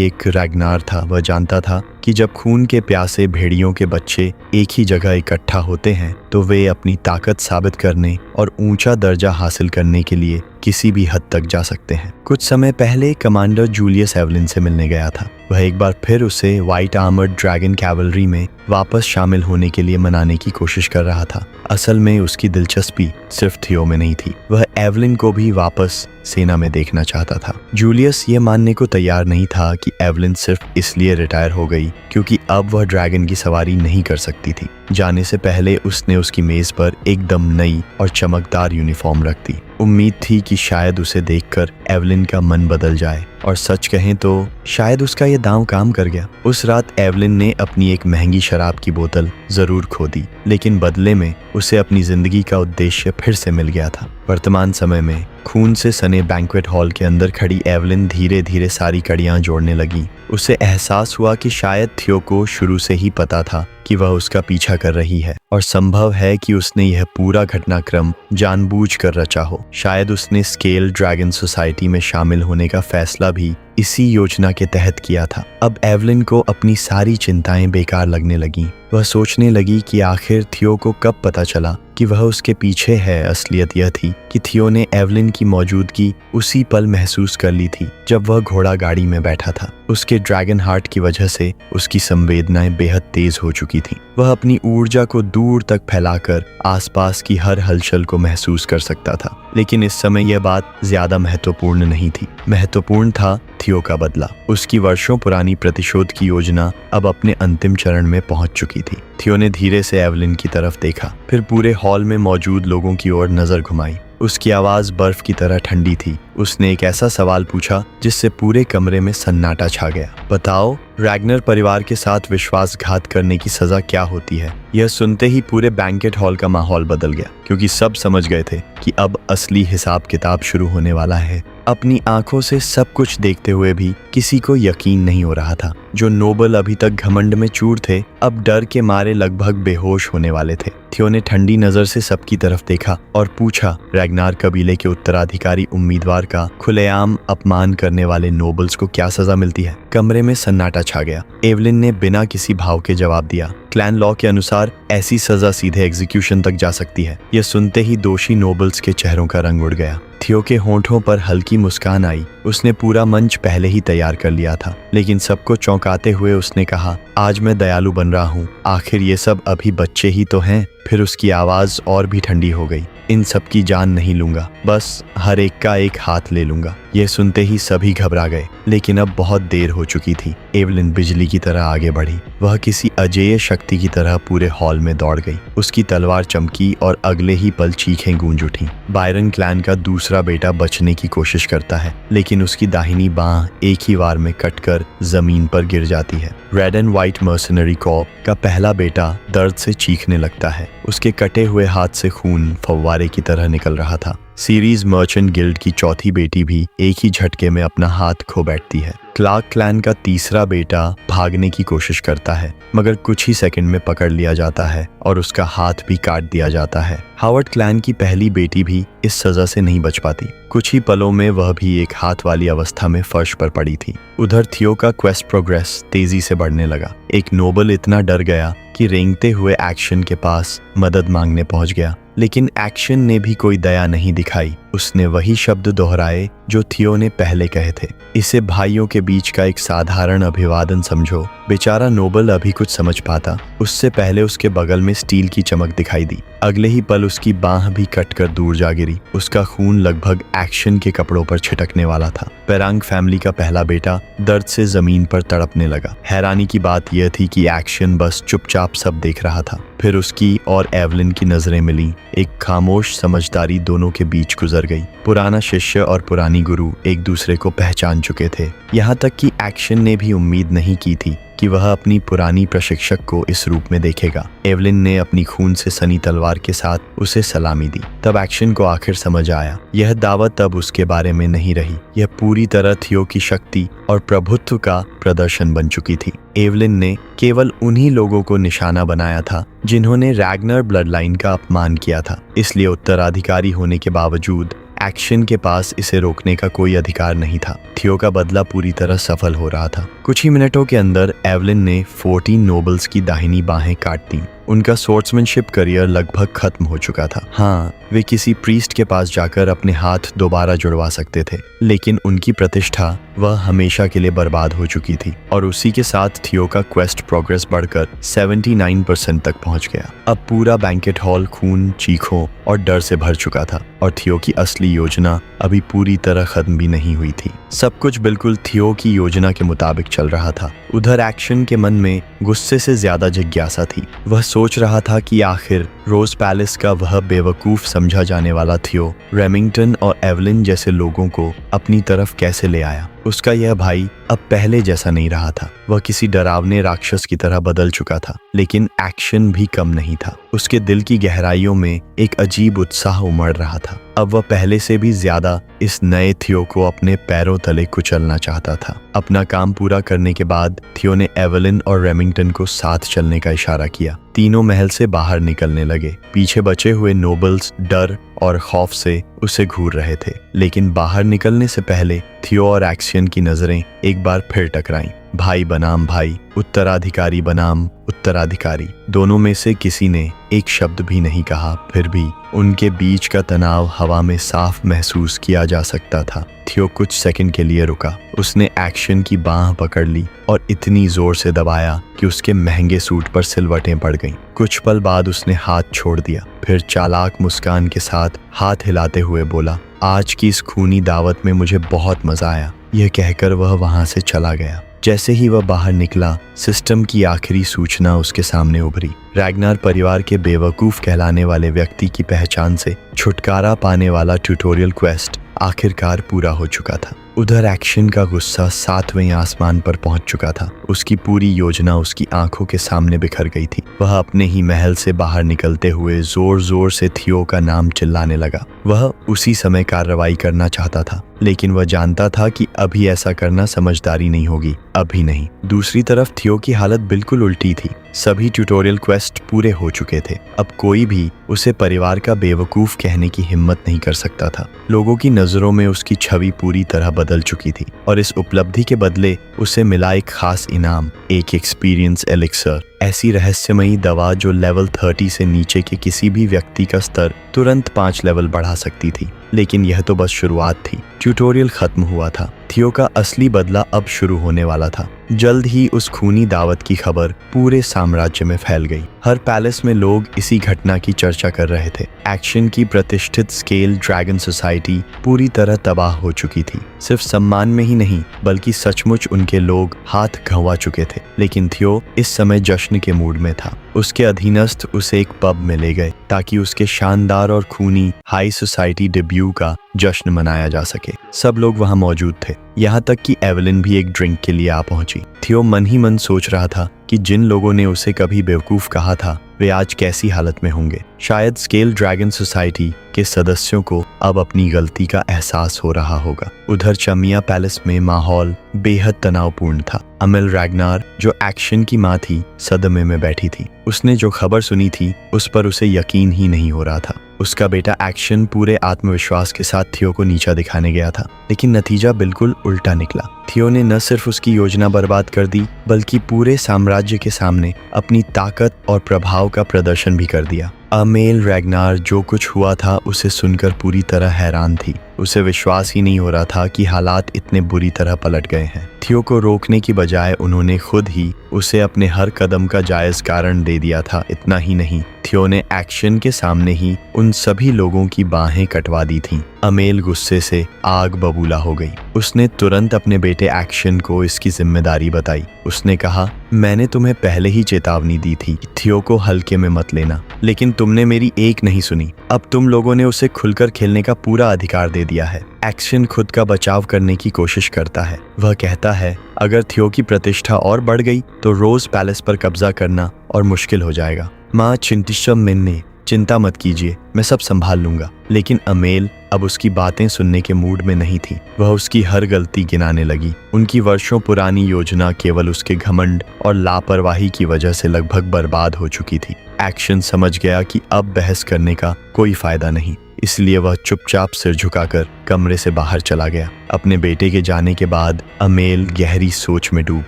एक रैग्नार था। वह जानता था कि जब खून के प्यासे भेड़ियों के बच्चे एक ही जगह इकट्ठा होते हैं तो वे अपनी ताकत साबित करने और ऊंचा दर्जा हासिल करने के लिए किसी भी हद तक जा सकते हैं। कुछ समय पहले कमांडर जूलियस एवलिन से मिलने गया था। वह एक बार फिर उसे व्हाइट आर्मर्ड ड्रैगन कैवलरी में वापस शामिल होने के लिए मनाने की कोशिश कर रहा था। असल में उसकी दिलचस्पी सिर्फ थियो में नहीं थी, वह एवलिन को भी वापस सेना में देखना चाहता था। जूलियस ये मानने को तैयार नहीं था कि एवलिन सिर्फ इसलिए रिटायर हो गई क्योंकि अब वह ड्रैगन की सवारी नहीं कर सकती थी। जाने से पहले उसने उसकी मेज पर एकदम नई और चमकदार यूनिफॉर्म रख दी। उम्मीद थी कि शायद उसे देखकर एवलिन का मन बदल जाए, और सच कहें तो शायद उसका ये दांव काम कर गया। उस रात एवलिन ने अपनी एक महंगी शराब की बोतल जरूर खो दी, लेकिन बदले में उसे अपनी जिंदगी का उद्देश्य फिर से मिल गया था। वर्तमान समय में खून से सने बैंक्वेट हॉल के अंदर खड़ी एवलिन धीरे धीरे सारी कड़ियां जोड़ने लगी। उसे एहसास हुआ कि शायद थियो को शुरू से ही पता था कि वह उसका पीछा कर रही है, और संभव है कि उसने यह पूरा घटनाक्रम जानबूझकर रचा हो। शायद उसने स्केल ड्रैगन सोसाइटी में शामिल होने का फैसला भी इसी योजना के तहत किया था। अब एवलिन को अपनी सारी चिंताएं बेकार लगने लगीं। वह सोचने लगी कि आखिर थियो को कब पता चला कि वह उसके पीछे है। असलियत यह थी कि थियो ने एवलिन की मौजूदगी उसी पल महसूस कर ली थी जब वह घोड़ा गाड़ी में बैठा था। उसके ड्रैगन हार्ट की वजह से उसकी संवेदनाएं बेहद तेज हो चुकी थीं। वह अपनी ऊर्जा को दूर तक फैलाकर आसपास की हर हलचल को महसूस कर सकता था। लेकिन इस समय यह बात ज्यादा महत्वपूर्ण नहीं थी। महत्वपूर्ण था थियो का बदला। उसकी वर्षों पुरानी प्रतिशोध की योजना अब अपने अंतिम चरण में पहुंच चुकी थी। थियो ने धीरे से एवलिन की तरफ देखा, फिर पूरे हॉल में मौजूद लोगों की ओर नजर घुमाई। उसकी आवाज बर्फ की तरह ठंडी थी। उसने एक ऐसा सवाल पूछा जिससे पूरे कमरे में सन्नाटा छा गया। बताओ, रैग्नर परिवार के साथ विश्वासघात करने की सजा क्या होती है? यह सुनते ही पूरे बैंकेट हॉल का माहौल बदल गया, क्योंकि सब समझ गए थे कि अब असली हिसाब किताब शुरू होने वाला है। अपनी आंखों से सब कुछ देखते हुए भी किसी को यकीन नहीं हो रहा था। जो नोबल अभी तक घमंड में चूर थे, अब डर के मारे लगभग बेहोश होने वाले थे। थियो ने ठंडी नजर से सबकी तरफ देखा और पूछा, रैग्नार कबीले के उत्तराधिकारी उम्मीदवार का खुलेआम अपमान करने वाले नोबल्स को क्या सजा मिलती है? कमरे में सन्नाटा छा गया। एवलिन ने बिना किसी भाव के जवाब दिया, क्लैन लॉ के अनुसार ऐसी सजा सीधे एग्जीक्यूशन तक जा सकती है। यह सुनते ही दोषी नोबल्स के चेहरों का रंग उड़ गया। थियो के होंठों पर हल्की मुस्कान आई। उसने पूरा मंच पहले ही तैयार कर लिया था, लेकिन सबको चौंकाते हुए उसने कहा, आज मैं दयालु बन रहा हूँ। आखिर ये सब अभी बच्चे ही तो हैं। फिर उसकी आवाज और भी ठंडी हो गई। इन सब की जान नहीं लूंगा, बस हर एक का एक हाथ ले लूंगा। ये सुनते ही सभी घबरा गए, लेकिन अब बहुत देर हो चुकी थी। एवलिन बिजली की तरह आगे बढ़ी। वह किसी अजेय शक्ति की तरह पूरे हॉल में दौड़ गई। उसकी तलवार चमकी और अगले ही पल चीखें गूंज उठीं। बायरन क्लैन का दूसरा बेटा बचने की कोशिश करता है, लेकिन उसकी दाहिनी बांह एक ही वार में कटकर जमीन पर गिर जाती है। Red and white mercenary Corp का पहला बेटा दर्द से चीखने लगता है। उसके कटे हुए हाथ से खून फव्वारे की तरह निकल रहा था। सीरीज मर्चेंट गिल्ड की चौथी बेटी भी एक ही झटके में अपना हाथ खो बैठती है। क्लार्क क्लैन का तीसरा बेटा भागने की कोशिश करता है, मगर कुछ ही सेकंड में पकड़ लिया जाता है और उसका हाथ भी काट दिया जाता है। हावर्ड क्लैन की पहली बेटी भी इस सजा से नहीं बच पाती। कुछ ही पलों में वह भी एक हाथ वाली अवस्था में फर्श पर पड़ी थी। उधर थियो का क्वेस्ट प्रोग्रेस तेजी से बढ़ने लगा। एक नोबल इतना डर गया कि रेंगते हुए एक्शन के पास मदद मांगने पहुंच गया, लेकिन एक्शन ने भी कोई दया नहीं दिखाई। उसने वही शब्द दोहराए जो थियो ने पहले कहे थे, इसे भाइयों के बीच का एक साधारण अभिवादन समझो। बेचारा नोबल अभी कुछ समझ पाता, उससे पहले उसके बगल में स्टील की चमक दिखाई दी। अगले ही पल उसकी बांह भी कटकर दूर जा गिरी। उसका खून लगभग एक्शन के कपड़ों पर छिटकने वाला था। पेरांग फैमिली का पहला बेटा दर्द से जमीन पर तड़पने लगा। हैरानी की बात यह थी कि एक्शन बस चुपचाप सब देख रहा था। फिर उसकी और एवलिन की नजरें मिली। एक खामोश समझदारी दोनों के बीच गुजर गई। पुराना शिष्य और पुरानी गुरु एक दूसरे को पहचान चुके थे। यहाँ तक कि एक्शन ने भी उम्मीद नहीं की थी कि वह अपनी पुरानी प्रशिक्षक को इस रूप में देखेगा। एवलिन ने अपनी खून से सनी तलवार के साथ उसे सलामी दी। तब एक्शन को आखिर समझ आया, यह दावत अब उसके बारे में नहीं रही। यह पूरी तरह थियो की शक्ति और प्रभुत्व का प्रदर्शन बन चुकी थी। एवलिन ने केवल उन्हीं लोगों को निशाना बनाया था जिन्होंने रैग्नर ब्लडलाइन का अपमान किया था। इसलिए उत्तराधिकारी होने के बावजूद एक्शन के पास इसे रोकने का कोई अधिकार नहीं था। थियो का बदला पूरी तरह सफल हो रहा था। कुछ ही मिनटों के अंदर एवलिन ने 14 नोबल्स की दाहिनी बाहें काट दी। उनका स्वॉर्ड्समैनशिप करियर लगभग खत्म हो चुका था। हाँ, वे किसी प्रीस्ट के पास जाकर अपने हाथ दोबारा जुड़वा सकते थे, लेकिन उनकी प्रतिष्ठा वह हमेशा के लिए बर्बाद हो चुकी थी। और उसी के साथ थियो का क्वेस्ट प्रोग्रेस बढ़कर 79% तक पहुंच गया। अब पूरा बैंकेट हॉल खून, चीखों और डर से भर चुका था, और थियो की असली योजना अभी पूरी तरह खत्म भी नहीं हुई थी। सब कुछ बिल्कुल थियो की योजना के मुताबिक चल रहा था। उधर एक्शन के मन में गुस्से से ज्यादा जिज्ञासा थी। वह सोच रहा था कि आखिर रोज पैलेस का वह बेवकूफ समझा जाने वाला थियो रेमिंगटन और एवलिन जैसे लोगों को अपनी तरफ कैसे ले आया। उसका यह भाई अब पहले जैसा नहीं रहा था। वह किसी डरावने राक्षस की तरह बदल चुका था, लेकिन एक्शन भी कम नहीं था। उसके दिल की गहराइयों में एक अजीब उत्साह उमड़ रहा था। अब वह पहले से भी ज्यादा इस नए थियो को अपने पैरों तले कुचलना चाहता था। अपना काम पूरा करने के बाद थियो ने एवलिन और रेमिंगटन को साथ चलने का इशारा किया। तीनों महल से बाहर निकलने लगे। पीछे बचे हुए नोबल्स डर और खौफ से उसे घूर रहे थे, लेकिन बाहर निकलने से पहले थियो और एक्शन की नजरें एक बार फिर टकराईं। भाई बनाम भाई, उत्तराधिकारी बनाम उत्तराधिकारी, दोनों में से किसी ने एक शब्द भी नहीं कहा। फिर भी उनके बीच का तनाव हवा में साफ महसूस किया जा सकता था। थियो कुछ सेकंड के लिए रुका। उसने एक्शन की बांह पकड़ ली और इतनी जोर से दबाया कि उसके महंगे सूट पर सिलवटें पड़ गईं। कुछ पल बाद उसने हाथ छोड़ दिया, फिर चालाक मुस्कान के साथ हाथ हिलाते हुए बोला, आज की इस खूनी दावत में मुझे बहुत मजा आया। यह कहकर वह वहां से चला गया। जैसे ही वह बाहर निकला, सिस्टम की आखिरी सूचना उसके सामने उभरी। रैग्नार परिवार के बेवकूफ कहलाने वाले व्यक्ति की पहचान से छुटकारा पाने वाला ट्यूटोरियल क्वेस्ट आखिरकार पूरा हो चुका था। उधर एक्शन का गुस्सा 7वें आसमान पर पहुंच चुका था। उसकी पूरी योजना उसकी आंखों के सामने बिखर गई थी। वह अपने ही महल से बाहर निकलते हुए जोर जोर से थियो का नाम चिल्लाने लगा। वह उसी समय कार्रवाई करना चाहता था, लेकिन वह जानता था कि अभी ऐसा करना समझदारी नहीं होगी। अभी नहीं। दूसरी तरफ थियो की हालत बिल्कुल उल्टी थी। सभी ट्यूटोरियल क्वेस्ट पूरे हो चुके थे। अब कोई भी उसे परिवार का बेवकूफ कहने की हिम्मत नहीं कर सकता था। लोगों की नजरों में उसकी छवि पूरी तरह बदल चुकी थी और इस उपलब्धि के बदले उसे मिला एक खास इनाम, एक एक्सपीरियंस एलिक्सर, ऐसी रहस्यमयी दवा जो लेवल 30 से नीचे के किसी भी व्यक्ति का स्तर तुरंत 5 लेवल बढ़ा सकती थी। लेकिन यह तो बस शुरुआत थी। ट्यूटोरियल खत्म हुआ था। थियो का असली बदला अब शुरू होने वाला था। जल्द ही उस खूनी दावत की खबर पूरे साम्राज्य में फैल गई। हर पैलेस में लोग इसी घटना की चर्चा कर रहे थे। एक्शन की प्रतिष्ठित स्केल ड्रैगन सोसाइटी पूरी तरह तबाह हो चुकी थी। सिर्फ सम्मान में ही नहीं बल्कि सचमुच उनके लोग हाथ गंवा चुके थे। लेकिन थियो इस समय जश्न के मूड में था। उसके अधीनस्थ उसे एक पब में ले गए ताकि उसके शानदार और खूनी हाई सोसाइटी डेब्यू का जश्न मनाया जा सके। सब लोग वहां मौजूद थे, यहाँ तक कि एवलिन भी एक ड्रिंक के लिए आ पहुंची। थियो मन ही मन सोच रहा था कि जिन लोगों ने उसे कभी बेवकूफ कहा था वे आज कैसी हालत में होंगे। शायद स्केल ड्रैगन सोसाइटी के सदस्यों को अब अपनी गलती का एहसास हो रहा होगा। उधर चमिया पैलेस में माहौल बेहद तनावपूर्ण था। अमेल रैग्नार, जो एक्शन की माँ थी, सदमे में बैठी थी। उसने जो खबर सुनी थी उस पर उसे यकीन ही नहीं हो रहा था। उसका बेटा एक्शन पूरे आत्मविश्वास के साथ थियो को नीचा दिखाने गया था, लेकिन नतीजा बिल्कुल उल्टा निकला। थियो ने न सिर्फ उसकी योजना बर्बाद कर दी बल्कि पूरे साम्राज्य के सामने अपनी ताकत और प्रभाव का प्रदर्शन भी कर दिया। अमेल रैग्नार जो कुछ हुआ था उसे सुनकर पूरी तरह हैरान थी। उसे विश्वास ही नहीं हो रहा था कि हालात इतने बुरी तरह पलट गए हैं। थियो को रोकने की बजाय उन्होंने खुद ही उसे अपने हर कदम का जायज कारण दे दिया था। इतना ही नहीं, थियो ने एक्शन के सामने ही उन सभी लोगों की बाहें कटवा दी थीं। अमेल गुस्से से आग बबूला हो गई। उसने तुरंत अपने बेटे एक्शन को इसकी जिम्मेदारी बताई। उसने कहा, मैंने तुम्हें पहले ही चेतावनी दी थी कि थियो को हल्के में मत लेना, लेकिन तुमने मेरी एक नहीं सुनी। अब तुम लोगों ने उसे खुलकर खेलने का पूरा अधिकार दे दिया है। एक्शन खुद का बचाव करने की कोशिश करता है। वह कहता है अगर थियो की प्रतिष्ठा और बढ़ गई तो रोज पैलेस पर कब्जा करना और मुश्किल हो जाएगा। माँ चिंतिशम मिन्ने, चिंता मत कीजिए, मैं सब संभाल लूंगा। लेकिन अमेल अब उसकी बातें सुनने के मूड में नहीं थी। वह उसकी हर गलती गिनाने लगी। उनकी वर्षों पुरानी योजना केवल उसके घमंड और लापरवाही की वजह से लगभग बर्बाद हो चुकी थी। एक्शन समझ गया कि अब बहस करने का कोई फायदा नहीं, इसलिए वह चुपचाप सिर झुकाकर कमरे से बाहर चला गया। अपने बेटे के जाने के बाद अमेल गहरी सोच में डूब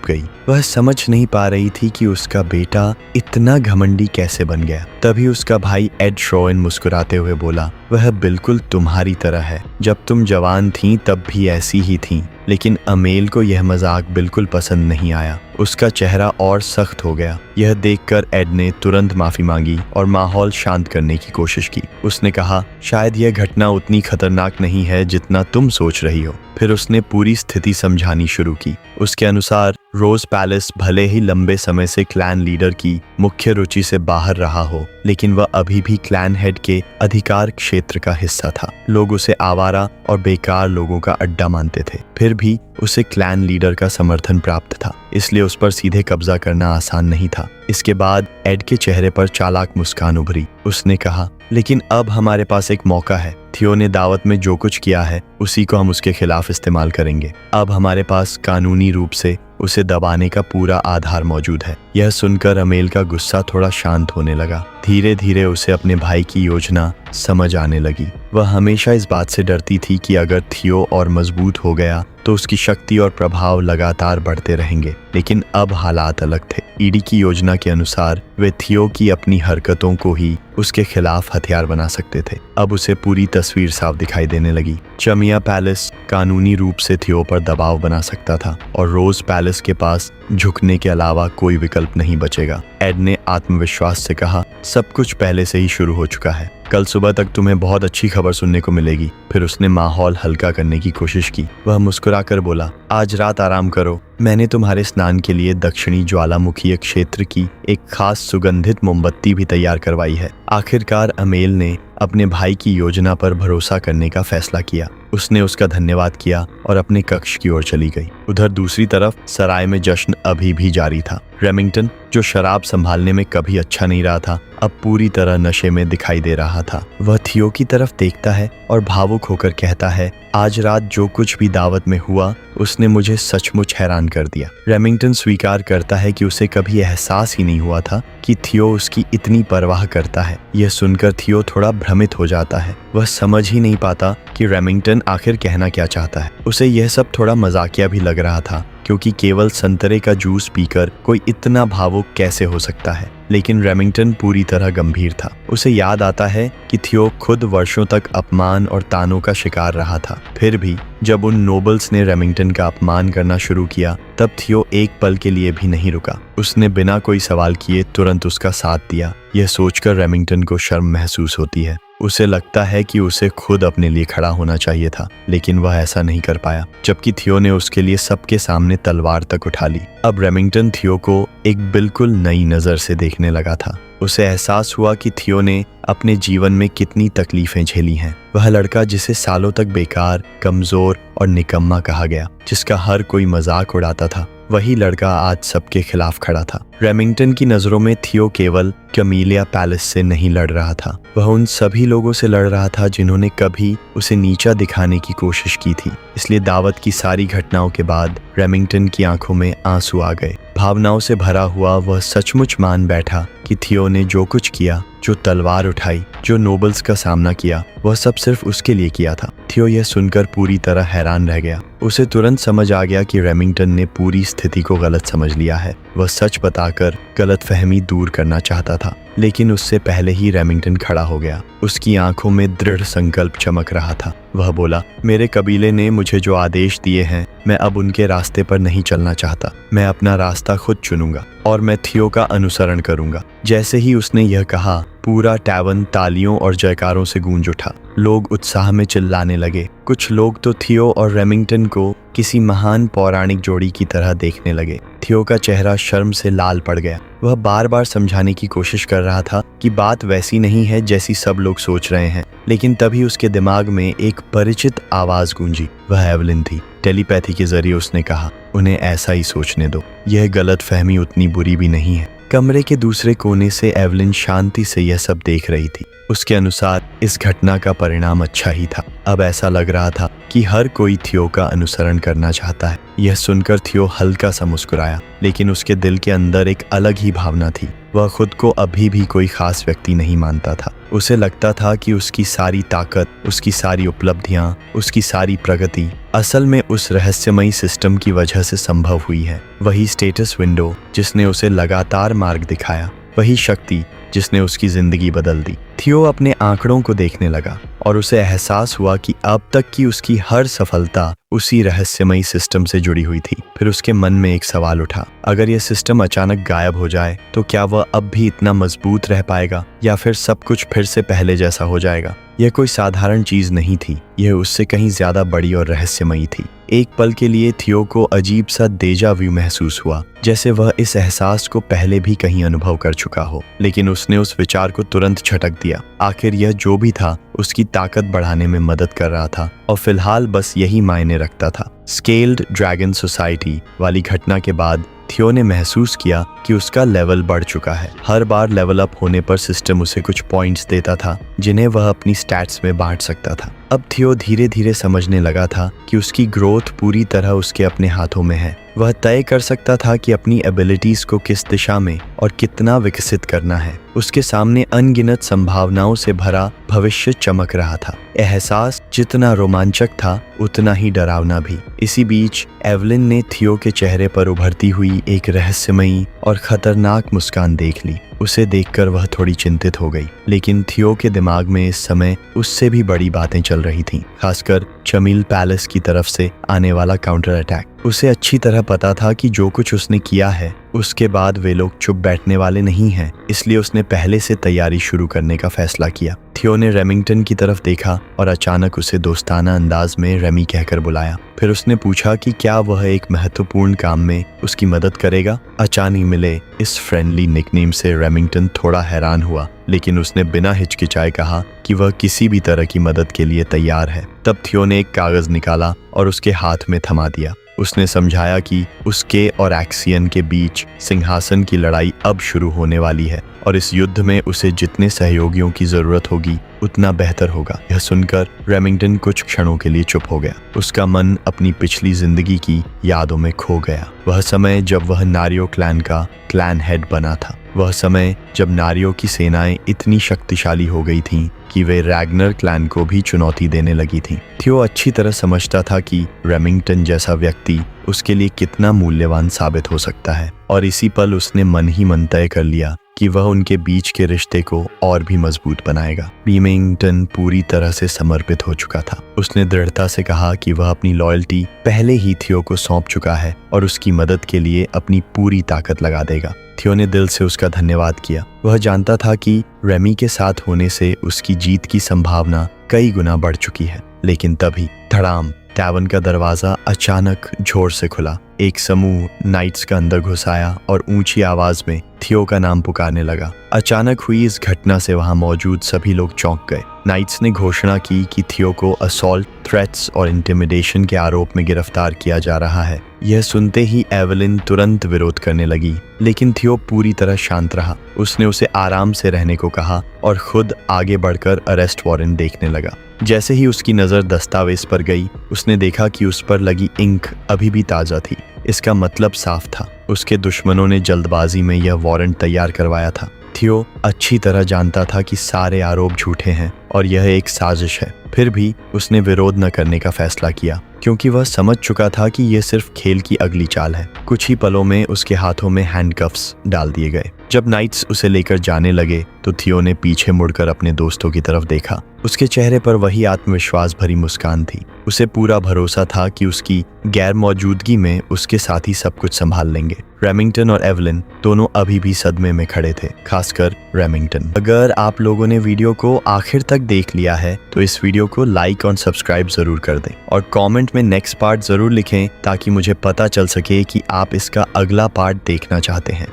गई। वह समझ नहीं पा रही थी कि उसका बेटा इतना घमंडी कैसे बन गया। तभी उसका भाई एड श्रोइन मुस्कुराते हुए बोला, वह बिल्कुल तुम्हारी तरह है। जब तुम जवान थीं तब भी ऐसी ही थीं। लेकिन अमेल को यह मजाक बिल्कुल पसंद नहीं आया। उसका चेहरा और सख्त हो गया। यह देखकर एड ने तुरंत माफी मांगी और माहौल शांत करने की कोशिश की। उसने कहा, शायद यह घटना उतनी खतरनाक नहीं है जितना तुम सोच रही हो। फिर उसने पूरी स्थिति समझानी शुरू की। उसके अनुसार रोज पैलेस भले ही लंबे समय से क्लैन लीडर की मुख्य रुचि से बाहर रहा हो, लेकिन वह अभी भी क्लैन हेड के अधिकार क्षेत्र का हिस्सा था। लोग उसे आवारा और बेकार लोगों का अड्डा मानते थे। फिर भी उसे क्लैन लीडर का समर्थन प्राप्त था, इसलिए उस पर सीधे कब्जा करना आसान नहीं था। इसके बाद एड के चेहरे पर चालाक मुस्कान उभरी। उसने कहा, लेकिन अब हमारे पास एक मौका है। थियो ने दावत में जो कुछ किया है उसी को हम उसके खिलाफ इस्तेमाल करेंगे। अब हमारे पास कानूनी रूप से उसे दबाने का पूरा आधार मौजूद है। यह सुनकर अमेल का गुस्सा थोड़ा शांत होने लगा। धीरे धीरे उसे अपने भाई की योजना समझ आने लगी। वह हमेशा इस बात से डरती थी कि अगर थियो और मजबूत हो गया तो उसकी शक्ति और प्रभाव लगातार बढ़ते रहेंगे। लेकिन अब हालात अलग थे। ईडी की योजना के अनुसार वे थियो की अपनी हरकतों को ही उसके खिलाफ हथियार बना सकते थे। अब उसे पूरी तस्वीर साफ दिखाई देने लगी। चमिया पैलेस कानूनी रूप से थियो पर दबाव बना सकता था और रोज पैलेस के पास झुकने के अलावा कोई विकल्प नहीं बचेगा। एड ने आत्मविश्वास से कहा, सब कुछ पहले से ही शुरू हो चुका है। कल सुबह तक तुम्हें बहुत अच्छी खबर सुनने को मिलेगी। फिर उसने माहौल हल्का करने की कोशिश की। वह मुस्कुराकर बोला, आज रात आराम करो। मैंने तुम्हारे स्नान के लिए दक्षिणी ज्वालामुखी क्षेत्र की एक खास सुगंधित मोमबत्ती भी तैयार करवाई है। आखिरकार अमेल ने अपने भाई की योजना पर भरोसा करने का फैसला किया। उसने उसका धन्यवाद किया और अपने कक्ष की ओर चली गई। उधर दूसरी तरफ सराय में जश्न अभी भी जारी था। रेमिंगटन, जो शराब संभालने में कभी अच्छा नहीं रहा था, अब पूरी तरह नशे में दिखाई दे रहा था। वह थियो की तरफ देखता है और भावुक होकर कहता है, आज रात जो कुछ भी दावत में हुआ उसने मुझे सचमुच हैरान कर दिया। रेमिंगटन स्वीकार करता है कि उसे कभी एहसास ही नहीं हुआ था कि थियो उसकी इतनी परवाह करता है। यह सुनकर थियो थोड़ा भ्रमित हो जाता है। वह समझ ही नहीं पाता कि रेमिंगटन आखिर कहना क्या चाहता है। उसे यह सब थोड़ा मजाकिया भी लग रहा था, क्योंकि केवल संतरे का जूस पीकर कोई इतना भावुक कैसे हो सकता है। लेकिन रेमिंगटन पूरी तरह गंभीर था। उसे याद आता है कि थियो खुद वर्षों तक अपमान और तानों का शिकार रहा था। फिर भी जब उन नोबल्स ने रेमिंगटन का अपमान करना शुरू किया, तब थियो एक पल के लिए भी नहीं रुका। उसने बिना कोई सवाल किए तुरंत उसका साथ दिया। यह सोचकर रेमिंगटन को शर्म महसूस होती है। उसे लगता है कि उसे खुद अपने लिए खड़ा होना चाहिए था, लेकिन वह ऐसा नहीं कर पाया, जबकि थियो ने उसके लिए सबके सामने तलवार तक उठा ली। अब रेमिंगटन थियो को एक बिल्कुल नई नज़र से देखने लगा था। उसे एहसास हुआ कि थियो ने अपने जीवन में कितनी तकलीफें झेली हैं। वह लड़का जिसे सालों तक बेकार, कमजोर और निकम्मा कहा गया, जिसका हर कोई मजाक उड़ाता था, वही लड़का आज सबके खिलाफ खड़ा था। रेमिंगटन की नजरों में थियो केवल कैमिलिया पैलेस से नहीं लड़ रहा था, वह उन सभी लोगों से लड़ रहा था जिन्होंने कभी उसे नीचा दिखाने की कोशिश की थी। इसलिए दावत की सारी घटनाओं के बाद रेमिंगटन की आंखों में आंसू आ गए। भावनाओं से भरा हुआ वह सचमुच मान बैठा कि थियो ने जो कुछ किया, जो तलवार उठाई, जो नोबल्स का सामना किया, वह सब सिर्फ उसके लिए किया था। थियो यह सुनकर पूरी तरह हैरान रह गया। उसे तुरंत समझ आ गया कि रेमिंगटन ने पूरी स्थिति को गलत समझ लिया है। वह सच बताकर गलतफहमी दूर करना चाहता था, लेकिन उससे पहले ही रेमिंगटन खड़ा हो गया। उसकी आंखों में दृढ़ संकल्प चमक रहा था। वह बोला, मेरे कबीले ने मुझे जो आदेश दिए हैं, मैं अब उनके रास्ते पर नहीं चलना चाहता। मैं अपना रास्ता खुद चुनूंगा और मैं थियो का अनुसरण करूंगा। जैसे ही उसने यह कहा, पूरा टैवन तालियों और जयकारों से गूंज उठा। लोग उत्साह में चिल्लाने लगे। कुछ लोग तो थियो और रेमिंगटन को किसी महान पौराणिक जोड़ी की तरह देखने लगे। थियो का चेहरा शर्म से लाल पड़ गया। वह बार बार समझाने की कोशिश कर रहा था कि बात वैसी नहीं है जैसी सब लोग सोच रहे हैं, लेकिन तभी उसके दिमाग में एक परिचित आवाज गूंजी। वह एवलिन थी। टेलीपैथी के जरिए उसने कहा, उन्हें ऐसा ही सोचने दो, यह गलतफहमी उतनी बुरी भी नहीं है। कमरे के दूसरे कोने से एवलिन शांति से यह सब देख रही थी। उसके अनुसार इस घटना का परिणाम अच्छा ही था। अब ऐसा लग रहा था कि हर कोई थियो का अनुसरण करना चाहता है। यह सुनकर थियो हल्का सा मुस्कुराया, लेकिन उसके दिल के अंदर एक अलग ही भावना थी। वह खुद को अभी भी कोई खास व्यक्ति नहीं मानता था। उसे लगता था कि उसकी सारी ताकत, उसकी सारी उपलब्धियां, उसकी सारी प्रगति असल में उस रहस्यमयी सिस्टम की वजह से संभव हुई है। वही स्टेटस विंडो जिसने उसे लगातार मार्ग दिखाया, वही शक्ति जिसने उसकी जिंदगी बदल दी। थियो अपने आंकड़ों को देखने लगा और उसे एहसास हुआ कि अब तक की उसकी हर सफलता उसी रहस्यमयी सिस्टम से जुड़ी हुई थी। फिर उसके मन में एक सवाल उठा, अगर यह सिस्टम अचानक गायब हो जाए तो क्या वह अब भी इतना मजबूत रह पाएगा, या फिर सब कुछ फिर से पहले जैसा हो जाएगा? यह कोई साधारण चीज नहीं थी, यह उससे कहीं ज्यादा बड़ी और रहस्यमयी थी। एक पल के लिए थियो को अजीब सा डेजा व्यू महसूस हुआ, जैसे वह इस एहसास को पहले भी कहीं अनुभव कर चुका हो। लेकिन उसने उस विचार को तुरंत झटक दिया। आखिर यह जो भी था उसकी ताकत बढ़ाने में मदद कर रहा था, और फिलहाल बस यही मायने रखता था। स्केल्ड ड्रैगन सोसाइटी वाली घटना के बाद थियो ने महसूस किया कि उसका लेवल बढ़ चुका है। हर बार लेवल अप होने पर सिस्टम उसे कुछ पॉइंट्स देता था, जिन्हें वह अपनी स्टैट्स में बांट सकता था। अब थियो धीरे धीरे समझने लगा था कि उसकी ग्रोथ पूरी तरह उसके अपने हाथों में है। वह तय कर सकता था कि अपनी एबिलिटीज को किस दिशा में और कितना विकसित करना है। उसके सामने अनगिनत संभावनाओं से भरा भविष्य चमक रहा था। एहसास जितना रोमांचक था, उतना ही डरावना भी। इसी बीच एवलिन ने थियो के चेहरे पर उभरती हुई एक रहस्यमयी और खतरनाक मुस्कान देख ली। उसे देखकर वह थोड़ी चिंतित हो गई, लेकिन थियो के दिमाग में इस समय उससे भी बड़ी बातें चल रही थीं, खासकर चमील पैलेस की तरफ से आने वाला काउंटर अटैक। उसे अच्छी तरह पता था कि जो कुछ उसने किया है उसके बाद वे लोग चुप बैठने वाले नहीं हैं, इसलिए उसने पहले से तैयारी शुरू करने का फैसला किया। थियो ने रेमिंगटन की तरफ देखा और अचानक उसे दोस्ताना अंदाज में रेमी कहकर बुलाया। फिर उसने पूछा कि क्या वह एक महत्वपूर्ण काम में उसकी मदद करेगा। अचानक मिले इस फ्रेंडली निकनेम से रेमिंगटन थोड़ा हैरान हुआ, लेकिन उसने बिना हिचकिचाए कहा कि वह किसी भी तरह की मदद के लिए तैयार है। तब थियो ने एक कागज निकाला और उसके हाथ में थमा दिया। उसने समझाया कि उसके और एक्सियन के बीच सिंहासन की लड़ाई अब शुरू होने वाली है और इस युद्ध में उसे जितने सहयोगियों की जरूरत होगी उतना बेहतर होगा। यह सुनकर रेमिंगटन कुछ क्षणों के लिए चुप हो गया। उसका मन अपनी पिछली जिंदगी की यादों में खो गया। वह समय जब वह नारियो क्लैन का क्लैन हेड बना था, वह समय जब नारियो की सेनाएं इतनी शक्तिशाली हो गई थीं कि वे रैग्नर क्लैन को भी चुनौती देने लगी थीं। थियो अच्छी तरह समझता था कि रेमिंगटन जैसा व्यक्ति उसके लिए कितना मूल्यवान साबित हो सकता है और इसी पल उसने मन ही मन तय कर लिया कि वह उनके बीच के रिश्ते को और भी मजबूत बनाएगा। रेमिंगटन पूरी तरह से समर्पित हो चुका था। उसने दृढ़ता से कहा कि वह अपनी लॉयल्टी पहले ही थियो को सौंप चुका है और उसकी मदद के लिए अपनी पूरी ताकत लगा देगा। थियो ने दिल से उसका धन्यवाद किया। वह जानता था कि रेमी के साथ होने से उसकी जीत की संभावना कई गुना बढ़ चुकी है। लेकिन तभी धड़ाम, टैवर्न का दरवाजा अचानक जोर से खुला। एक समूह नाइट्स का अंदर घुस आया और ऊंची आवाज में थियो का नाम पुकारने लगा। अचानक हुई इस घटना से वहां मौजूद सभी लोग चौंक गए। नाइट्स ने घोषणा की कि थियो को असॉल्ट, थ्रेट्स और इंटिमिडेशन के आरोप में गिरफ्तार किया जा रहा है। यह सुनते ही एवेलिन तुरंत विरोध करने लगी, लेकिन थियो पूरी तरह शांत रहा। उसने उसे आराम से रहने को कहा और खुद आगे बढ़कर अरेस्ट वारंट देखने लगा। जैसे ही उसकी नज़र दस्तावेज पर गई, उसने देखा कि उस पर लगी इंक अभी भी ताज़ा थी। इसका मतलब साफ था, उसके दुश्मनों ने जल्दबाजी में यह वारंट तैयार करवाया था। थियो अच्छी तरह जानता था कि सारे आरोप झूठे हैं और यह एक साजिश है। फिर भी उसने विरोध न करने का फैसला किया, क्योंकि वह समझ चुका था कि यह सिर्फ खेल की अगली चाल है। कुछ ही पलों में उसके हाथों में हैंडकफ्स डाल दिए गए। जब नाइट्स उसे लेकर जाने लगे तो थियो ने पीछे मुड़कर अपने दोस्तों की तरफ देखा। उसके चेहरे पर वही आत्मविश्वास भरी मुस्कान थी। उसे पूरा भरोसा था कि उसकी गैर मौजूदगी में उसके साथी सब कुछ संभाल लेंगे। रेमिंगटन और एवेलिन दोनों अभी भी सदमे में खड़े थे, खासकर रेमिंगटन। अगर आप लोगों ने वीडियो को आखिर तक देख लिया है तो इस वीडियो को लाइक और सब्सक्राइब जरूर कर दें और कमेंट में नेक्स्ट पार्ट जरूर लिखें ताकि मुझे पता चल सके कि आप इसका अगला पार्ट देखना चाहते हैं।